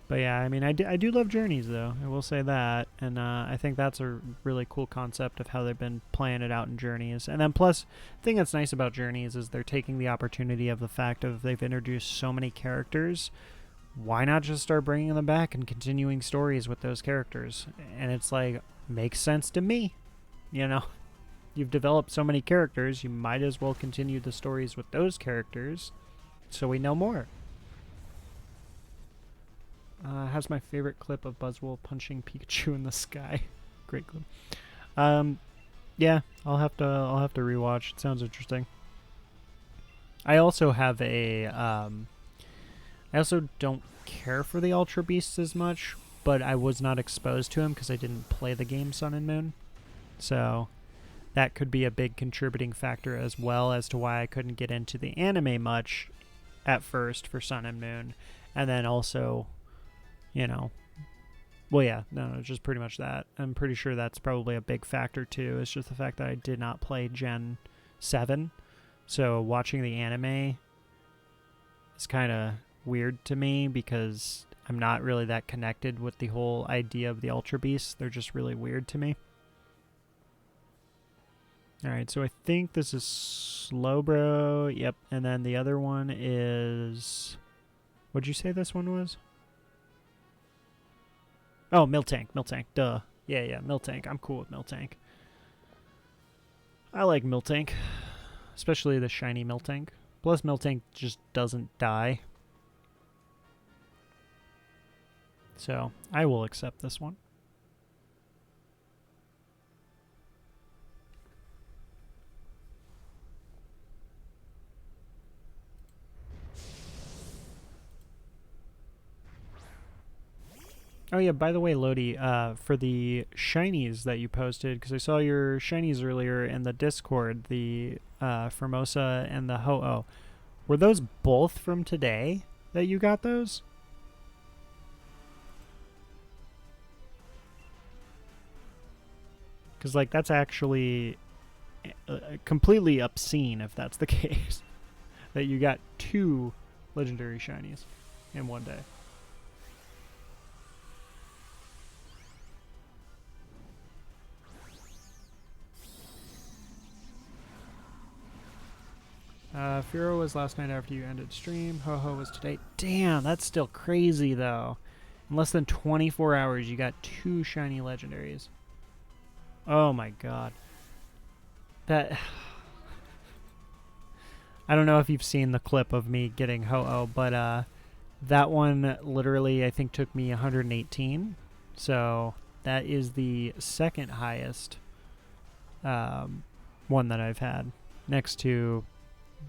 but yeah, I mean, I do love Journeys though, I will say that, and I think that's a really cool concept of how they've been playing it out in Journeys. And then plus, the thing that's nice about Journeys is they're taking the opportunity of the fact of they've introduced so many characters. Why not just start bringing them back and continuing stories with those characters? And it's like, makes sense to me, you know? You've developed so many characters, you might as well continue the stories with those characters so we know more. Has my favorite clip of Buzzwole punching Pikachu in the sky. Great clip. Yeah, I'll have to rewatch. It sounds interesting. I also have I also don't care for the Ultra Beasts as much, but I was not exposed to him because I didn't play the game Sun and Moon. So that could be a big contributing factor as well as to why I couldn't get into the anime much at first for Sun and Moon. And then also, you know, well, yeah, no, just pretty much that. I'm pretty sure that's probably a big factor too. It's just the fact that I did not play Gen 7. So watching the anime is kind of weird to me because I'm not really that connected with the whole idea of the Ultra Beasts. They're just really weird to me. Alright, so I think this is Slowbro. Yep, and then the other one is... What'd you say this one was? Oh, Miltank. Miltank, duh. Yeah, Miltank. I'm cool with Miltank. I like Miltank. Especially the shiny Miltank. Plus, Miltank just doesn't die. So, I will accept this one. Oh yeah, by the way, Lodi, for the shinies that you posted, because I saw your shinies earlier in the Discord, the Formosa and the Ho-Oh. Were those both from today that you got those? Because, like, that's actually completely obscene if that's the case. That you got 2 legendary shinies in one day. Furo was last night after you ended stream. Ho-Ho was today. Damn, that's still crazy, though. In less than 24 hours, you got 2 shiny legendaries. Oh my god. That... I don't know if you've seen the clip of me getting Ho-Oh, but That one literally, I think, took me 118. So that is the second highest one that I've had, next to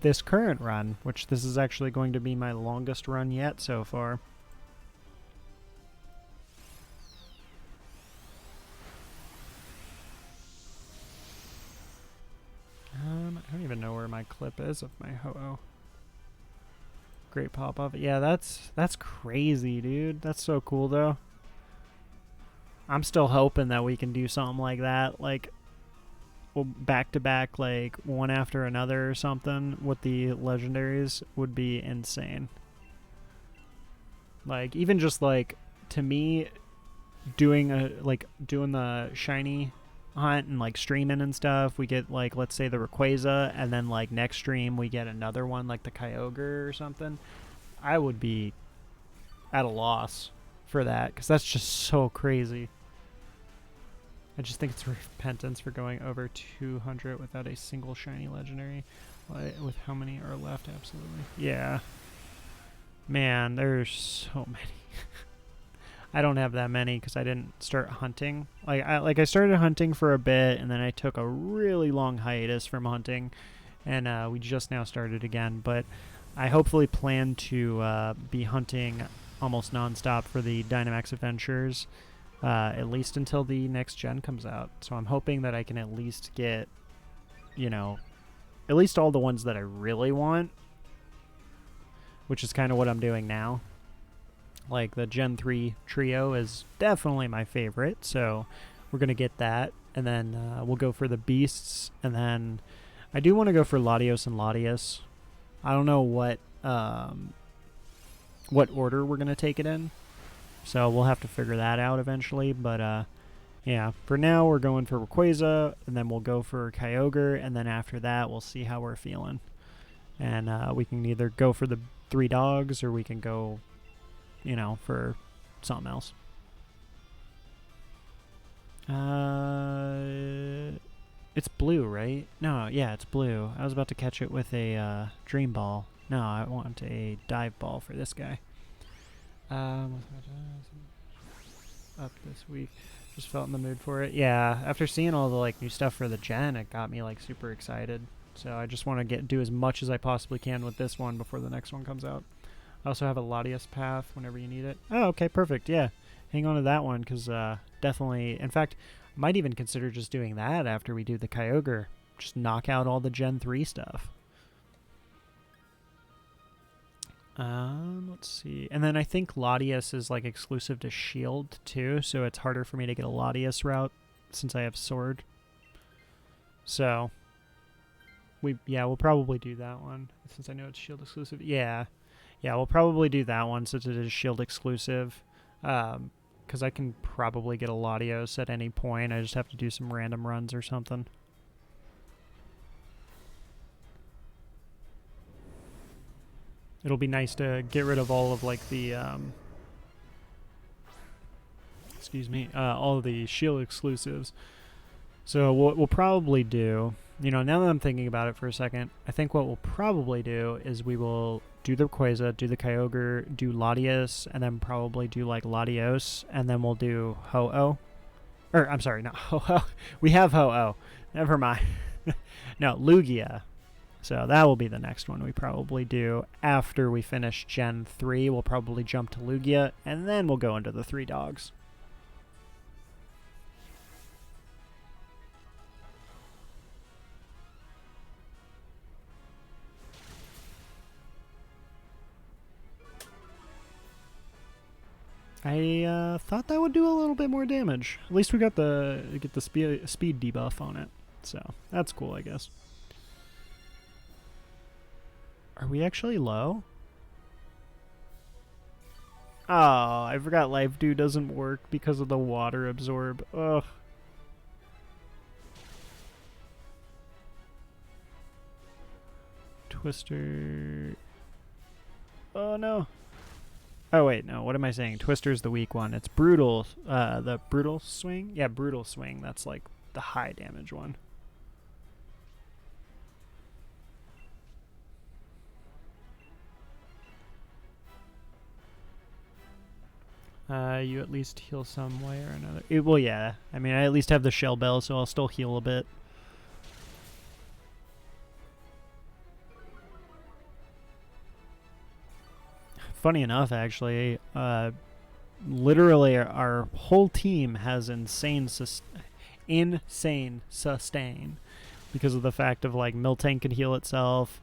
this current run, which this is actually going to be my longest run yet so far. I don't even know where my clip is of my Ho-Oh. Great pop-off. Yeah, that's crazy, dude. That's so cool, though. I'm still hoping that we can do something like that, like, well, back-to-back, like, one after another or something with the legendaries would be insane. Like, even just, like, to me, doing the shiny hunt and like streaming and stuff, we get like, let's say the Rayquaza, and then like next stream we get another one like the Kyogre or something. I would be at a loss for that because that's just so crazy. I just think it's repentance for going over 200 without a single shiny legendary. With how many are left, absolutely. Yeah. Man, there's so many. I don't have that many because I didn't start hunting. I started hunting for a bit, and then I took a really long hiatus from hunting, and we just now started again. But I hopefully plan to be hunting almost nonstop for the Dynamax adventures, at least until the next gen comes out. So I'm hoping that I can at least get, at least all the ones that I really want, which is kind of what I'm doing now. Like the Gen 3 trio is definitely my favorite, so we're going to get that. And then we'll go for the beasts, and then I do want to go for Latios and Latias. I don't know what order we're going to take it in, so we'll have to figure that out eventually. But yeah, for now we're going for Rayquaza, and then we'll go for Kyogre, and then after that we'll see how we're feeling. And we can either go for the 3 dogs, or we can go, for something else. It's blue, right? No, yeah, it's blue. I was about to catch it with a dream ball. No, I want a dive ball for this guy. Up this week. Just felt in the mood for it. Yeah, after seeing all the like new stuff for the gen, it got me like super excited. So I just want to do as much as I possibly can with this one before the next one comes out. I also have a Latias path whenever you need it. Oh, okay, perfect. Yeah, hang on to that one because definitely, in fact, might even consider just doing that after we do the Kyogre. Just knock out all the Gen 3 stuff. Let's see. And then I think Latias is like exclusive to Shield too, so it's harder for me to get a Latias route since I have Sword. So we'll probably do that one since I know it's Shield exclusive. Yeah, we'll probably do that one since it is Shield exclusive. Because I can probably get a Latios at any point. I just have to do some random runs or something. It'll be nice to get rid of all of like the all of the Shield exclusives. So what we'll probably do, now that I'm thinking about it for a second, I think what we'll probably do is we will do the Rayquaza, do the Kyogre, do Latias, and then probably do like Latios, and then we'll do Ho-Oh. Or, I'm sorry, not Ho-Oh. We have Ho-Oh. Never mind. No, Lugia. So that will be the next one we probably do. After we finish Gen 3, we'll probably jump to Lugia, and then we'll go into the 3 dogs. I thought that would do a little bit more damage. At least we got the speed debuff on it, so that's cool, I guess. Are we actually low? Oh, I forgot Life Dew doesn't work because of the water absorb. Ugh. Twister. Oh no. Oh wait, no. What am I saying? Twister's the weak one. It's Brutal. The Brutal Swing? Yeah, Brutal Swing. That's like the high damage one. You at least heal some way or another. Well, yeah. I mean, I at least have the Shell Bell, so I'll still heal a bit. Funny enough, actually, literally our whole team has insane sustain because of the fact of like Miltank can heal itself,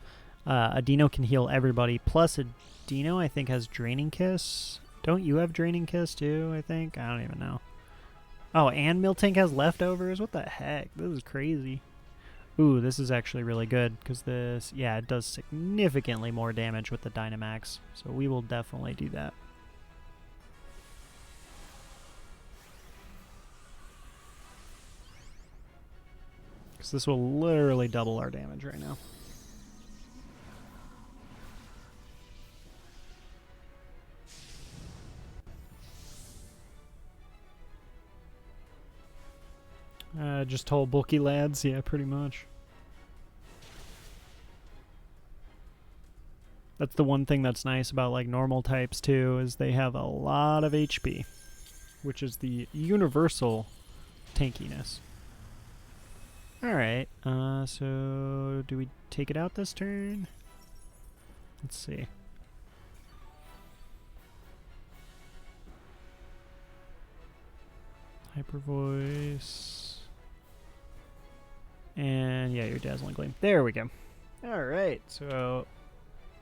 Adino can heal everybody. Plus, Adino I think has Draining Kiss. Don't you have Draining Kiss too? I think I don't even know. Oh, and Miltank has leftovers. What the heck? This is crazy. Ooh, this is actually really good because this, yeah, it does significantly more damage with the Dynamax. So we will definitely do that. Because this will literally double our damage right now. Just whole bulky lads, yeah, pretty much. That's the one thing that's nice about like normal types too, is they have a lot of HP, which is the universal tankiness. Alright, so do we take it out this turn? Let's see. Hyper Voice. And yeah, your Dazzling Gleam. There we go. Alright, so...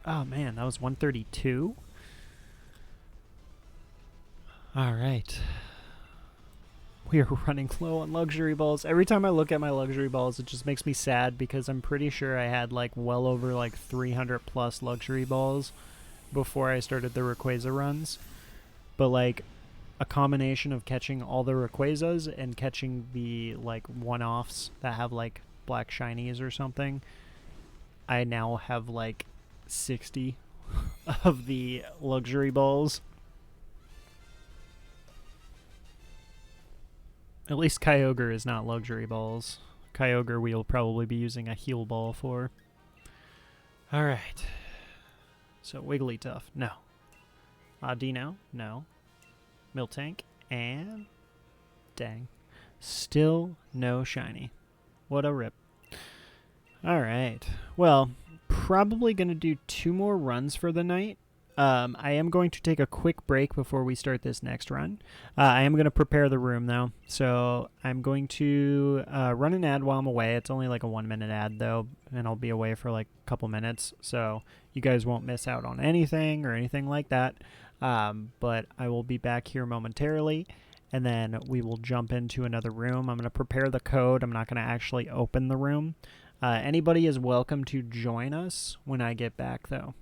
Oh man, that was 132? Alright. We are running low on luxury balls. Every time I look at my luxury balls, it just makes me sad because I'm pretty sure I had like well over like 300 plus luxury balls before I started the Rayquaza runs. But like a combination of catching all the Rayquazas and catching the like one-offs that have like black shinies or something, I now have like 60 of the luxury balls. At least Kyogre is not luxury balls. Kyogre we'll probably be using a heal ball for. Alright. So Wigglytuff, no. Dino, no. Miltank, and... Dang. Still no shiny. What a rip. Alright. Well, probably going to do 2 more runs for the night. I am going to take a quick break before we start this next run. I am going to prepare the room, though. So I'm going to run an ad while I'm away. It's only like a 1-minute ad, though, and I'll be away for like a couple minutes. So you guys won't miss out on anything or anything like that. But I will be back here momentarily, and then we will jump into another room. I'm going to prepare the code. I'm not going to actually open the room. Anybody is welcome to join us when I get back, though.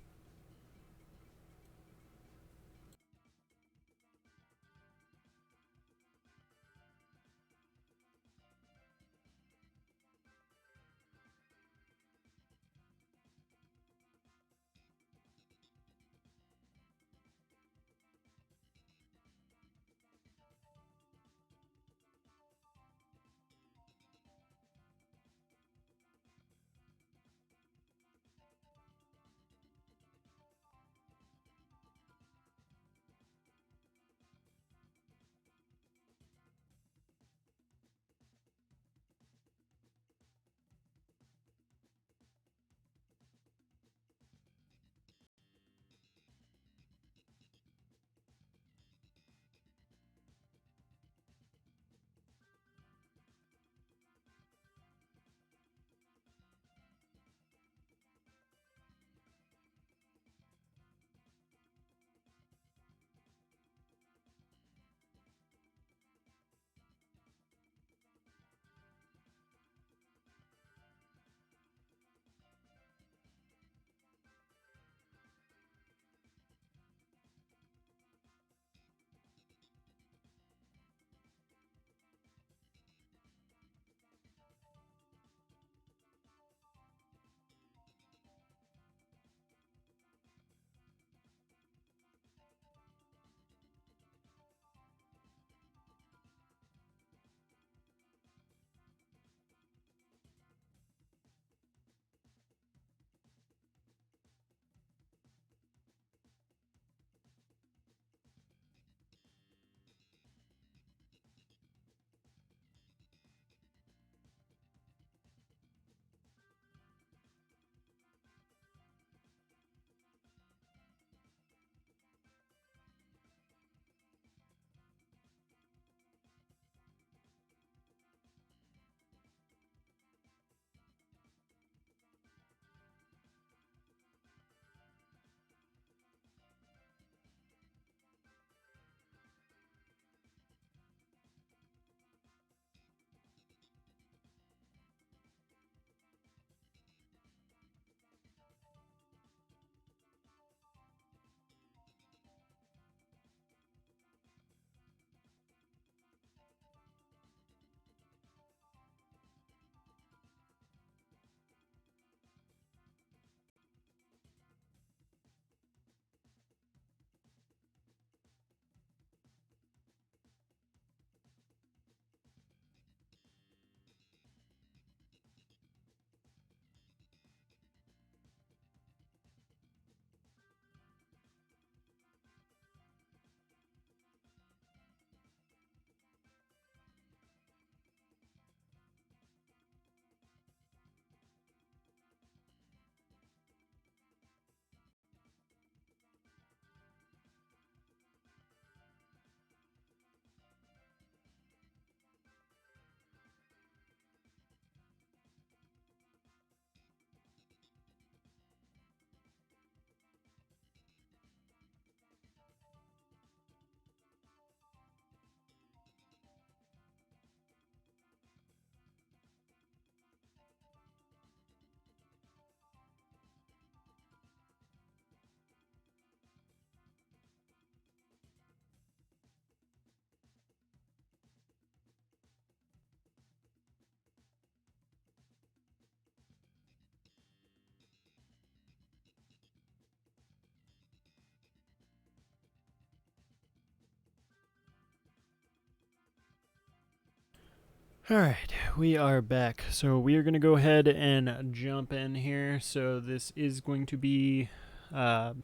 Alright, we are back. So we are going to go ahead and jump in here. So this is going to be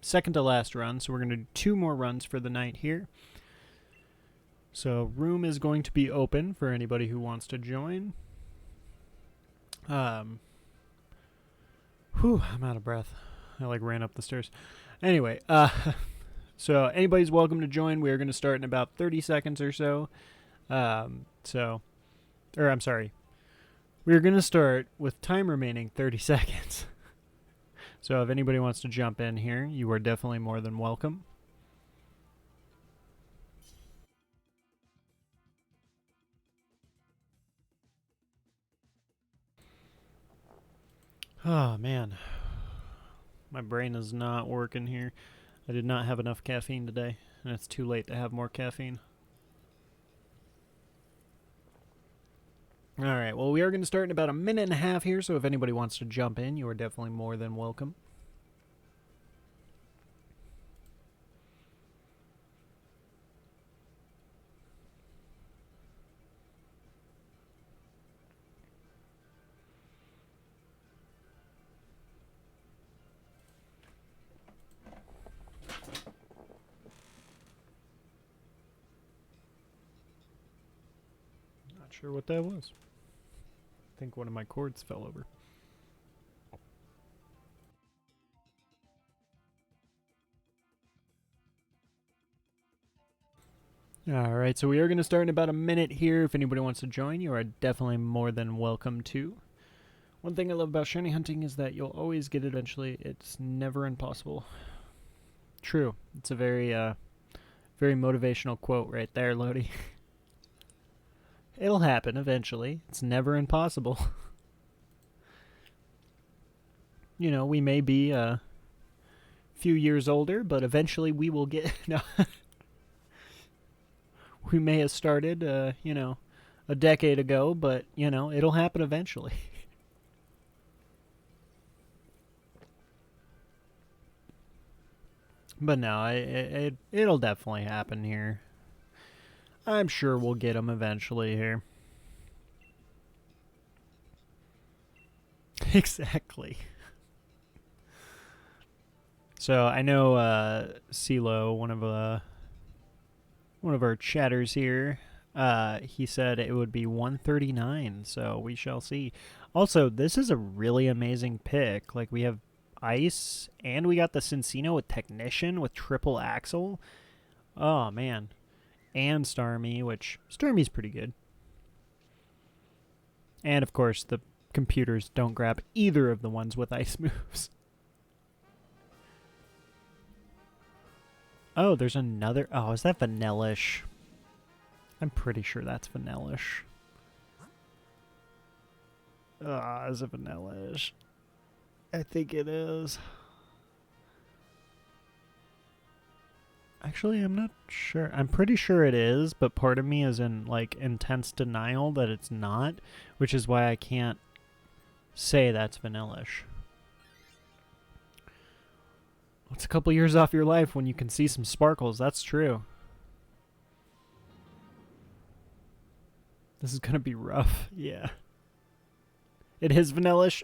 second to last run. So we're going to do 2 more runs for the night here. So room is going to be open for anybody who wants to join. I'm out of breath. I ran up the stairs. Anyway, so anybody's welcome to join. We are going to start in about 30 seconds or so. I'm sorry. We're going to start with time remaining 30 seconds. So if anybody wants to jump in here, you are definitely more than welcome. Oh, man. My brain is not working here. I did not have enough caffeine today, and it's too late to have more caffeine. Alright, well, we are going to start in about a minute and a half here, so if anybody wants to jump in, you are definitely more than welcome. Not sure what that was. I think one of my cords fell over. Alright, so we are going to start in about a minute here. If anybody wants to join, you are definitely more than welcome to. One thing I love about shiny hunting is that you'll always get it eventually. It's never impossible. True. It's a very motivational quote right there, Lodi. It'll happen eventually. It's never impossible. You know, we may be a few years older, but eventually we will get... No. We may have started, a decade ago, but, it'll happen eventually. But no, it'll definitely happen here. I'm sure we'll get them eventually here. Exactly. So I know CeeLo, one of our chatters here, he said it would be 139, so we shall see. Also, this is a really amazing pick. Like, we have Ice, and we got the Cincino with Technician with triple Axle. Oh, man. And Starmie, which Starmie's pretty good. And, of course, the computers don't grab either of the ones with Ice moves. Oh, there's another... Oh, is that Vanillish? I'm pretty sure that's Vanillish. Is it Vanillish? I think it is. Actually, I'm not sure. I'm pretty sure it is, but part of me is in, intense denial that it's not, which is why I can't say that's Vanillish. It's a couple years off your life when you can see some sparkles. That's true. This is going to be rough. Yeah. It is Vanillish?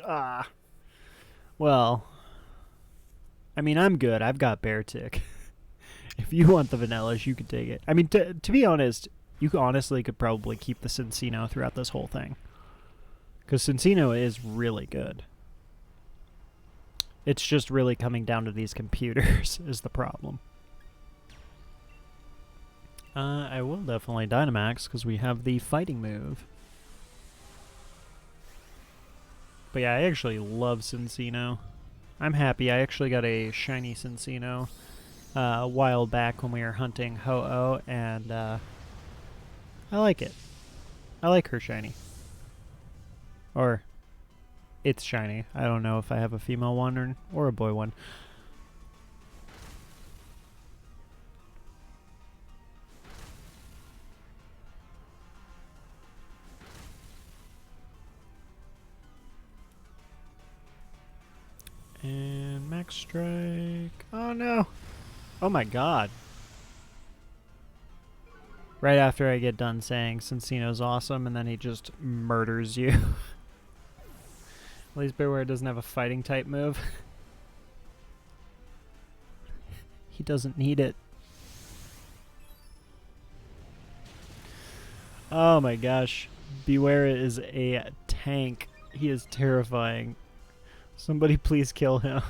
Well. I mean, I'm good. I've got Beartic. If you want the Vanillish, you could take it. I mean, to be honest, you honestly could probably keep the Cincino throughout this whole thing. Because Cincino is really good. It's just really coming down to these computers is the problem. I will definitely Dynamax because we have the fighting move. But yeah, I actually love Cincino. I'm happy. I actually got a shiny Cincino a while back when we were hunting Ho-Oh, and I like it. I like her shiny. Or... it's shiny. I don't know if I have a female one or a boy one. And Max Strike. Oh no. Oh my god. Right after I get done saying Cincino's awesome, and then he just murders you. At least Beware doesn't have a fighting type move. He doesn't need it. Oh my gosh. Beware is a tank. He is terrifying. Somebody please kill him.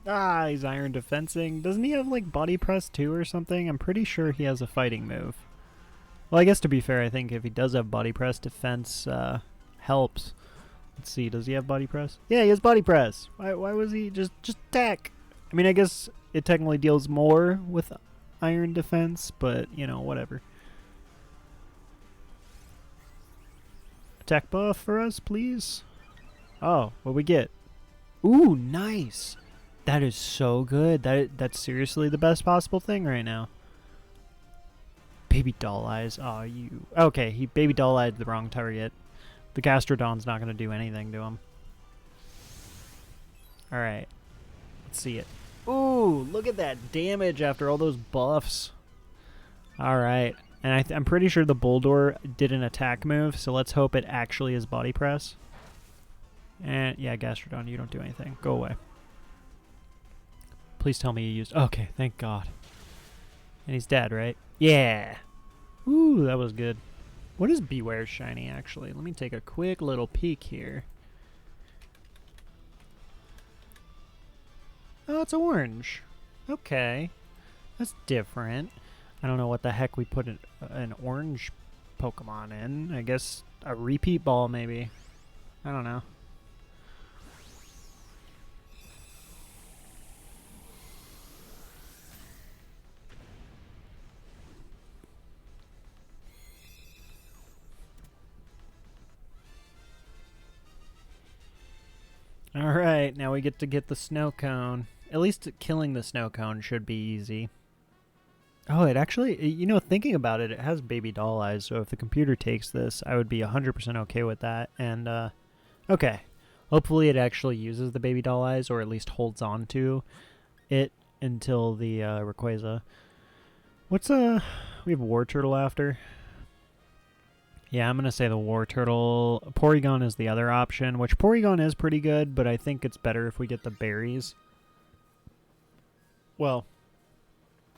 Ah, he's iron defensing. Doesn't he have like body press too or something? I'm pretty sure he has a fighting move. Well, I guess to be fair, I think if he does have body press, defense helps. Let's see, does he have body press? Yeah, he has body press. Why was he just attack? I mean, I guess it technically deals more with iron defense, but, you know, whatever. Attack buff for us, please. Oh, what we get? Ooh, nice. That is so good. That's seriously the best possible thing right now. Baby doll eyes. Oh, you. Okay, he baby doll eyed the wrong target. The Gastrodon's not going to do anything to him. Alright. Let's see it. Ooh, look at that damage after all those buffs. Alright. And I'm pretty sure the Bulldor did an attack move, so let's hope it actually is body press. And yeah, Gastrodon, you don't do anything. Go away. Please tell me you used... Okay, thank God. And he's dead, right? Yeah. Ooh, that was good. What is Beware's shiny, actually? Let me take a quick little peek here. Oh, it's orange. Okay. That's different. I don't know what the heck we put an orange Pokemon in. I guess a repeat ball, maybe. I don't know. Alright, now we get to get the snow cone. At least killing the snow cone should be easy. Oh, it actually, you know, thinking about it, it has baby doll eyes, so if the computer takes this, I would be 100% okay with that. And, okay. Hopefully it actually uses the baby doll eyes, or at least holds on to it until the, Rayquaza. What's, we have War Turtle after. Yeah, I'm going to say the War Turtle. Porygon is the other option, which Porygon is pretty good, but I think it's better if we get the berries. Well,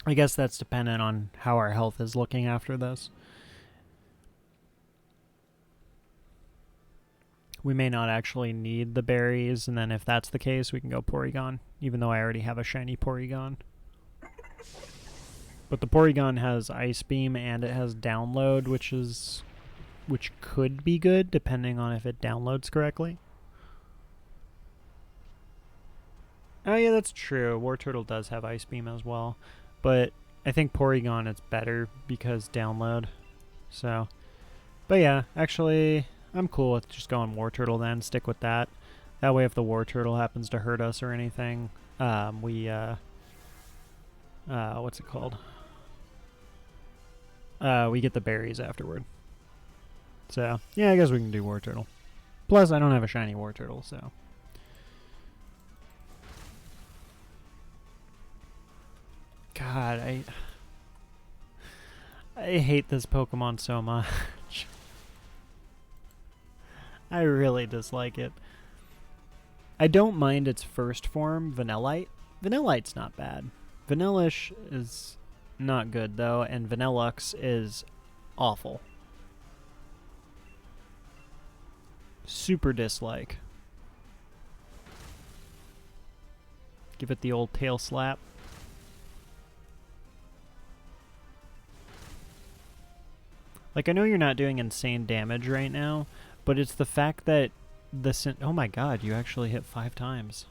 I guess that's dependent on how our health is looking after this. We may not actually need the berries, and then if that's the case, we can go Porygon, even though I already have a shiny Porygon. But the Porygon has Ice Beam, and it has Download, which could be good, depending on if it downloads correctly. Oh yeah, that's true. War Turtle does have Ice Beam as well. But I think Porygon is better because download. So, but yeah, actually, I'm cool with just going War Turtle then. Stick with that. That way if the War Turtle happens to hurt us or anything, what's it called? We get the berries afterward. So, yeah, I guess we can do War Turtle. Plus, I don't have a shiny War Turtle, so. God, I hate this Pokemon so much. I really dislike it. I don't mind its first form, Vanillite. Vanillite's not bad. Vanillish is not good, though, and Vanillux is awful. Super dislike. Give it the old tail slap. Like, I know you're not doing insane damage right now, but it's the fact that oh my god, you actually hit 5 times.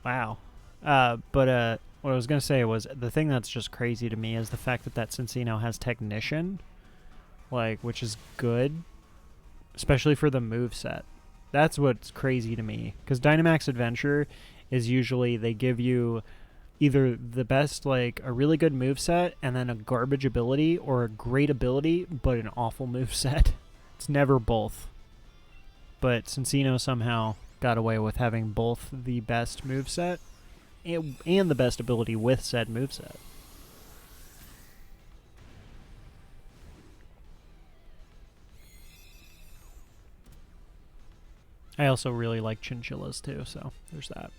Wow. What I was going to say was, the thing that's just crazy to me is the fact that Cincino has Technician, like, which is good. Especially for the moveset. That's what's crazy to me. Because Dynamax Adventure is usually, they give you either the best, like, a really good moveset, and then a garbage ability, or a great ability, but an awful moveset. It's never both. but Cincino somehow got away with having both the best moveset and the best ability with said moveset. I also really like chinchillas too, so there's that.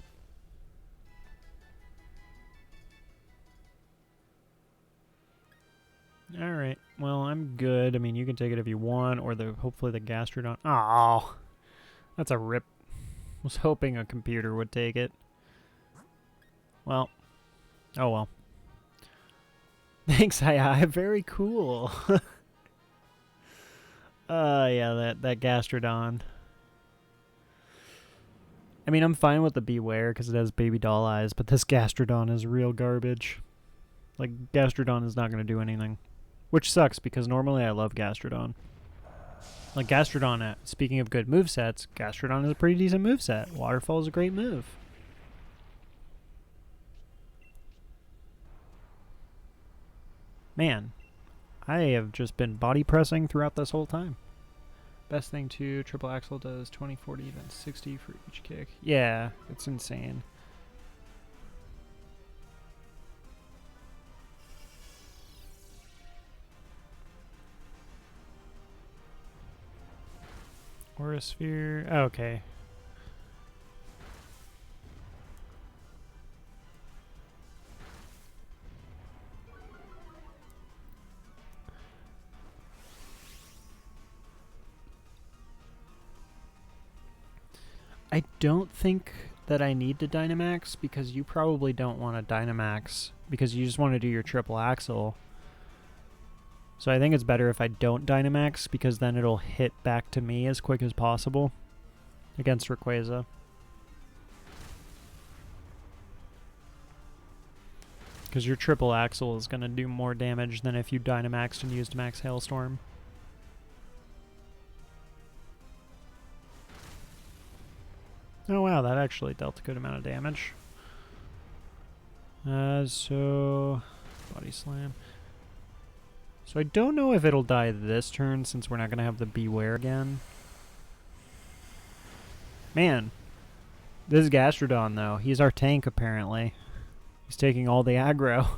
Alright, well, I'm good. I mean, you can take it if you want, or hopefully the Gastrodon. Oh, that's a rip. Was hoping a computer would take it. Well, oh well. Thanks, hi. Very cool. Yeah, that Gastrodon. I mean, I'm fine with the Beware because it has baby doll eyes, but this Gastrodon is real garbage. Like, Gastrodon is not going to do anything. Which sucks, because normally I love Gastrodon. Like, Gastrodon, speaking of good movesets, Gastrodon is a pretty decent moveset. Waterfall is a great move. Man, I have just been body pressing throughout this whole time. Best thing too, triple axel does 20, 40, then 60 for each kick. Yeah, it's insane. Or a sphere. Okay. I don't think that I need to Dynamax because you probably don't want to Dynamax because you just want to do your triple axle. So I think it's better if I don't Dynamax because then it'll hit back to me as quick as possible against Rayquaza. Because your triple axle is going to do more damage than if you Dynamaxed and used Max Hailstorm. Oh wow, that actually dealt a good amount of damage. So Body Slam. So I don't know if it'll die this turn since we're not going to have the Beware again. Man, this is Gastrodon though. He's our tank apparently. He's taking all the aggro.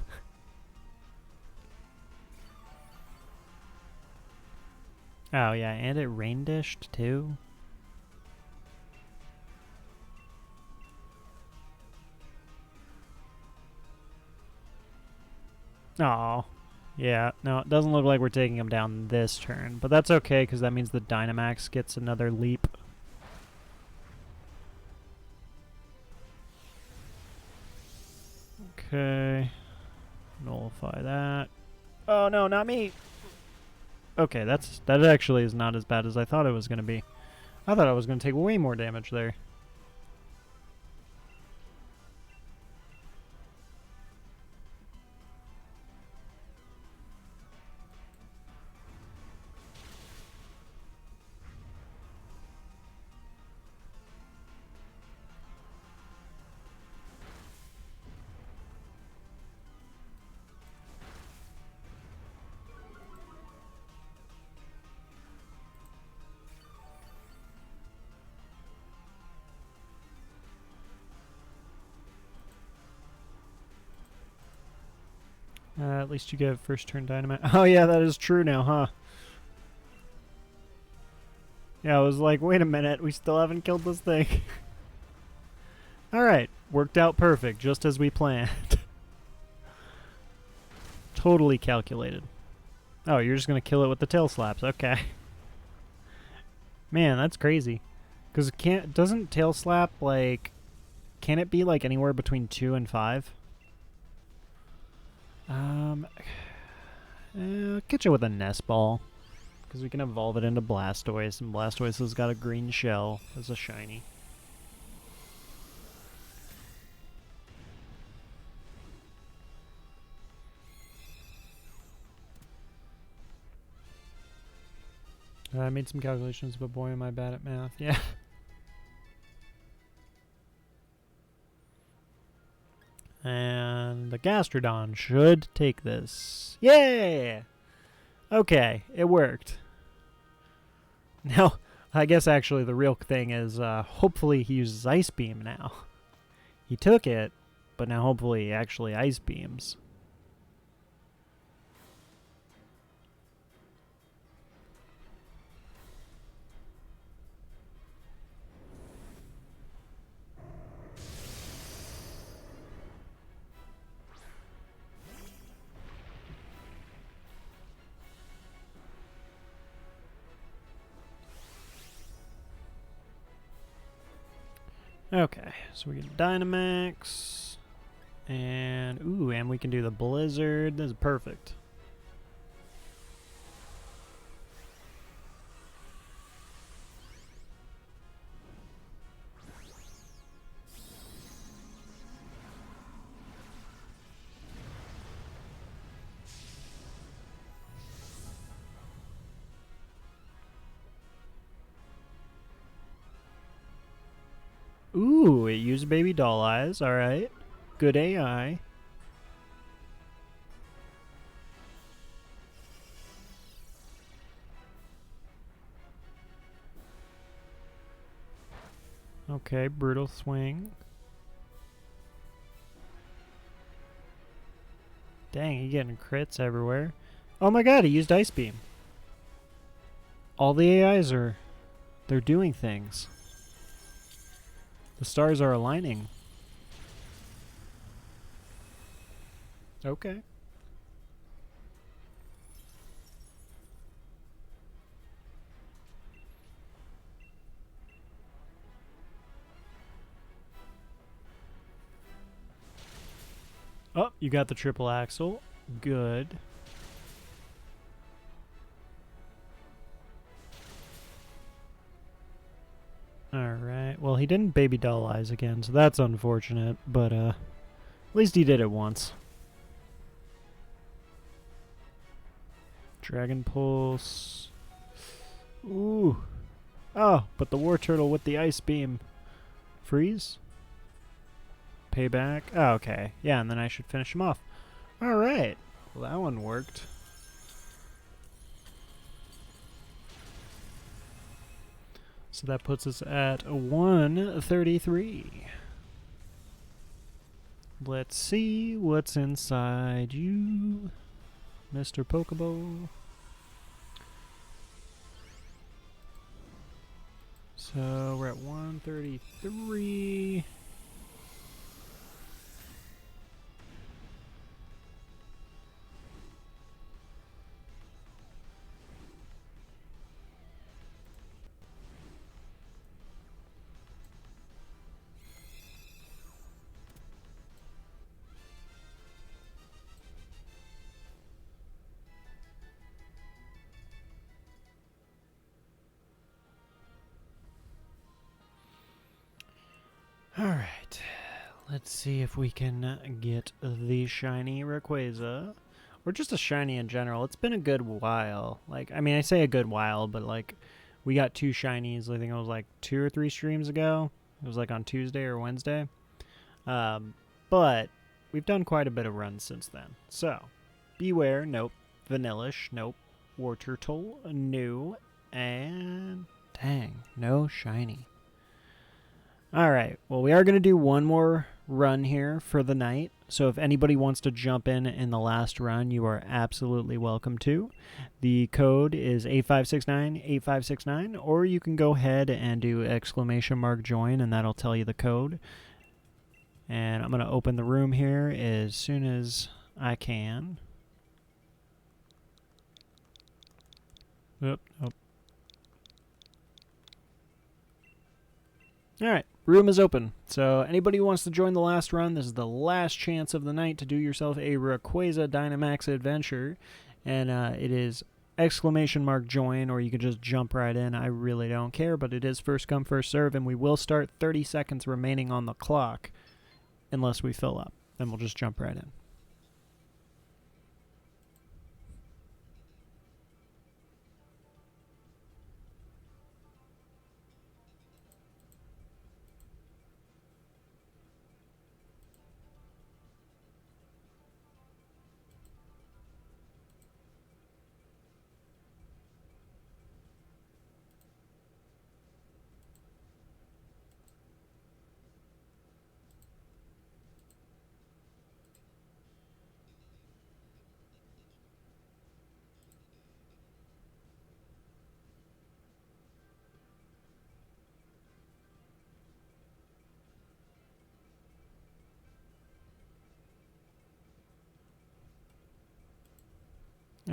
Oh yeah, and it rain dished too. Oh, yeah. No, it doesn't look like we're taking him down this turn. But that's okay, because that means the Dynamax gets another leap. Okay. Nullify that. Oh, no, not me! Okay, that actually is not as bad as I thought it was going to be. I thought I was going to take way more damage there. At least you get first turn Dynamax. Oh yeah, that is true now, huh? Yeah, I was like, wait a minute, we still haven't killed this thing. Alright, worked out perfect, just as we planned. Totally calculated. Oh, you're just gonna kill it with the tail slaps, okay. Man, that's crazy. Because doesn't tail slap, like, can it be like anywhere between 2 and 5? I'll catch it with a nest ball. Because we can evolve it into Blastoise, and Blastoise has got a green shell as a shiny. I made some calculations, but boy am I bad at math. Yeah. And the Gastrodon should take this. Yeah! Okay, it worked. Now, I guess actually the real thing is hopefully he uses Ice Beam now. He took it, but now hopefully he actually Ice Beams. Okay, so we get Dynamax, and we can do the Blizzard. This is perfect. Ooh, it used Baby Doll Eyes. All right, good AI. Okay, Brutal Swing. Dang, he getting crits everywhere. Oh my god, he used Ice Beam. All the AIs they're doing things. The stars are aligning. Okay. Oh, you got the triple axle. Good. Alright. Well, he didn't Baby Doll Eyes again, so that's unfortunate. But, at least he did it once. Dragon Pulse. Ooh. Oh, but the War Turtle with the Ice Beam. Freeze? Payback? Oh, okay. Yeah, and then I should finish him off. Alright. Well, that one worked. So that puts us at 133. Let's see what's inside you, Mr. Pokeball. So we're at 133. Alright, let's see if we can get the shiny Rayquaza. Or just a shiny in general. It's been a good while. Like, I mean, I say a good while, but like, we got 2 shinies, I think it was like 2 or 3 streams ago. It was like on Tuesday or Wednesday. But we've done quite a bit of runs since then. So, Beware, nope. Vanillish, nope. War Turtle, no. And, dang, no shiny. Alright, well, we are going to do one more run here for the night. So if anybody wants to jump in the last run, you are absolutely welcome to. The code is 8569-8569, or you can go ahead and do !join, and that'll tell you the code. And I'm going to open the room here as soon as I can. Oop. Alright, room is open. So anybody who wants to join the last run, this is the last chance of the night to do yourself a Rayquaza Dynamax adventure. And it is !join, or you can just jump right in. I really don't care, but it is first come, first serve, and we will start 30 seconds remaining on the clock unless we fill up. Then we'll just jump right in.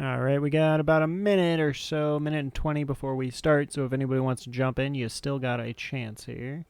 Alright, we got about a minute or so, minute and 20 before we start, so if anybody wants to jump in, you still got a chance here.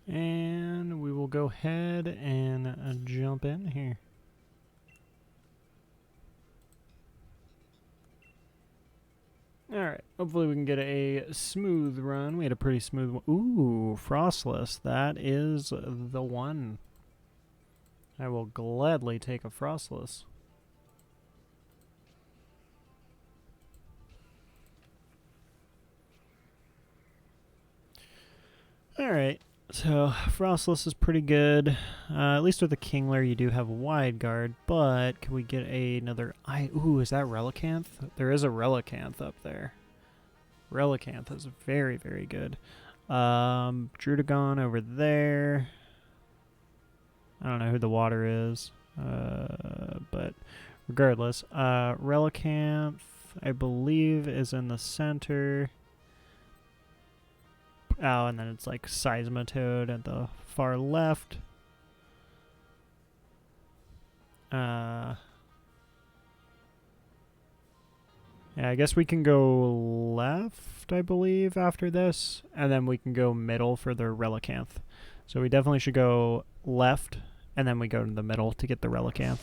And we will go ahead and jump in here. Alright, hopefully we can get a smooth run. We had a pretty smooth one. Ooh, Frostless. That is the one. I will gladly take a Frostless. Alright, so Frostless is pretty good. At least with the Kingler you do have a wide guard, but can we get another... Ooh, is that Relicanth? There is a Relicanth up there. Relicanth is very, very good. Drudagon over there. I don't know who the water is, but regardless. Relicanth, I believe, is in the center. Oh, and then it's like Seismitoad at the far left. Yeah, I guess we can go left, I believe, after this. And then we can go middle for the Relicanth. So we definitely should go left, and then we go to the middle to get the Relicanth.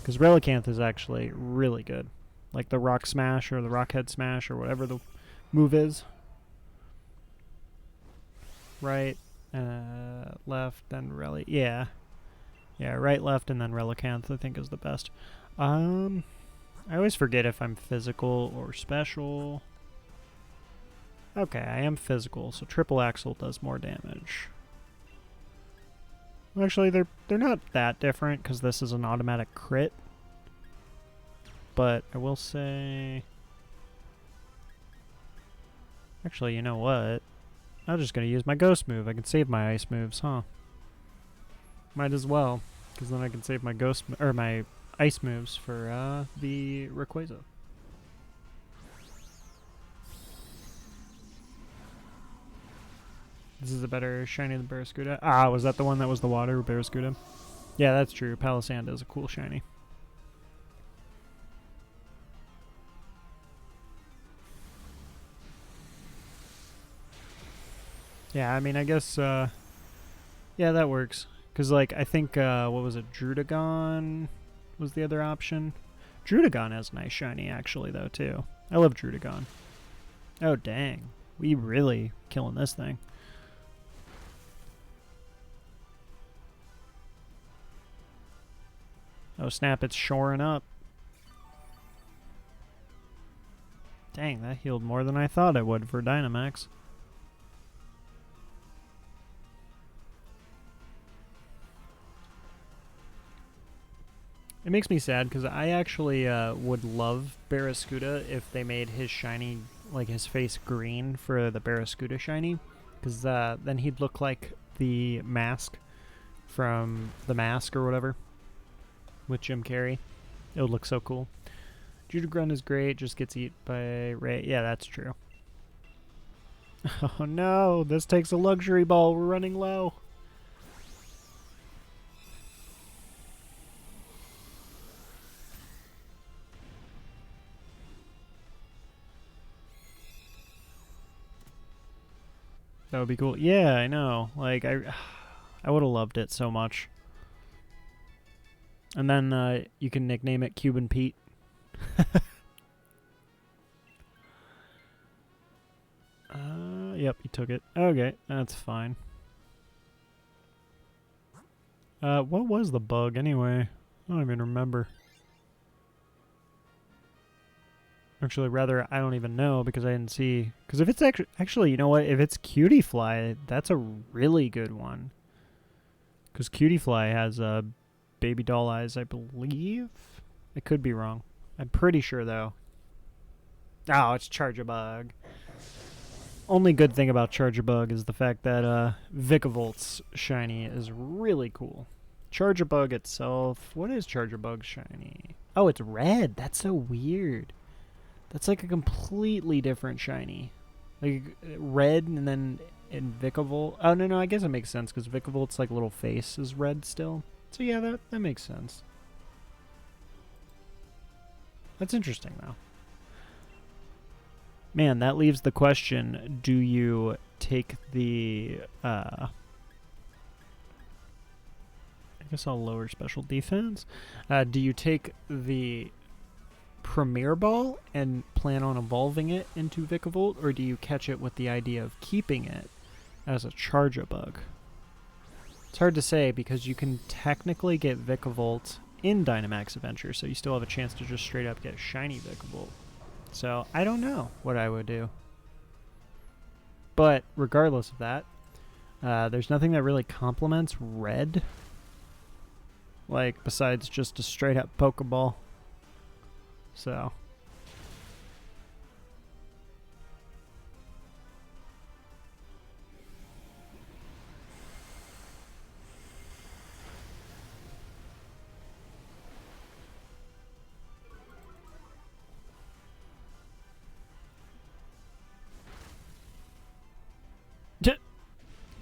Because Relicanth is actually really good. Like the Rock Smash or the Rockhead Smash or whatever the move is. Right, left, then Relic. Yeah, right, left, and then Relicanth I think is the best. I always forget if I'm physical or special. Okay, I am physical, so Triple Axle does more damage. Actually, they're not that different because this is an automatic crit. But I will say... Actually, you know what? I'm just going to use my Ghost move. I can save my Ice moves, huh? Might as well, because then I can save my Ghost or my Ice moves for the Rayquaza. This is a better shiny than Barraskewda. Ah, was that the one that was the water, Barraskewda? Yeah, that's true. Palisand is a cool shiny. Yeah, I mean, I guess, yeah, that works. Because, like, I think, what was it, Drudagon was the other option? Drudagon has nice shiny, actually, though, too. I love Drudagon. Oh, dang. We really killing this thing. Oh, snap, it's shoring up. Dang, that healed more than I thought it would for Dynamax. It makes me sad because I actually would love Barraskewda if they made his shiny, like his face green for the Barraskewda shiny. Because then he'd look like the mask from The Mask or whatever with Jim Carrey. It would look so cool. Judagron is great, just gets eaten by Ray. Yeah, that's true. Oh no, this takes a luxury ball. We're running low. That would be cool. Yeah, I know. Like, I would have loved it so much. And then you can nickname it Cuban Pete. Yep, you took it. Okay, that's fine. What was the bug anyway? I don't even remember. Actually, rather, I don't even know because I didn't see. Because if it's actually, you know what? If it's Cutie Fly, that's a really good one. Because Cutie Fly has baby doll eyes, I believe. I could be wrong. I'm pretty sure though. Oh, it's Charjabug. Only good thing about Charjabug is the fact that Vicavolt's shiny is really cool. Charjabug itself, what is Charjabug shiny? Oh, it's red. That's so weird. That's like a completely different shiny. Like red and then in Vicavolt. Oh, no, I guess it makes sense because Vicavolt's like little face is red still. So yeah, that makes sense. That's interesting though. Man, that leaves the question, do you take the, I guess I'll lower special defense. Do you take the Premier Ball and plan on evolving it into Vicavolt, or do you catch it with the idea of keeping it as a Charjabug? It's hard to say because you can technically get Vicavolt in Dynamax Adventure, so you still have a chance to just straight up get shiny Vicavolt. So, I don't know what I would do. But, regardless of that, there's nothing that really complements red. Like, besides just a straight up Pokeball. So.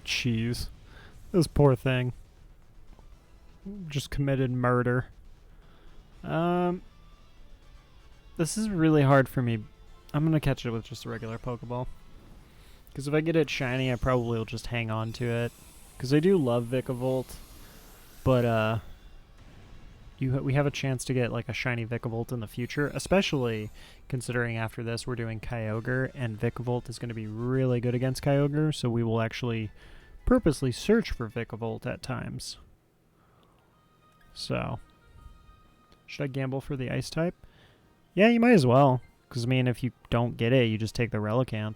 Jeez. This poor thing. Just committed murder. This is really hard for me. I'm going to catch it with just a regular Pokeball. Because if I get it shiny, I probably will just hang on to it. Because I do love Vicavolt. But, we have a chance to get like a shiny Vicavolt in the future, especially considering after this we're doing Kyogre, and Vicavolt is going to be really good against Kyogre, so we will actually purposely search for Vicavolt at times. So, should I gamble for the Ice type? Yeah, you might as well, because I mean, if you don't get it, you just take the Relicanth.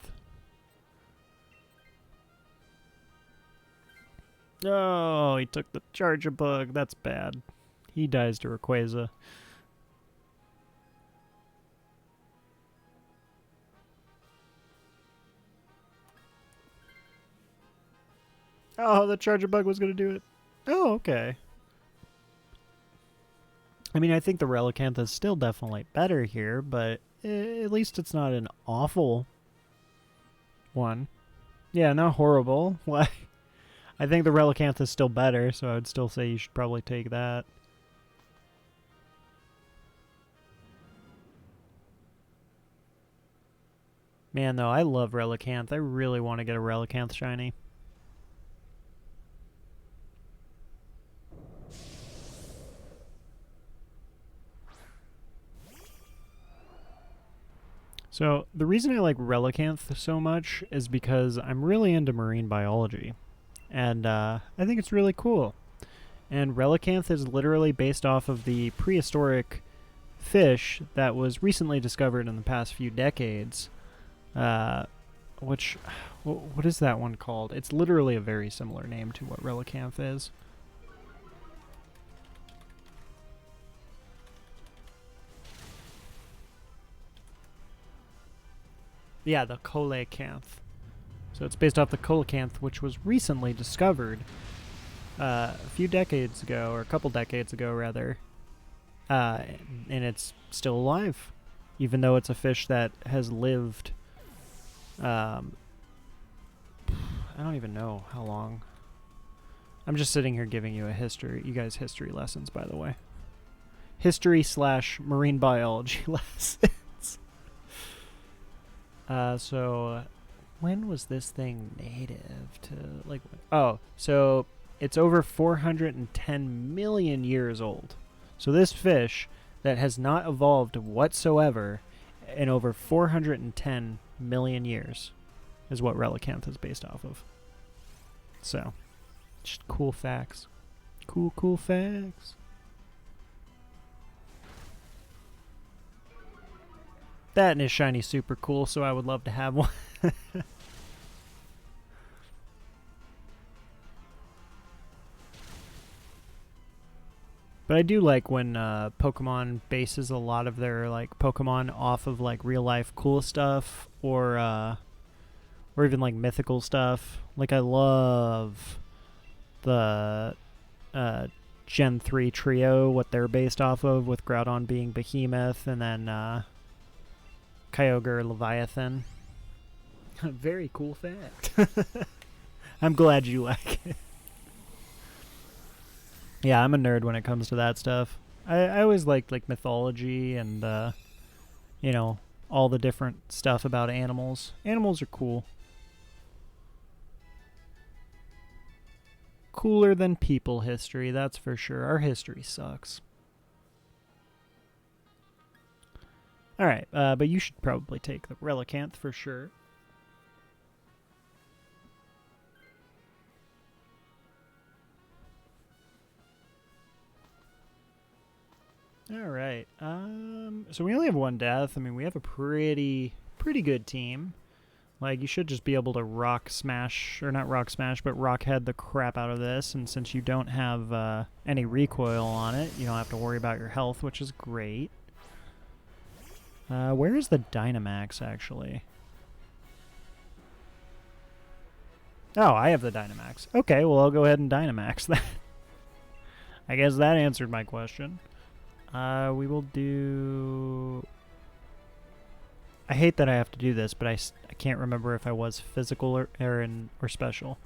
Oh, he took the Charjabug. That's bad. He dies to Rayquaza. Oh, the Charjabug was going to do it. Oh, okay. I mean, I think the Relicanth is still definitely better here, but at least it's not an awful one. Yeah, not horrible. Why? I think the Relicanth is still better, so I would still say you should probably take that. Man, though, I love Relicanth. I really want to get a Relicanth shiny. So, the reason I like Relicanth so much is because I'm really into marine biology. And I think it's really cool. And Relicanth is literally based off of the prehistoric fish that was recently discovered in the past few decades. Which, what is that one called? It's literally a very similar name to what Relicanth is. Yeah, the coelacanth. So it's based off the coelacanth, which was recently discovered a few decades ago, or a couple decades ago, rather. And it's still alive, even though it's a fish that has lived. I don't even know how long. I'm just sitting here giving you you guys history lessons, by the way. History/marine biology lessons. So when was this thing native to, so it's over 410 million years old. So this fish that has not evolved whatsoever in over 410 million years is what Relicanth is based off of. So, just cool facts. Cool facts. That and his shiny super cool, so I would love to have one. But I do like when Pokemon bases a lot of their like Pokemon off of like real life cool stuff or even like mythical stuff. Like I love the Gen 3 trio, what they're based off of, with Groudon being Behemoth and then Kyogre Leviathan. Very cool fact. I'm glad you like it. Yeah, I'm a nerd when it comes to that stuff. I always liked like mythology and you know, all the different stuff about animals. Animals are cool. Cooler than people history, that's for sure. Our history sucks. Alright, but you should probably take the Relicanth for sure. Alright, so we only have one death. I mean, we have a pretty good team. Like, you should just be able to rock smash, or not rock smash, but rock head the crap out of this. And since you don't have any recoil on it, you don't have to worry about your health, which is great. Where is the Dynamax, actually? Oh, I have the Dynamax. Okay, well, I'll go ahead and Dynamax that. I guess that answered my question. We will do... I hate that I have to do this, but I can't remember if I was physical or special.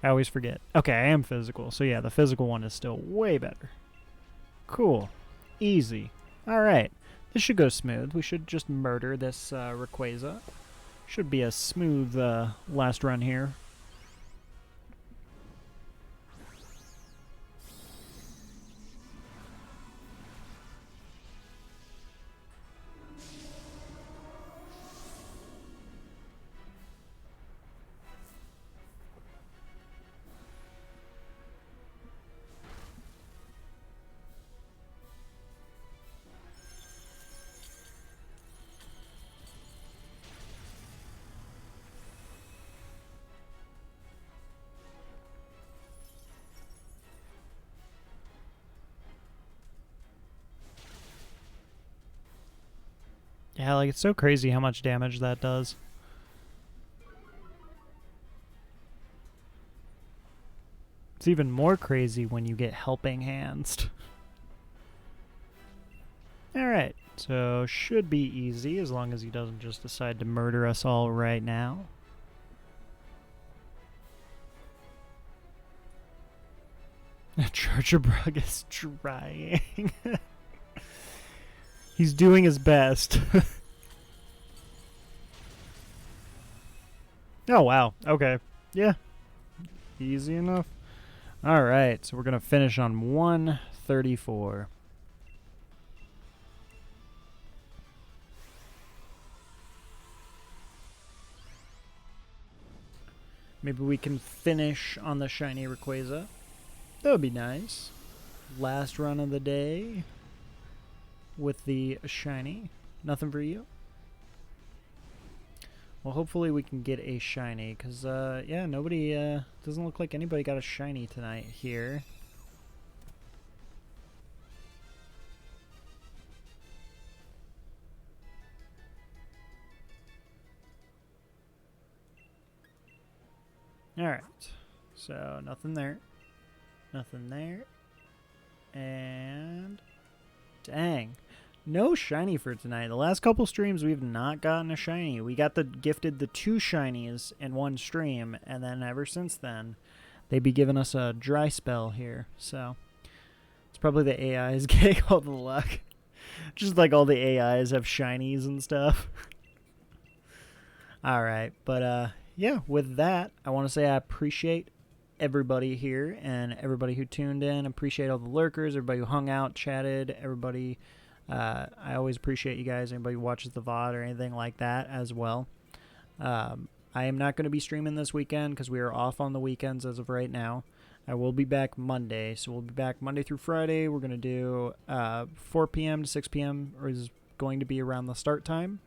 I always forget. Okay, I am physical, so yeah, the physical one is still way better. Cool. Easy. Alright. This should go smooth. We should just murder this Rayquaza. Should be a smooth last run here. Yeah, like, it's so crazy how much damage that does. It's even more crazy when you get helping hands. Alright, so should be easy as long as he doesn't just decide to murder us all right now. Chargerbug is trying. He's doing his best. Oh, wow. Okay. Yeah. Easy enough. Alright, so we're going to finish on 134. Maybe we can finish on the shiny Rayquaza. That would be nice. Last run of the day with the shiny. Nothing for you? Well, hopefully we can get a shiny, because, yeah, nobody, doesn't look like anybody got a shiny tonight here. Alright, so nothing there. Nothing there. And... dang. No shiny for tonight. The last couple streams we've not gotten a shiny. We got gifted the 2 shinies in one stream, and then ever since then, they'd be giving us a dry spell here. So it's probably the AIs getting all the luck. Just like all the AIs have shinies and stuff. Alright, but yeah, with that, I want to say I appreciate everybody here and everybody who tuned in. Appreciate all the lurkers, everybody who hung out, chatted, everybody. I always appreciate you guys. Anybody who watches the VOD or anything like that as well. I am not going to be streaming this weekend because we are off on the weekends as of right now. I will be back Monday, so we'll be back Monday through Friday. We're going to do 4 p.m. to 6 p.m. or is going to be around the start time.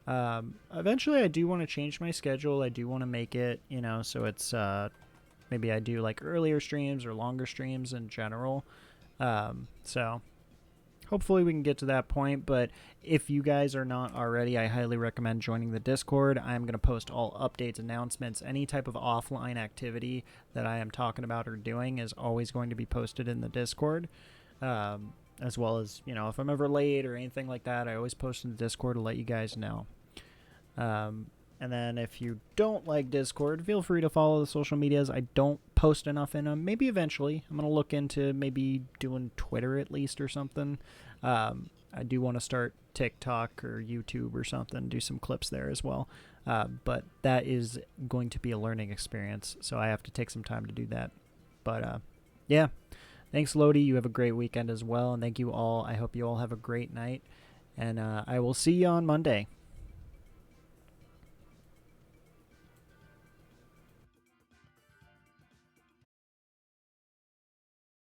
Eventually, I do want to change my schedule. I do want to make it, so it's maybe I do like earlier streams or longer streams in general. So hopefully we can get to that point, but if you guys are not already, I highly recommend joining the Discord. I'm going to post all updates, announcements, any type of offline activity that I am talking about or doing is always going to be posted in the Discord. As well as, if I'm ever late or anything like that, I always post in the Discord to let you guys know. And then if you don't like Discord, feel free to follow the social medias. I don't post enough in them. Maybe eventually. I'm going to look into maybe doing Twitter at least or something. I do want to start TikTok or YouTube or something, do some clips there as well. But that is going to be a learning experience, so I have to take some time to do that. But, yeah. Thanks, Lodi. You have a great weekend as well, and thank you all. I hope you all have a great night, and I will see you on Monday.